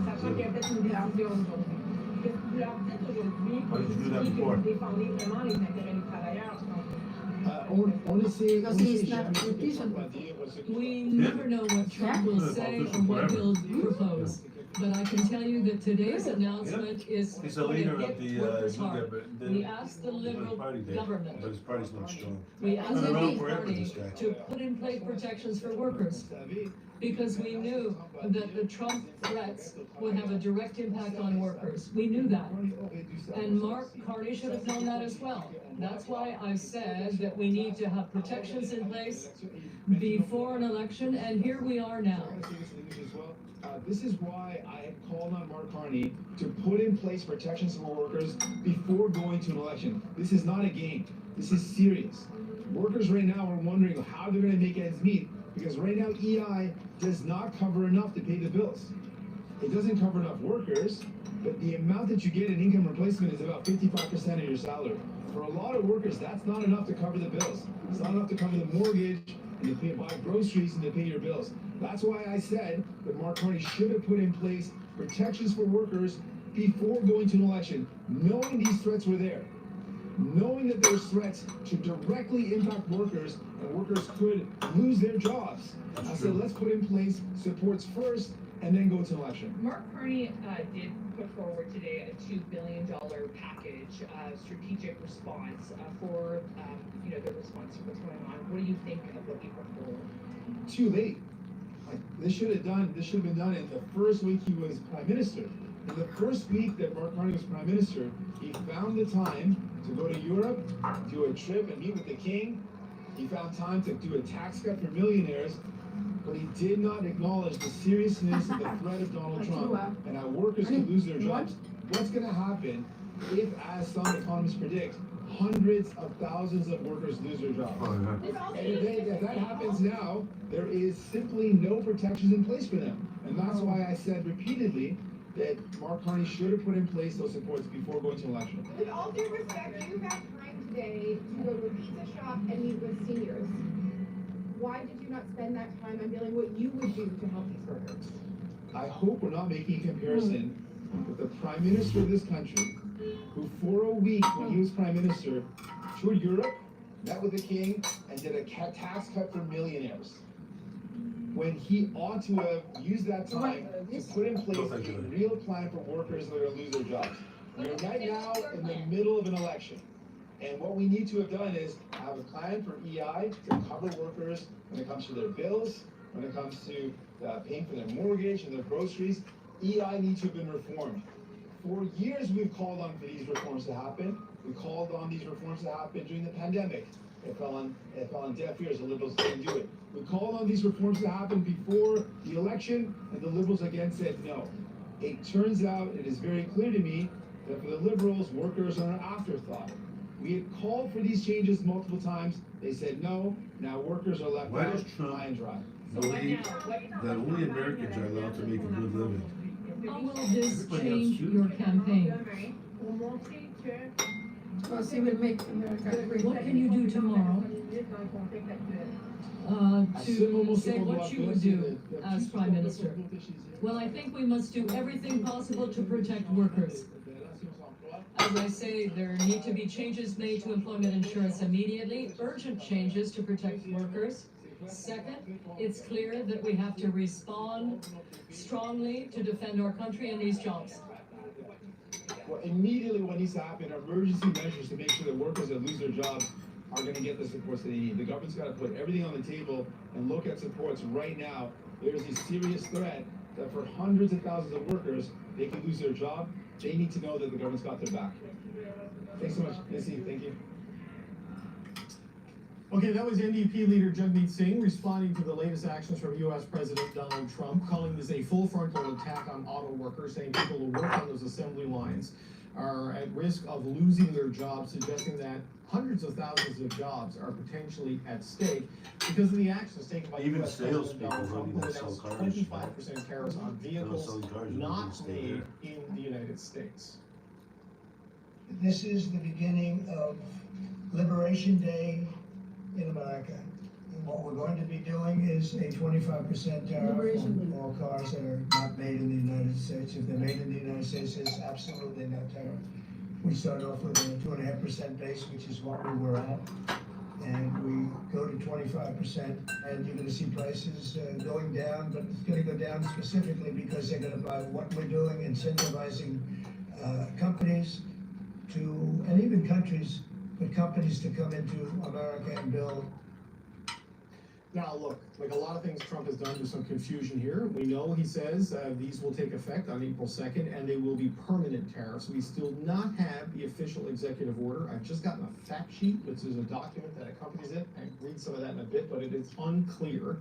sachant qu'il y a peut-être une décision aujourd'hui. Qu'est-ce que vous leur dites aujourd'hui pour justifier que vous défendez vraiment les intérêts des travailleurs? We never know what Trump will say or what he'll propose. But I can tell you that today's announcement is He's a leader going to of hit the, workers hard. We asked the Liberal government, But his party's not strong. we asked Been the around Liberal forever, Party this guy. to put in place protections for workers. Because we knew that the Trump threats would have a direct impact on workers. We knew that. And Mark Carney should have known that as well. That's why I said that we need to have protections in place before an election, and here we are now. This is why I called on Mark Carney to put in place protections for workers before going to an election. This is not a game. This is serious. Workers right now are wondering how they're going to make ends meet because right now EI does not cover enough to pay the bills. It doesn't cover enough workers, but the amount that you get in income replacement is about 55% of your salary. For a lot of workers, that's not enough to cover the bills. It's not enough to cover the mortgage and to buy groceries and to pay your bills. That's why I said that Mark Carney should have put in place protections for workers before going to an election, knowing these threats were there, knowing that there's threats to directly impact workers and workers could lose their jobs. I said, let's put in place supports first and then go to an election. Mark Carney did put forward today a $2 billion package strategic response for the response to what's going on. What do you think of what he put forward? Too late. This should have been done in the first week he was prime minister. In the first week that Mark Carney was prime minister, he found the time to go to Europe, do a trip and meet with the king. He found time to do a tax cut for millionaires, but he did not acknowledge the seriousness of the threat of Donald Trump and how workers could lose their jobs. What's going to happen if, as some economists predict, hundreds of thousands of workers lose their jobs? And if that happens now, there is simply no protections in place for them. And that's why I said repeatedly that Mark Carney should have put in place those supports before going to election. With all due respect, you had time today to go to a pizza shop and meet with seniors. Why did you not spend that time on feeling what you would do to help these workers? I hope we're not making a comparison with the prime minister of this country, who for a week when he was prime minister toured Europe, met with the king, and did a tax cut for millionaires. When he ought to have used that time to put in place a real plan for workers that are going to lose their jobs. We're right now in the middle of an election. And what we need to have done is have a plan for EI to cover workers when it comes to their bills, when it comes to paying for their mortgage and their groceries. EI needs to have been reformed. For years, we've called on for these reforms to happen. We called on these reforms to happen during the pandemic. It fell on deaf ears. The Liberals didn't do it. We called on these reforms to happen before the election, and the Liberals again said no. It turns out, it is very clear to me that for the Liberals, workers are an afterthought. We had called for these changes multiple times. They said no. Now workers are left out high and dry. Believe that only Americans are allowed to make a good living. How will this change your campaign? What can you do tomorrow to say what you would do as Prime Minister? Well, I think we must do everything possible to protect workers. As I say, there need to be changes made to employment insurance immediately, urgent changes to protect workers. Second, it's clear that we have to respond strongly to defend our country and these jobs. Well, immediately what needs to happen are emergency measures to make sure that workers that lose their jobs are going to get the supports they need. The government's got to put everything on the table and look at supports right now. There's a serious threat that for hundreds of thousands of workers, they could lose their job. They need to know that the government's got their back. Thanks so much, Missy. Thank you. Okay, that was NDP leader Jagmeet Singh responding to the latest actions from U.S. President Donald Trump, calling this a full frontal attack on auto workers, saying people who work on those assembly lines are at risk of losing their jobs, suggesting that hundreds of thousands of jobs are potentially at stake because of the actions taken by Even US salespeople President Donald Trump, really who don't sell announced cars. 25% tariffs on vehicles selling cars, you not wouldn't stay made there. in the United States. This is the beginning of Liberation Day in America. And what we're going to be doing is a 25% tariff on all cars that are not made in the United States. If they're made in the United States, there's absolutely no tariff. We start off with a 2.5% base, which is what we were at. And we go to 25%, and you're gonna see prices going down, but it's gonna go down specifically because they're gonna buy what we're doing, incentivizing companies to, and even countries, but companies to come into America and build. Now, look, like a lot of things Trump has done, there's some confusion here. We know, he says, these will take effect on April 2nd, and they will be permanent tariffs. We still not have the official executive order. I've just gotten a fact sheet, which is a document that accompanies it. I read some of that in a bit, but it is unclear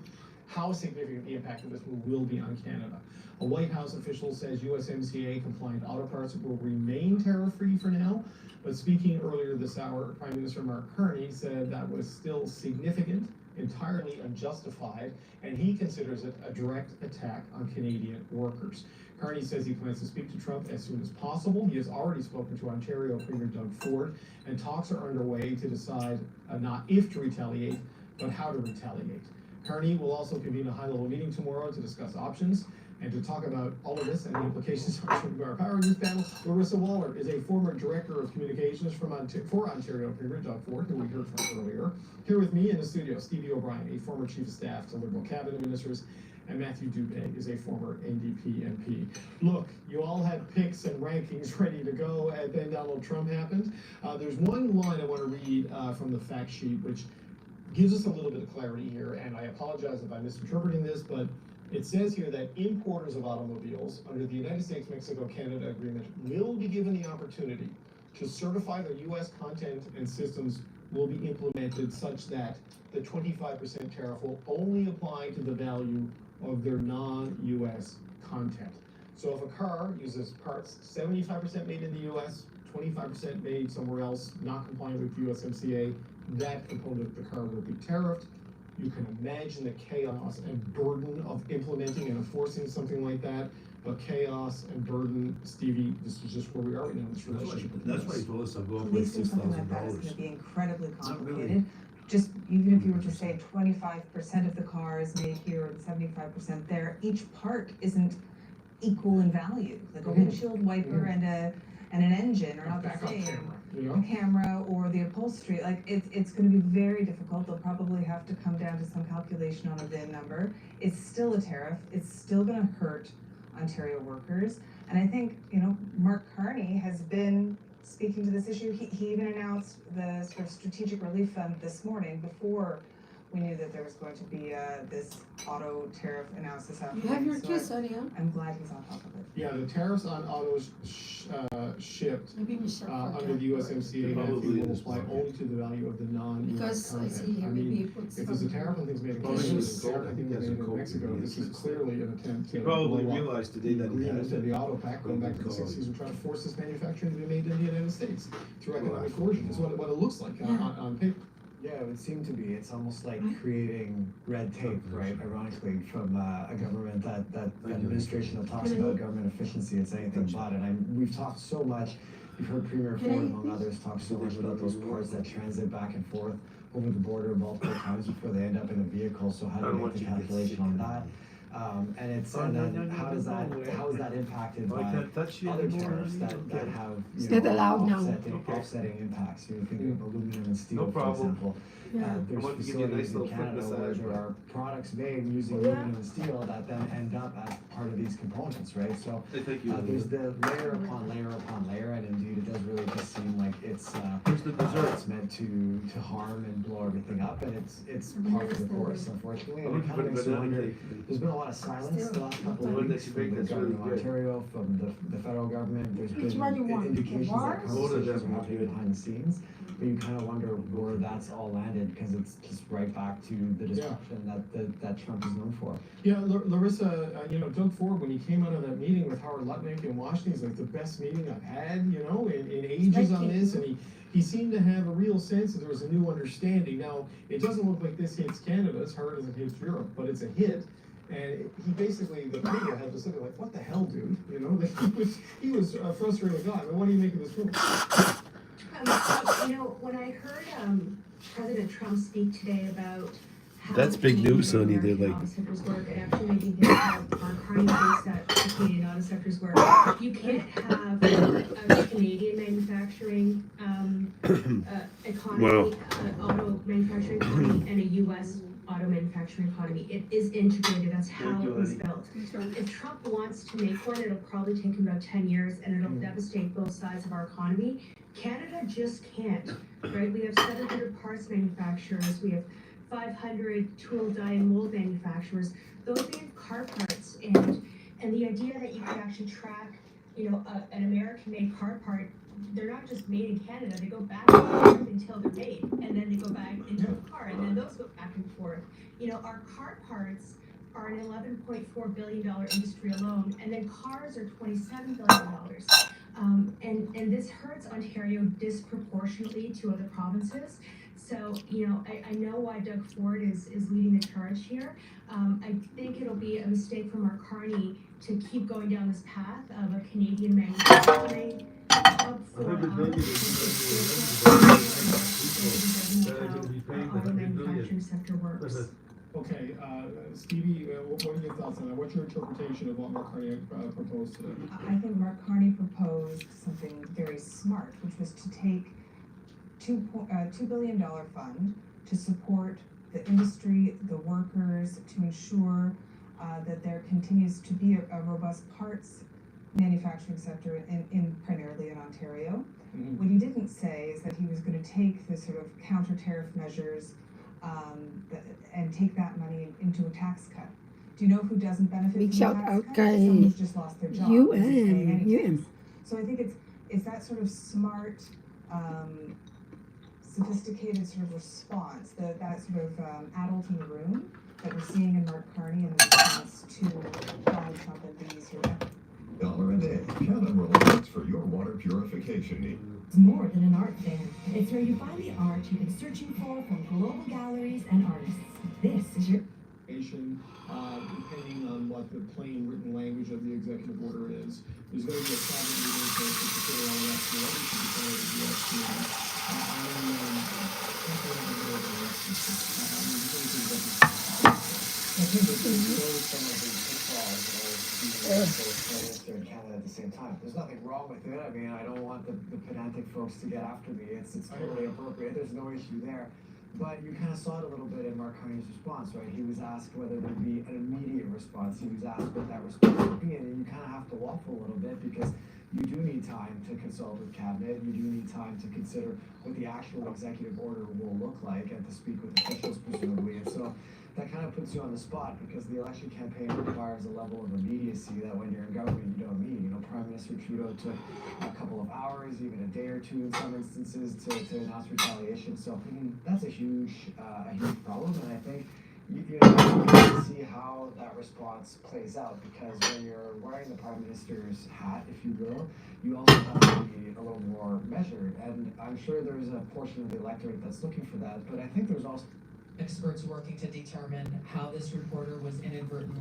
how significant the impact of this will be on Canada. A White House official says USMCA compliant auto parts will remain tariff-free for now, but speaking earlier this hour, Prime Minister Mark Carney said that was still significant, entirely unjustified, and he considers it a direct attack on Canadian workers. Carney says he plans to speak to Trump as soon as possible. He has already spoken to Ontario Premier Doug Ford, and talks are underway to decide not if to retaliate, but how to retaliate. Carney will also convene a high-level meeting tomorrow to discuss options. And to talk about all of this and the implications of our Power News panel, Larissa Waller is a former Director of Communications for Ontario Premier Doug Ford, who we heard from earlier. Here with me in the studio, Stevie O'Brien, a former Chief of Staff to Liberal Cabinet Ministers, and Matthew Dupay is a former NDP MP. Look, you all had picks and rankings ready to go, and then Donald Trump happened. There's one line I want to read from the fact sheet, which gives us a little bit of clarity here, and I apologize if I'm misinterpreting this, but it says here that importers of automobiles under the United States-Mexico-Canada Agreement will be given the opportunity to certify their U.S. content and systems will be implemented such that the 25% tariff will only apply to the value of their non-U.S. content. So if a car uses parts 75% made in the U.S., 25% made somewhere else, not compliant with USMCA, that component of the car will be tariffed. You can imagine the chaos and burden of implementing and enforcing something like that. But chaos and burden, Stevie, this is just where we are right now in this relationship. That's why he told us I'm going for Policing something like that is gonna be incredibly complicated. Just even if you were to say 25% of the cars made here and 75% there, each part isn't equal in value. Like a windshield wiper and an engine are not the same. A camera or the upholstery, like it's going to be very difficult. They'll probably have to come down to some calculation on a VIN number. It's still a tariff. It's still going to hurt Ontario workers. And I think, Mark Carney has been speaking to this issue. He even announced the sort of strategic relief fund this morning before we knew that there was going to be this auto tariff announced this afternoon. You have your So kiss, Sonia. I'm glad he's on top of it. Yeah, the tariffs on autos shipped Maybe Michelle under the USMCA Matthew, will apply only to the value of the non-US Because I content. see here maybe he puts if there's a some- tariff on things made in Probably Canada, doesn't there's a tariff on things made in Mexico, this is clearly an attempt to He probably blow up realized today that he agreement has of it. the auto pact going back to the 60s and trying to force this manufacturing to be made in the United States through economic coercion. That's what it looks like on paper. Yeah, it would seem to be. It's almost like creating red tape, right? Ironically, from a government that an administration that talks about government efficiency, it's anything but. And we've talked so much. You've heard Premier Ford, among others, talk so much about those parts that transit back and forth over the border multiple times before they end up in a vehicle. So how do you make the calculation on that? And it's and then how is that impacted by other tariffs that have offsetting impacts? You think of aluminum and steel, for example. There's facilities in Canada where there are products made using aluminum and steel that then end up as part of these components, right? So there's the layer upon layer upon layer, and indeed it does really just seem like it's meant to harm and blow everything up, and it's part of the course, unfortunately. And it kind of makes you wonder. There's been a lot of silence the last couple Well, of when weeks they from make the this really government of good. Ontario, from the federal government. There's Which one you been want? indications that Bars? conversations are happening behind the scenes, but you kind of wonder where that's all landed because it's just right back to the destruction that Trump is known for. Yeah, Larissa, Doug Ford, when he came out of that meeting with Howard Lutnick in Washington, he's like, the best meeting I've had, in ages on this, and he seemed to have a real sense that there was a new understanding. Now, it doesn't look like this hits Canada as hard as it hits Europe, but it's a hit. And he basically, the media had to sit there like, what the hell, dude? He was a frustrated guy. I mean, what do you make of this move? When I heard President Trump speak today about how That's big news, Sonny. They're Canadian like, auto sectors work, it actually made me think of our Carney thinks that the Canadian auto sectors work. You can't have a Canadian manufacturing economy, auto manufacturing economy, and a U.S. auto manufacturing economy. It is integrated. That's how it was built. If Trump wants to make one, it'll probably take him about 10 years, and it'll devastate both sides of our economy. Canada just can't, right? We have 700 parts manufacturers. We have 500 tool, die, and mold manufacturers. Those being car parts, and the idea that you could actually track, an American-made car part. They're not just made in Canada, they go back and forth until they're made, and then they go back into a car, and then those go back and forth. Our car parts are an $11.4 billion industry alone, and then cars are $27 billion. And this hurts Ontario disproportionately to other provinces. So, I know why Doug Ford is leading the charge here. I think it'll be a mistake from Mark Carney to keep going down this path of a Canadian manufacturing hub for auto manufacturing sector works. Okay, Stevie, what are your thoughts on that? What's your interpretation of what Mark Carney proposed today? I think Mark Carney proposed something very smart, which was to take $2 billion fund to support the industry, the workers, to ensure that there continues to be a robust parts manufacturing sector in primarily in Ontario. Mm-hmm. What he didn't say is that he was going to take the sort of counter tariff measures and take that money into a tax cut. Do you know who doesn't benefit Big from shout the tax out, cut? guys. Someone who's just lost their job. You isn't paying any am. tax. So I think it's that sort of smart, sophisticated sort of response, that sort of adult in the room that we're seeing in Mark Carney in response to Donald Trump and these sort of $1 a day. Canon Reliance for your water purification needs. It's more than an art fair. It's where you find the art you've been searching for from global galleries and artists. This is your Depending on what the plain written language of the executive order is, there's going to be a cabinet meeting to consider all that. So what we should decide is I think there's some of the pitfalls of being in Canada at the same time. There's nothing wrong with it. I mean, I don't want the pedantic folks to get after me. It's totally appropriate. There's no issue there. But you kind of saw it a little bit in Mark Carney's response, right? He was asked whether there'd be an immediate response. He was asked what that response would be, and you kind of have to waffle a little bit because you do need time to consult with cabinet. You do need time to consider what the actual executive order will look like and to speak with officials presumably. And so that kind of puts you on the spot because the election campaign requires a level of immediacy that when you're in government you don't need. Prime Minister Trudeau took a couple of hours, even a day or two in some instances to announce retaliation. So that's a huge problem, and I think you have to see how that response plays out because when you're wearing the Prime Minister's hat, if you will, you also have to be a little more measured. And I'm sure there's a portion of the electorate that's looking for that, but I think there's also experts working to determine how this reporter was inadvertently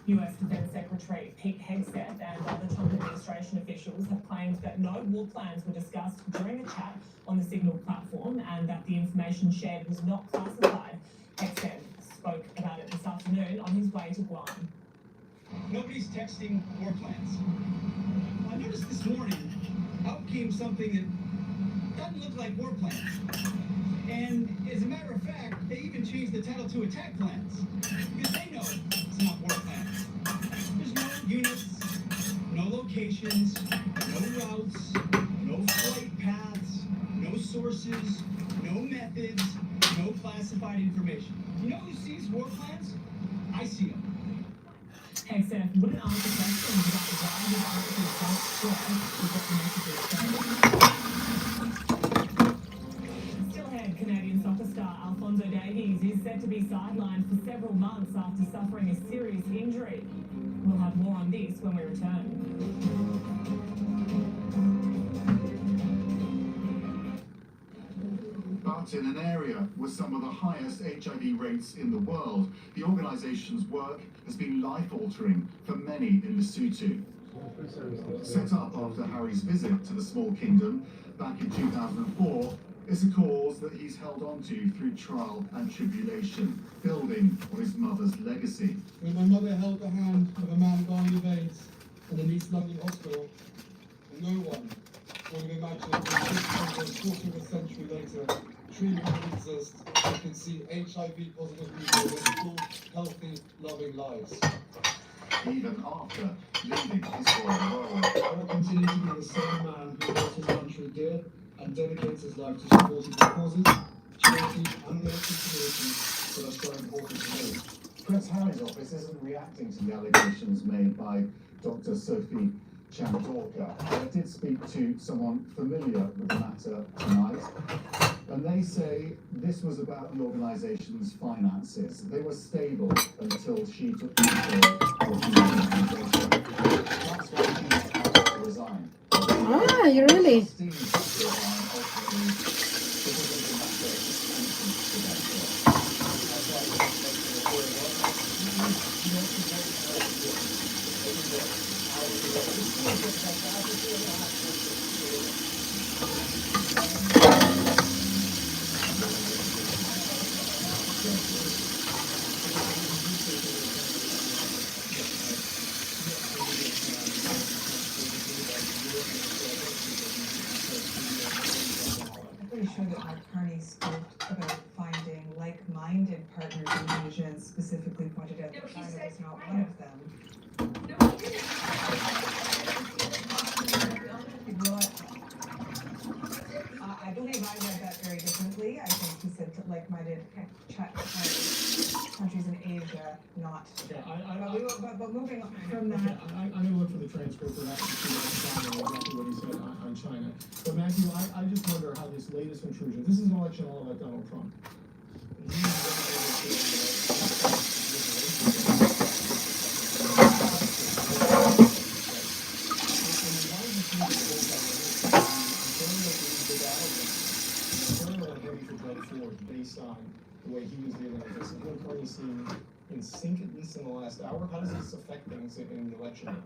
U.S. Defense Secretary Pete Hegseth and other Trump administration officials have claimed that no war plans were discussed during the chat on the Signal platform and that the information shared was not classified. Hegseth spoke about it this afternoon on his way to Guam. Nobody's texting war plans. I noticed this morning out came something that doesn't look like war plans. And as a matter of fact, they even changed the title to attack plans. Because they know it's not war plans. There's no units, no locations, no routes, no flight paths, no sources, no methods, no classified information. You know who sees war plans? I see them. Hegseth wouldn't answer questions about the ground of Africa's Gulf spread with what the messages said. Still ahead, Canadian soccer star Alphonso Davies is said to be sidelined for several months after suffering a serious injury. We'll have more on this when we return. But in an area with some of the highest HIV rates in the world, the organisation's work has been life-altering for many in Lesotho. Set up after Harry's visit to the small kingdom back in 2004, it's a cause that he's held on to through trial and tribulation, building on his mother's legacy. When my mother held the hand of a man dying of AIDS in an East London hospital, no one would have imagined that over a quarter of a century later, treatment would exist that could see HIV positive people live full, healthy, loving lives. Even after leaving his royal role. I will continue to be the same man who loves his country dear and dedicates his life to supporting the causes, charity and military communities that are so important to me. Prince Harry's office isn't reacting to the allegations made by Dr. Sophie Chandorka. I did speak to someone familiar with the matter tonight, and they say this was about the organisation's finances. They were stable until she took control of the organisation. That's why she had to resign. Ah, you really? I'm pretty sure that Mark Carney spoke about finding like-minded partners in Asia and specifically pointed out that China was not one of them. I believe I read that very differently. I think he said like-minded countries in Asia, not. Okay, but moving on from that. Okay, I'm going to look for the transcript for that and see exactly what he said on China. But Matthew, I just wonder how this latest intrusion, this is an election all about Donald Trump. Based on the way he was dealing with this, and him currently seem in sync, at least in the last hour. How does this affect things in the election?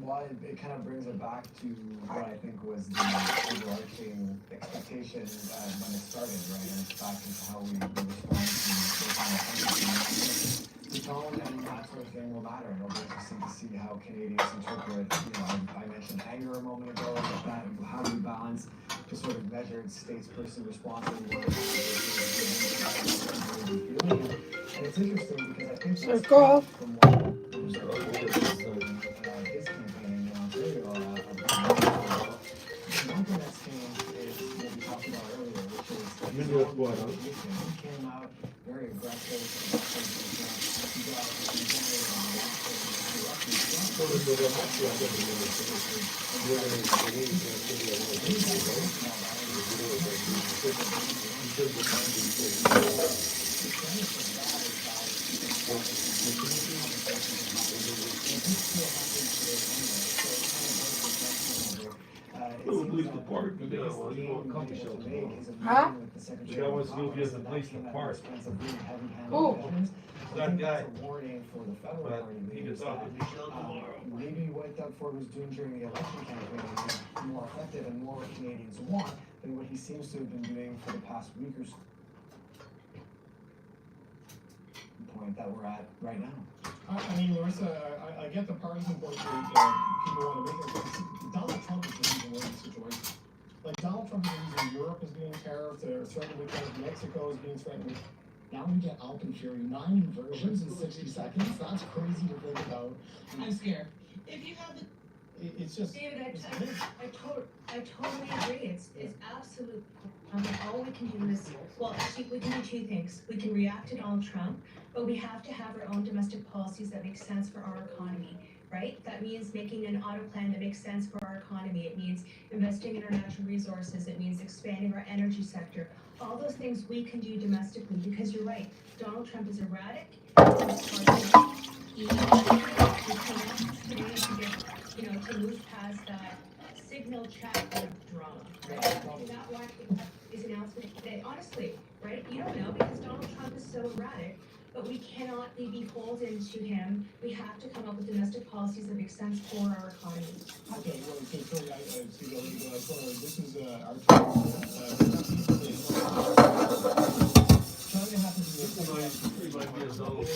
Well, it kind of brings it back to what I think was the overarching expectation when it started, right? And it's back into how we respond to those kind of things. The tone and that sort of thing will matter. It'll be interesting to see how Canadians interpret, I mentioned anger a moment ago, but that, how do you balance the sort of measured statesperson response that we want to have? And it's interesting because I think from what his campaign in Ontario, one thing that's changed is what we talked about earlier, which is he came out very aggressive. Police department, they don't want to go couple shelter. Huh? The guy wants to know if he has a police department. Oh. That guy. But he can talk to Michelle tomorrow. Maybe what Doug Ford was doing during the election campaign is more effective and more what Canadians want than what he seems to have been doing for the past week or so. Point that we're at right now. I mean, Larissa, I get the partisan point that people want to make. Donald Trump is the reason we're in this situation. Like Donald Trump is the reason Europe is being tariffed, they're threatened with tariffs, Mexico is being threatened with. Now we get Alpenfury, 9 inversions in 60 seconds. That's crazy to think about. I'm scared. If you have the It's just. David, it's I totally agree. It's absolute. All we can do is, well, actually, we can do two things. We can react to Donald Trump, but we have to have our own domestic policies that make sense for our economy, right? That means making an auto plan that makes sense for our economy. It means investing in our natural resources. It means expanding our energy sector. All those things we can do domestically, because you're right. Donald Trump is erratic. To move past that signal chat drama, right? That one is announcement today. Honestly, right? You don't know because Donald Trump is so erratic, but we cannot be beholden to him. We have to come up with domestic policies that make sense for our economy. Okay, well, so sorry, I see the legal this is our China happens to be He might be as old.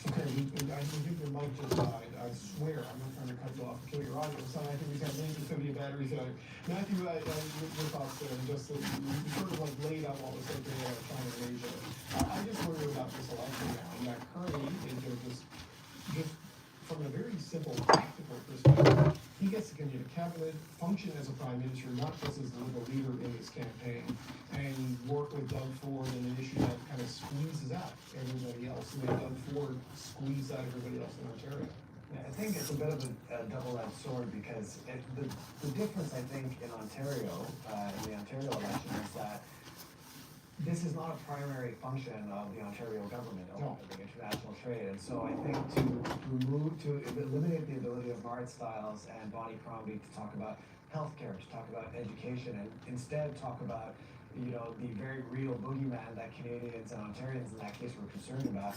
Okay, I think your mic just died. I swear, I'm not trying to cut you off and kill your audio. So I think he's got maybe sodium batteries in it. Matthew, your thoughts there, and just that you sort of like laid out what was happening in China and Asia. I just worry about this election now, and that Kearney is just from a very simple tactical perspective, he gets to continue to cabinet, function as a prime minister, not just as the liberal leader in this campaign, and work with Doug Ford in an issue that kind of squeezes out everybody else, and then Doug Ford squeezed out everybody else in Ontario. Yeah, I think it's a bit of a double-edged sword because the difference, I think, in Ontario, in the Ontario election is that this is not a primary function of the Ontario government, the international trade. And so I think to eliminate the ability of Bart Stiles and Bonnie Crombie to talk about healthcare, to talk about education, and instead talk about, you know, the very real boogeyman that Canadians and Ontarians in that case were concerned about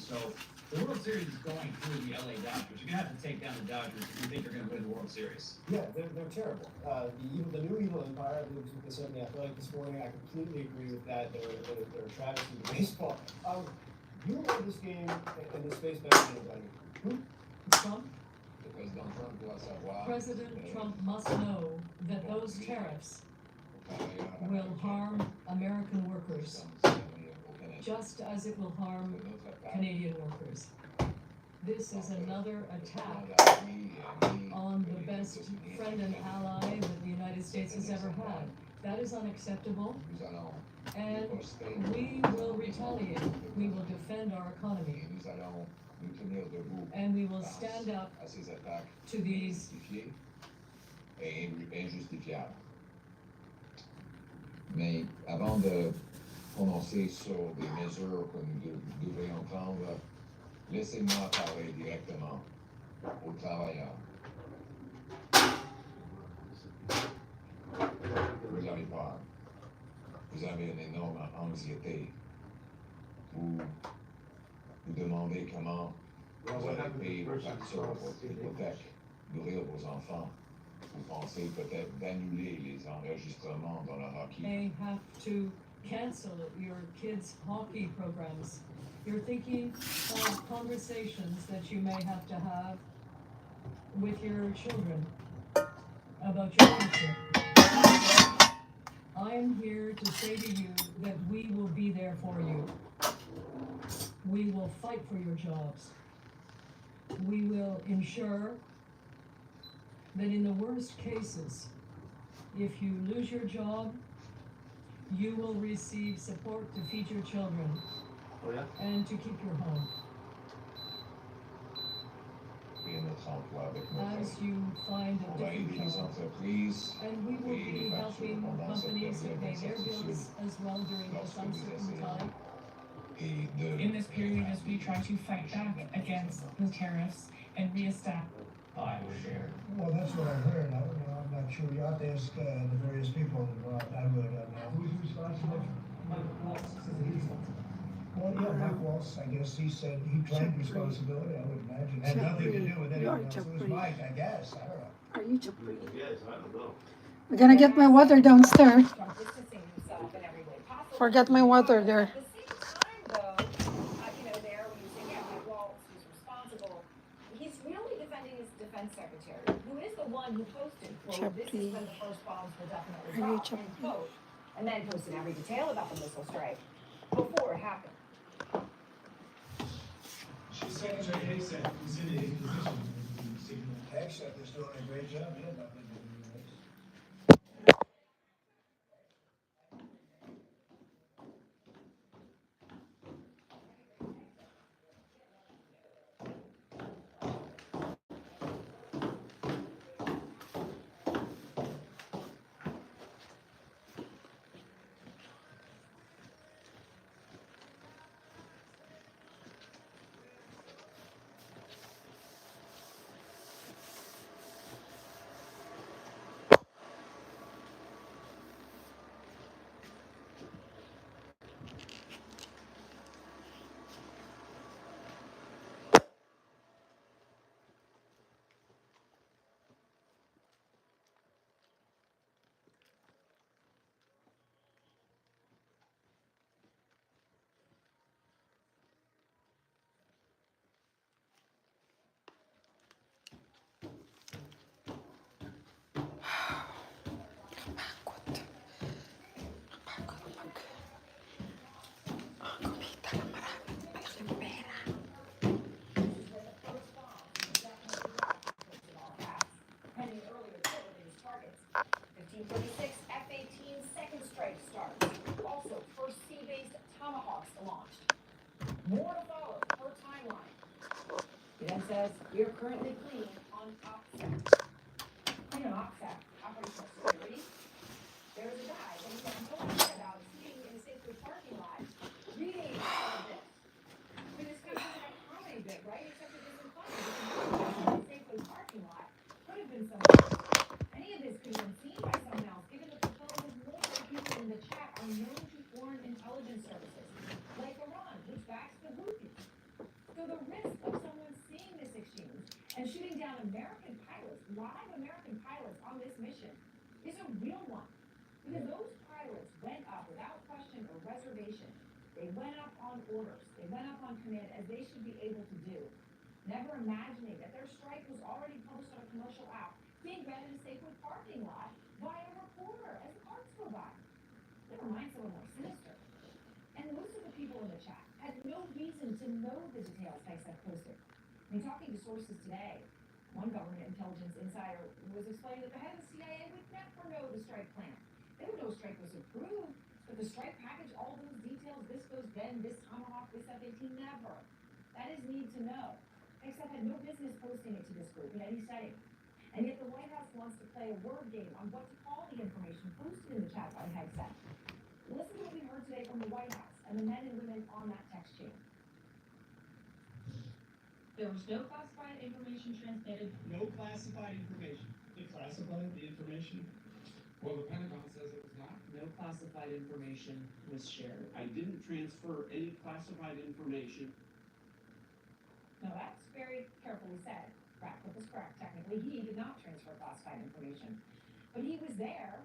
So the World Series is going through the LA Dodgers. You're gonna have to take down the Dodgers if you think you're gonna win the World Series. Yeah, they're terrible. The new evil empire, I believe they said in the Athletic this morning, I completely agree with that. They're a travesty to baseball. You love this game and this space better than anybody. Who? Trump? Because Donald Trump was wow. President Trump must know that those tariffs will harm American workers, just as it will harm Canadian workers. This is another attack on the best friend and ally that the United States has ever had. That is unacceptable, and we will retaliate. We will defend our economy, and we will stand up to these Mais avant de prononcer sur des mesures que nous devrions prendre, laissez-moi parler directement aux travailleurs. Vous avez peur. Vous avez une énorme anxiété. Vous vous demandez comment vous allez payer vos factures, votre hypothèque, nourrir vos enfants. Vous pensez peut-être d'annuler les enregistrements dans le hockey. May have to cancel your kids' hockey programs. You're thinking of conversations that you may have to have with your children about your future. I'm here to say to you that we will be there for you. We will fight for your jobs. We will ensure that in the worst cases, if you lose your job, you will receive support to feed your children and to keep your home. As you find a different job, and we will be helping companies to pay their bills as well during this uncertain time. In this period, as we try to fight back against the tariffs and reestablish. Well, that's what I heard. I'm not sure. You have to ask the various people involved. I would. Who's responsible? Well, yeah, Mike Waltz, I guess he said he claimed responsibility, I would imagine. Had nothing to do with anyone else. It was Mike, I guess. I don't know. Are you Chapri? Yes, I don't know. I'm gonna get my water downstairs. Forget my water there. Secretary, who is the one who posted, quote, this is when the first bombs will definitely drop, end quote, and then posted every detail about the missile strike before it happened. Secretary Hegseth is in his position. Hegseth is doing a great job. He had nothing to do with this. F-18 second strike starts. Also, first sea-based Tomahawks launched. More to follow per timeline. He then says, we are currently clean on OPSEC. Clean on OPSEC, operational security. There was a guy that he got told about sitting in a sacred parking lot reading all of this. I mean, this guy doesn't have a comedy bit, right? Except it isn't funny. The sacred parking lot could have been someone else. Any of this could have been seen by someone else, given that the fellow multiple people in the chat are known to foreign intelligence services, like Iran, which backs the Houthis. So the risk of someone seeing this exchange and shooting down American pilots, live American pilots on this mission, is a real one. Because those pilots went up without question or reservation. They went up on orders. They went up on command, as they should be able to do. Never imagining that their strike was already published on a commercial app, being read in a sacred parking lot by a reporter as the carts go by. Never mind someone more sinister. And most of the people in the chat had no reason to know the details Hegseth posted. In talking to sources today, one government intelligence insider was explaining that the head of the CIA would never know the strike plan. They would know strike was approved, but the strike package, all those details, this goes then, this Tomahawk, this F-18, never. That is need to know. Except had no business posting it to this group in any setting. And yet the White House wants to play a word game on what to call the information posted in the chat by Hegseth. Listen to what we heard today from the White House and the men and women on that text chain. There was no classified information transmitted. No classified information. Declassified the information? Well, the Pentagon says it was not. No classified information was shared. I didn't transfer any classified information. Now that's very carefully said. Ratcliffe was correct. Technically, he did not transfer classified information. But he was there.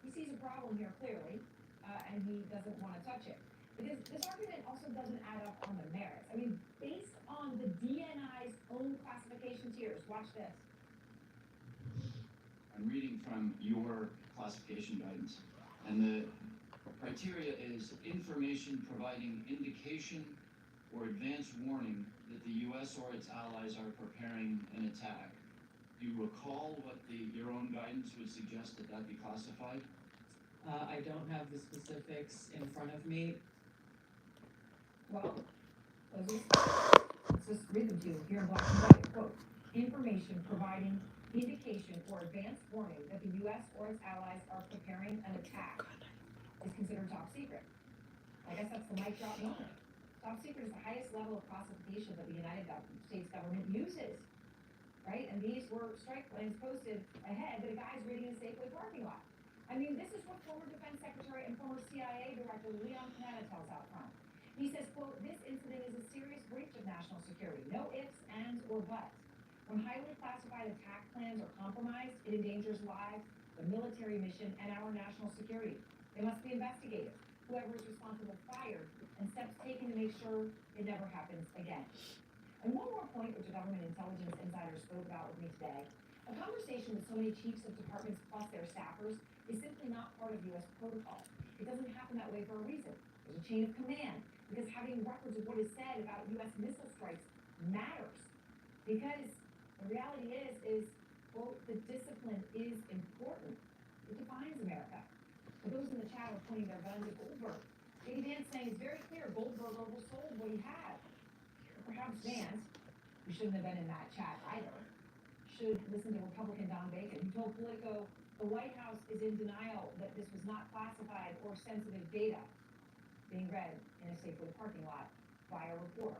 He sees a problem here clearly, and he doesn't want to touch it. Because this argument also doesn't add up on the merits. I mean, based on the DNI's own classification tiers, watch this. I'm reading from your classification guidance, and the criteria is information providing indication or advance warning that the U.S. or its allies are preparing an attack. Do you recall what your own guidance would suggest that that be classified? I don't have the specifics in front of me. Well, let's just read them to you here in black and white. Quote, information providing indication or advance warning that the U.S. or its allies are preparing an attack is considered top secret. I guess that's the mic drop moment. Top secret is the highest level of classification that the United States government uses, right? And these were strike plans posted ahead that a guy's reading in a Safeway parking lot. I mean, this is what former Defense Secretary and former CIA Director Leon Panetta tells out front. He says, quote, this incident is a serious breach of national security. No ifs, ands, or buts. When highly classified attack plans are compromised, it endangers lives, the military mission, and our national security. They must be investigated. Whoever is responsible fired, and steps taken to make sure it never happens again. And one more point which a government intelligence insider spoke about with me today. A conversation with so many chiefs of departments plus their staffers is simply not part of U.S. protocol. It doesn't happen that way for a reason. There's a chain of command, because having records of what is said about U.S. missile strikes matters. Because the reality is, quote, the discipline is important. It defines America. For those in the chat are pointing their guns at Goldberg. J.D. Vance saying it's very clear Goldberg oversold what he had. Or perhaps Vance, who shouldn't have been in that chat either, should listen to Republican Don Bacon, who told Politico the White House is in denial that this was not classified or sensitive data being read in a Safeway parking lot by a reporter.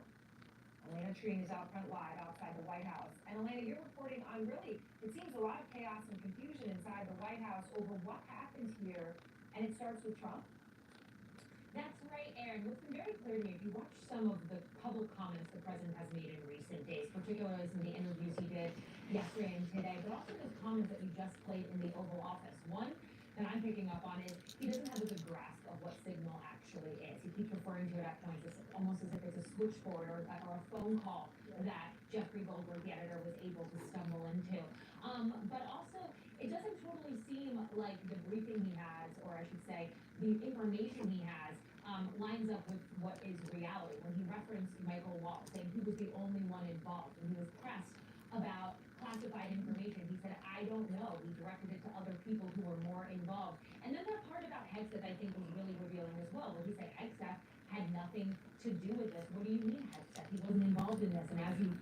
Elena Treen is out front live outside the White House. And Elena, you're reporting on really, it seems a lot of chaos and confusion inside the White House over what happened here, and it starts with Trump. That's right, Aaron. What's been very clear to me, if you watch some of the public comments the president has made in recent days, particularly some of the interviews he did yesterday and today, but also those comments that you just played in the Oval Office. One that I'm picking up on is he doesn't have a good grasp of what signal actually is. He keeps referring to it at points as almost as if it's a switchboard or a phone call that Jeffrey Goldberg, the editor, was able to stumble into. But also, it doesn't totally seem like the briefing he has, or I should say, the information he has, lines up with what is reality. When he referenced Michael Waltz, saying he was the only one involved, and he was pressed about classified information, he said, I don't know. He directed it to other people who were more involved. And then that part about Hegseth, I think, was really revealing as well, where he said Hegseth had nothing to do with this. What do you mean, Hegseth? He wasn't involved in this. And as you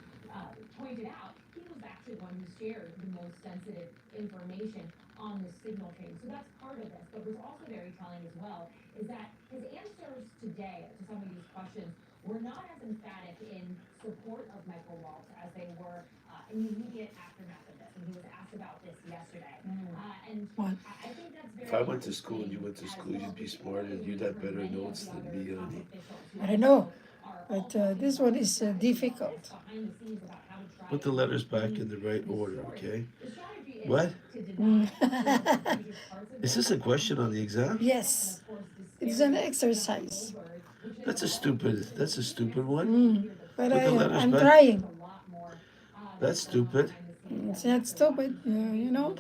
pointed out, he was actually one who shared the most sensitive information on the signal chain. So that's part of this. But what's also very telling as well is that his answers today to some of these questions were not as emphatic in support of Michael Waltz as they were in the immediate aftermath of this. And he was asked about this yesterday. And I think that's very If I went to school and you went to school, you'd be smarter. You'd have better notes than me, honey. I don't know, but this one is difficult. Put the letters back in the right order, okay? What? Is this a question on the exam? Yes, it's an exercise. That's a stupid one. But Put the letters I'm back. trying. That's stupid. It's not stupid, you know.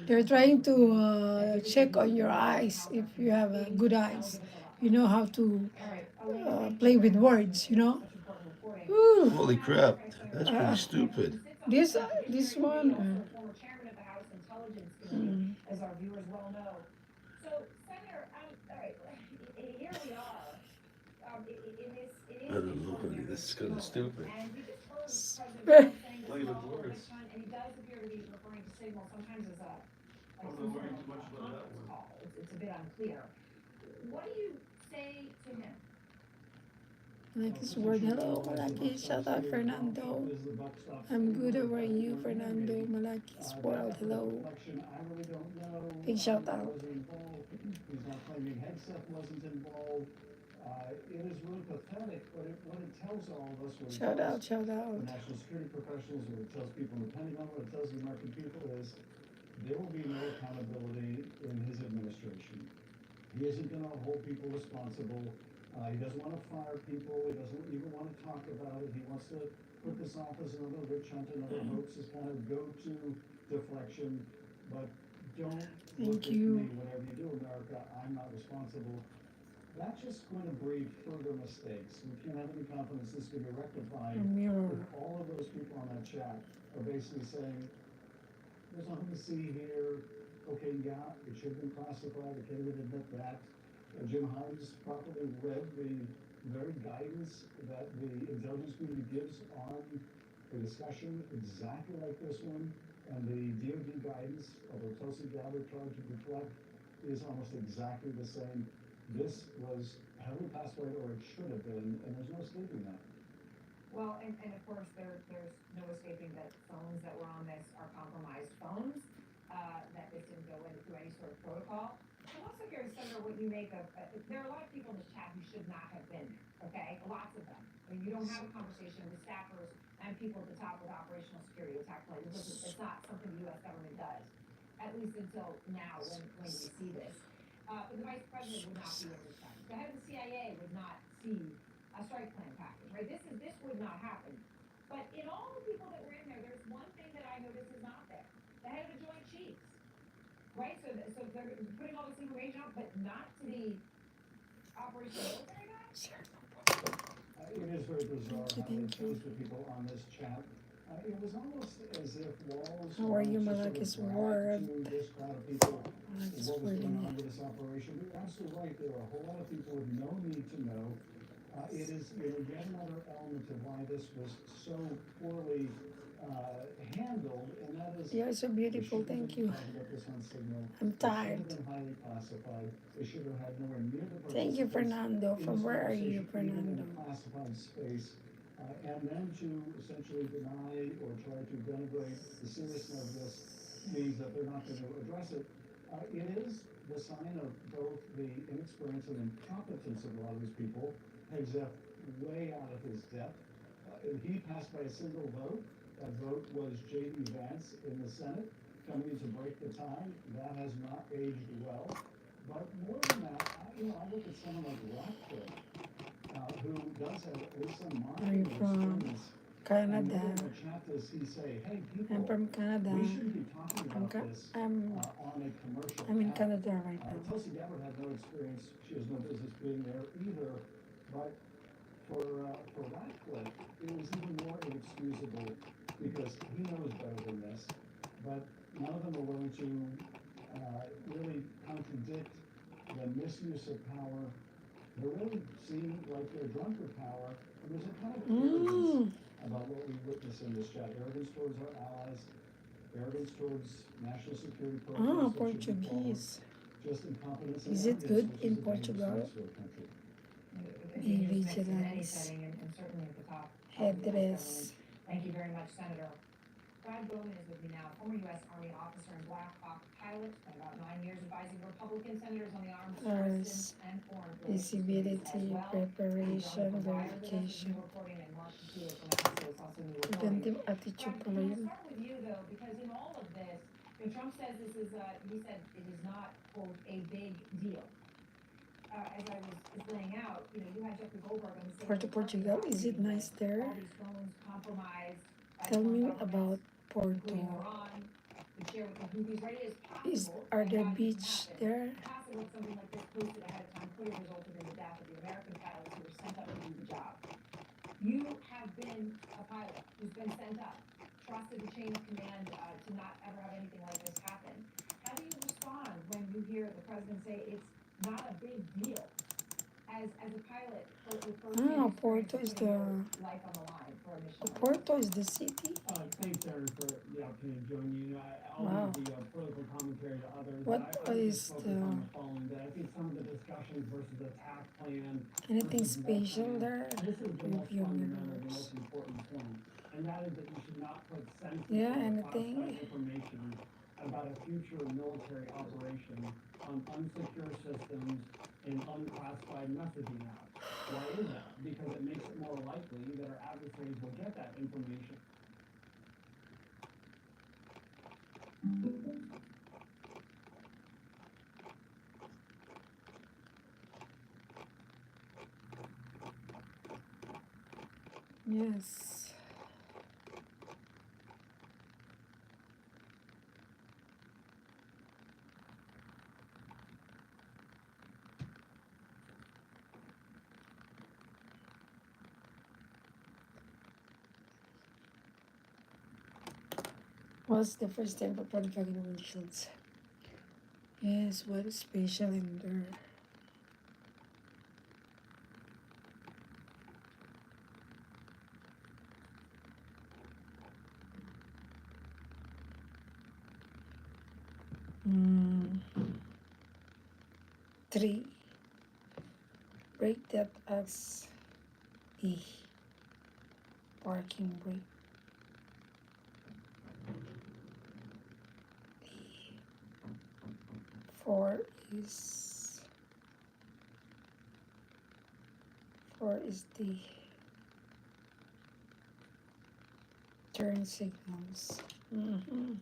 They're trying to check on your eyes if you have good eyes. You know how to play with words, you know. Ooh. Holy crap, that's pretty stupid. This one. Former chairman of the House Intelligence Committee, as our viewers well know. So, Senator, all right, here we are. I don't know, honey, this is kind of stupid. And we just heard President Trump saying Not this even is all a worse. witch hunt, and he does appear to be referring to Signal sometimes as a I'm not worrying too much about that conference one. call. It's a bit unclear. What do you say to him? Malakis word. Hello, Malakis. Shout out Fernando. I'm good. How are you, Fernando? Malakis world. Hello. Big shout out. He's not claiming headset wasn't involved. It is really pathetic, but what it tells all of us, what it Shout out, tells shout out. the national security professionals, what it tells people in the Pentagon, what it tells the American people is there will be no accountability in his administration. He isn't going to hold people responsible. He doesn't want to fire people. He doesn't even want to talk about it. He wants to put this off as another witch hunt, another hoax, as kind of go-to deflection. But don't look at me, whatever you do, America, I'm not responsible. That's just going to breed further mistakes. We can't have any confidence this can be rectified if all of those people on that chat are basically saying, there's nothing to see here. Okay, yeah, it should have been classified. I can't even admit that. Jim Himes properly read the very guidance that the intelligence community gives on a discussion exactly like this one. And the DoD guidance, although Tulsi Gabbard tried to deflect, is almost exactly the same. This was heavily classified, or it should have been, and there's no escaping that. Well, and of course, there's no escaping that phones that were on this are compromised phones, that this didn't go into any sort of protocol. I'm also curious, Senator, what you make of, there are a lot of people in this chat who should not have been there, okay? Lots of them. I mean, you don't have a conversation with staffers and people at the top with operational security attack plans. It's not something the U.S. government does, at least until now when we see this. But the vice president would not be in this time. The head of the CIA would not see a strike plan package, right? This would not happen. But in all the people that were in there, there's one thing that I noticed is not there. The head of the Joint Chiefs, right? So they're putting all this information out, but not to the operational military guys? It is very bizarre how they chose the people on this chat. It was almost as if walls. How are you, Malakis word? This crowd of people, Malakis what was word. going on with this operation. You're absolutely right. There are a whole lot of people with no need to know. It is yet another element of why this was so poorly handled, and that is. You're so beautiful. Thank you. I'm tired. Thank you, Fernando. From where are you, Fernando? Classified space. And then to essentially deny or try to denigrate the seriousness of this means that they're not going to address it. It is the sign of both the inexperience and incompetence of a lot of these people. Hegseth way out of his depth. He passed by a single vote. That vote was J.D. Vance in the Senate coming in to break the tie. That has not aged well. But more than that, I look at someone like Ratcliffe, who does have at least some I'm from Canada. I'm from Canada. We shouldn't be talking about this on a commercial. I'm in Canada right now. Tulsi Gabbard had no experience. She has no business being there either. But for Ratcliffe, it was even more inexcusable because he knows better than this. But none of them are willing to really contradict the misuse of power. They really seem like they're drunk with power. And there's a kind of arrogance about what we witness in this chat. Arrogance towards our allies, arrogance towards national security programs. Portuguese. Just incompetence. Is it good in Portugal? In any setting, and certainly at the top. Headdress. Thank you very much, Senator. Brad Bowman is with me now, former U.S. Army officer and Black Hawk pilot, spent about 9 years advising Republican senators on the armed services and foreign Visibility, preparation, verification. Preventive attitude pala yun. Start with you though, because in all of this, Trump says this is, he said it is not, quote, a big deal. As I was laying out, you had Jeffrey Goldberg on the stage. Portugal, is it nice there? All these phones compromised. Tell me about Porto. Are there beach there? Possible something like this posted ahead of time could have resulted in the death of the American pilots who were sent up to do the job. You have been as a pilot for Ah, Porto is the life on the line for a mission. Porto is the city. Thanks, Aaron, for the opportunity to join you. I'll Wow. leave the political commentary to others. What but I would is just focus the- on the following, that I think some of the discussions versus the attack plan. Anything versus war special plan, there? This is the most Review fundamental, the members. most important point, and that is that you should not put sensitive Yeah, or anything? classified information about a future military operation on unsecure systems and unclassified messaging apps. Why is that? Because it makes it more likely that our adversaries will get that information. Yes. What's the first time for Volkswagen windshields? Yes, what is special in there? Mm. 3. Brake that acts E. Parking brake. E. 4 is the turn signals. Mhm.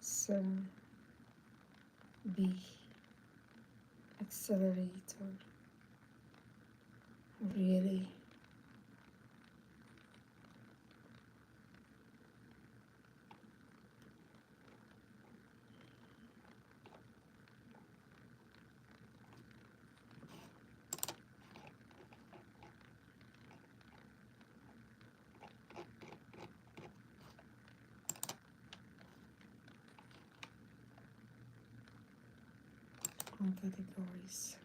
So B, accelerator. Really? All categories.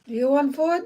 Do you want food?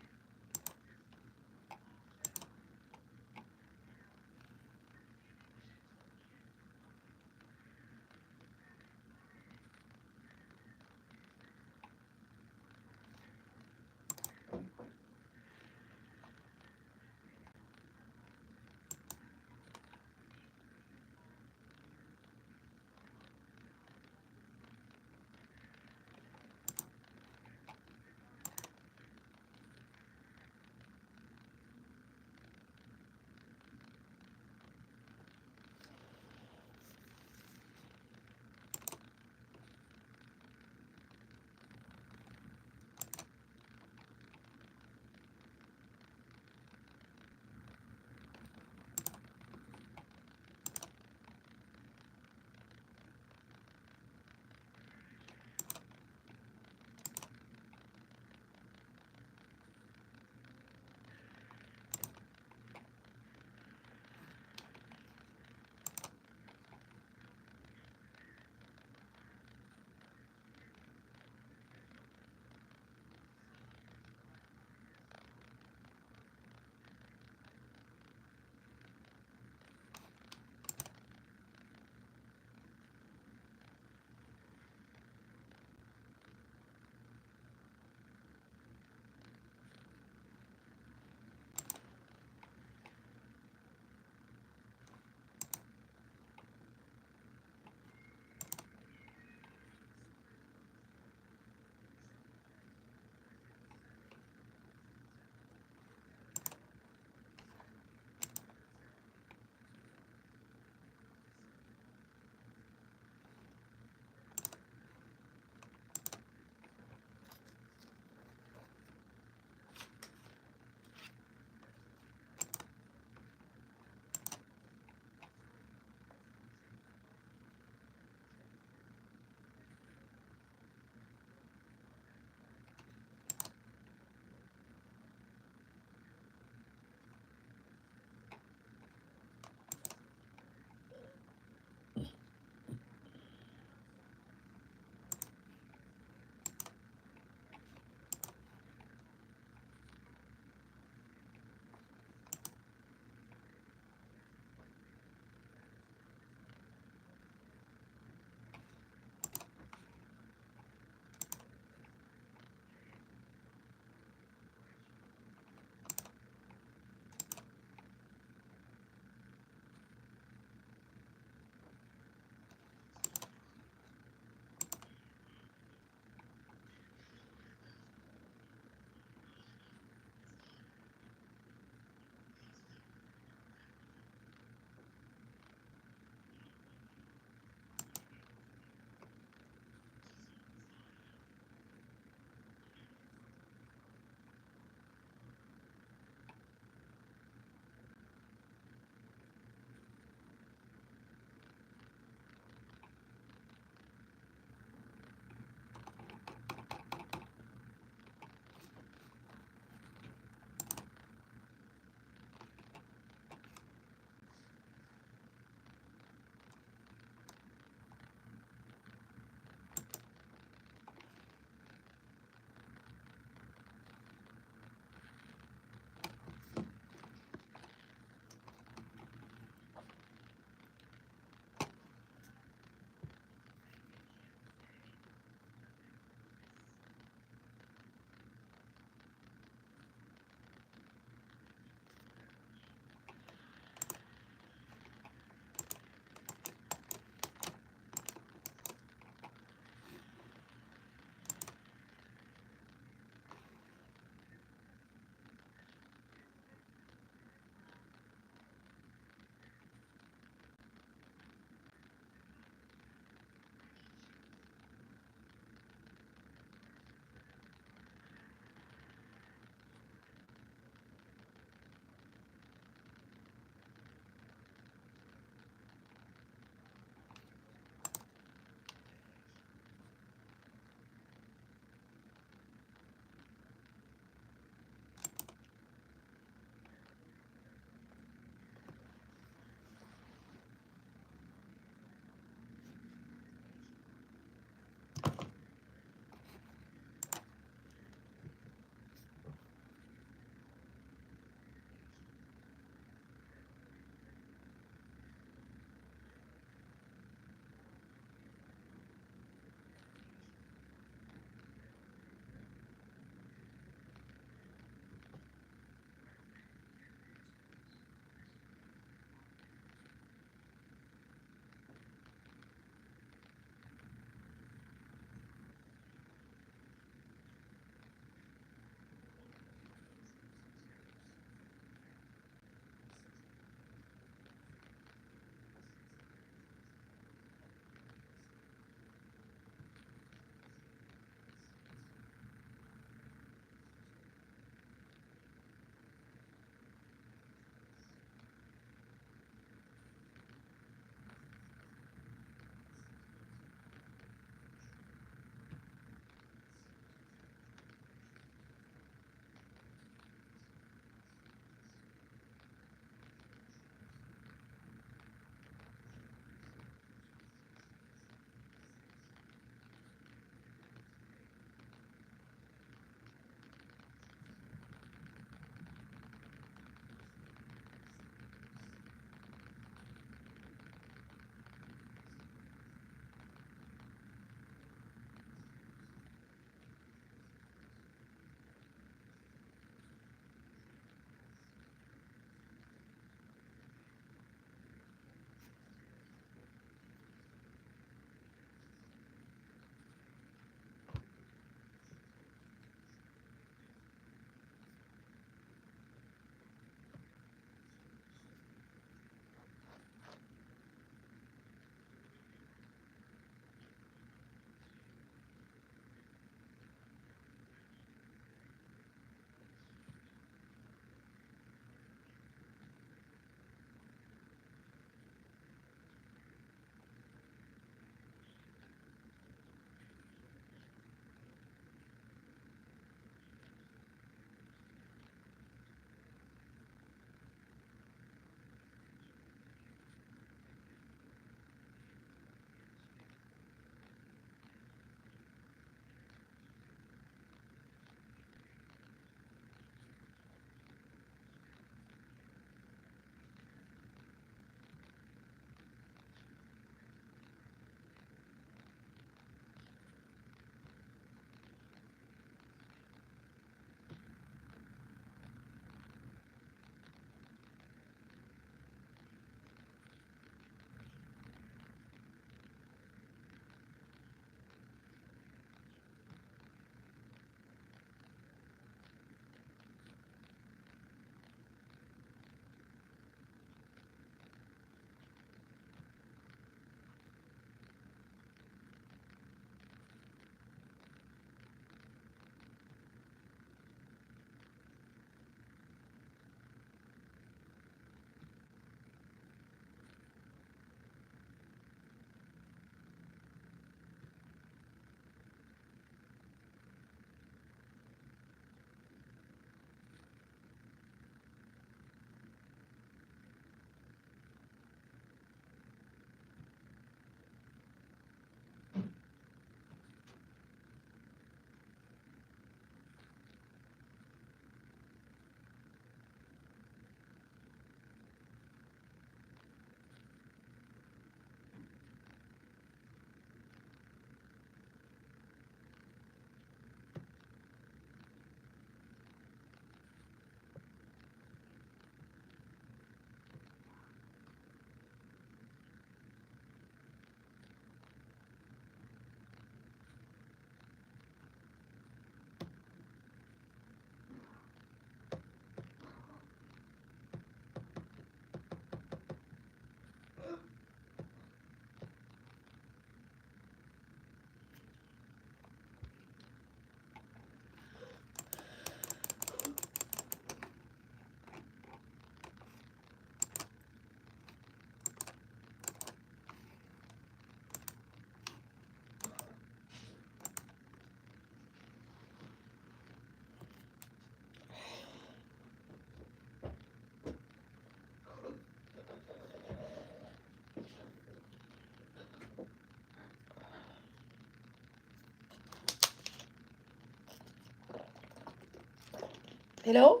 Hello?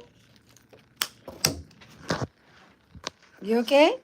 You okay?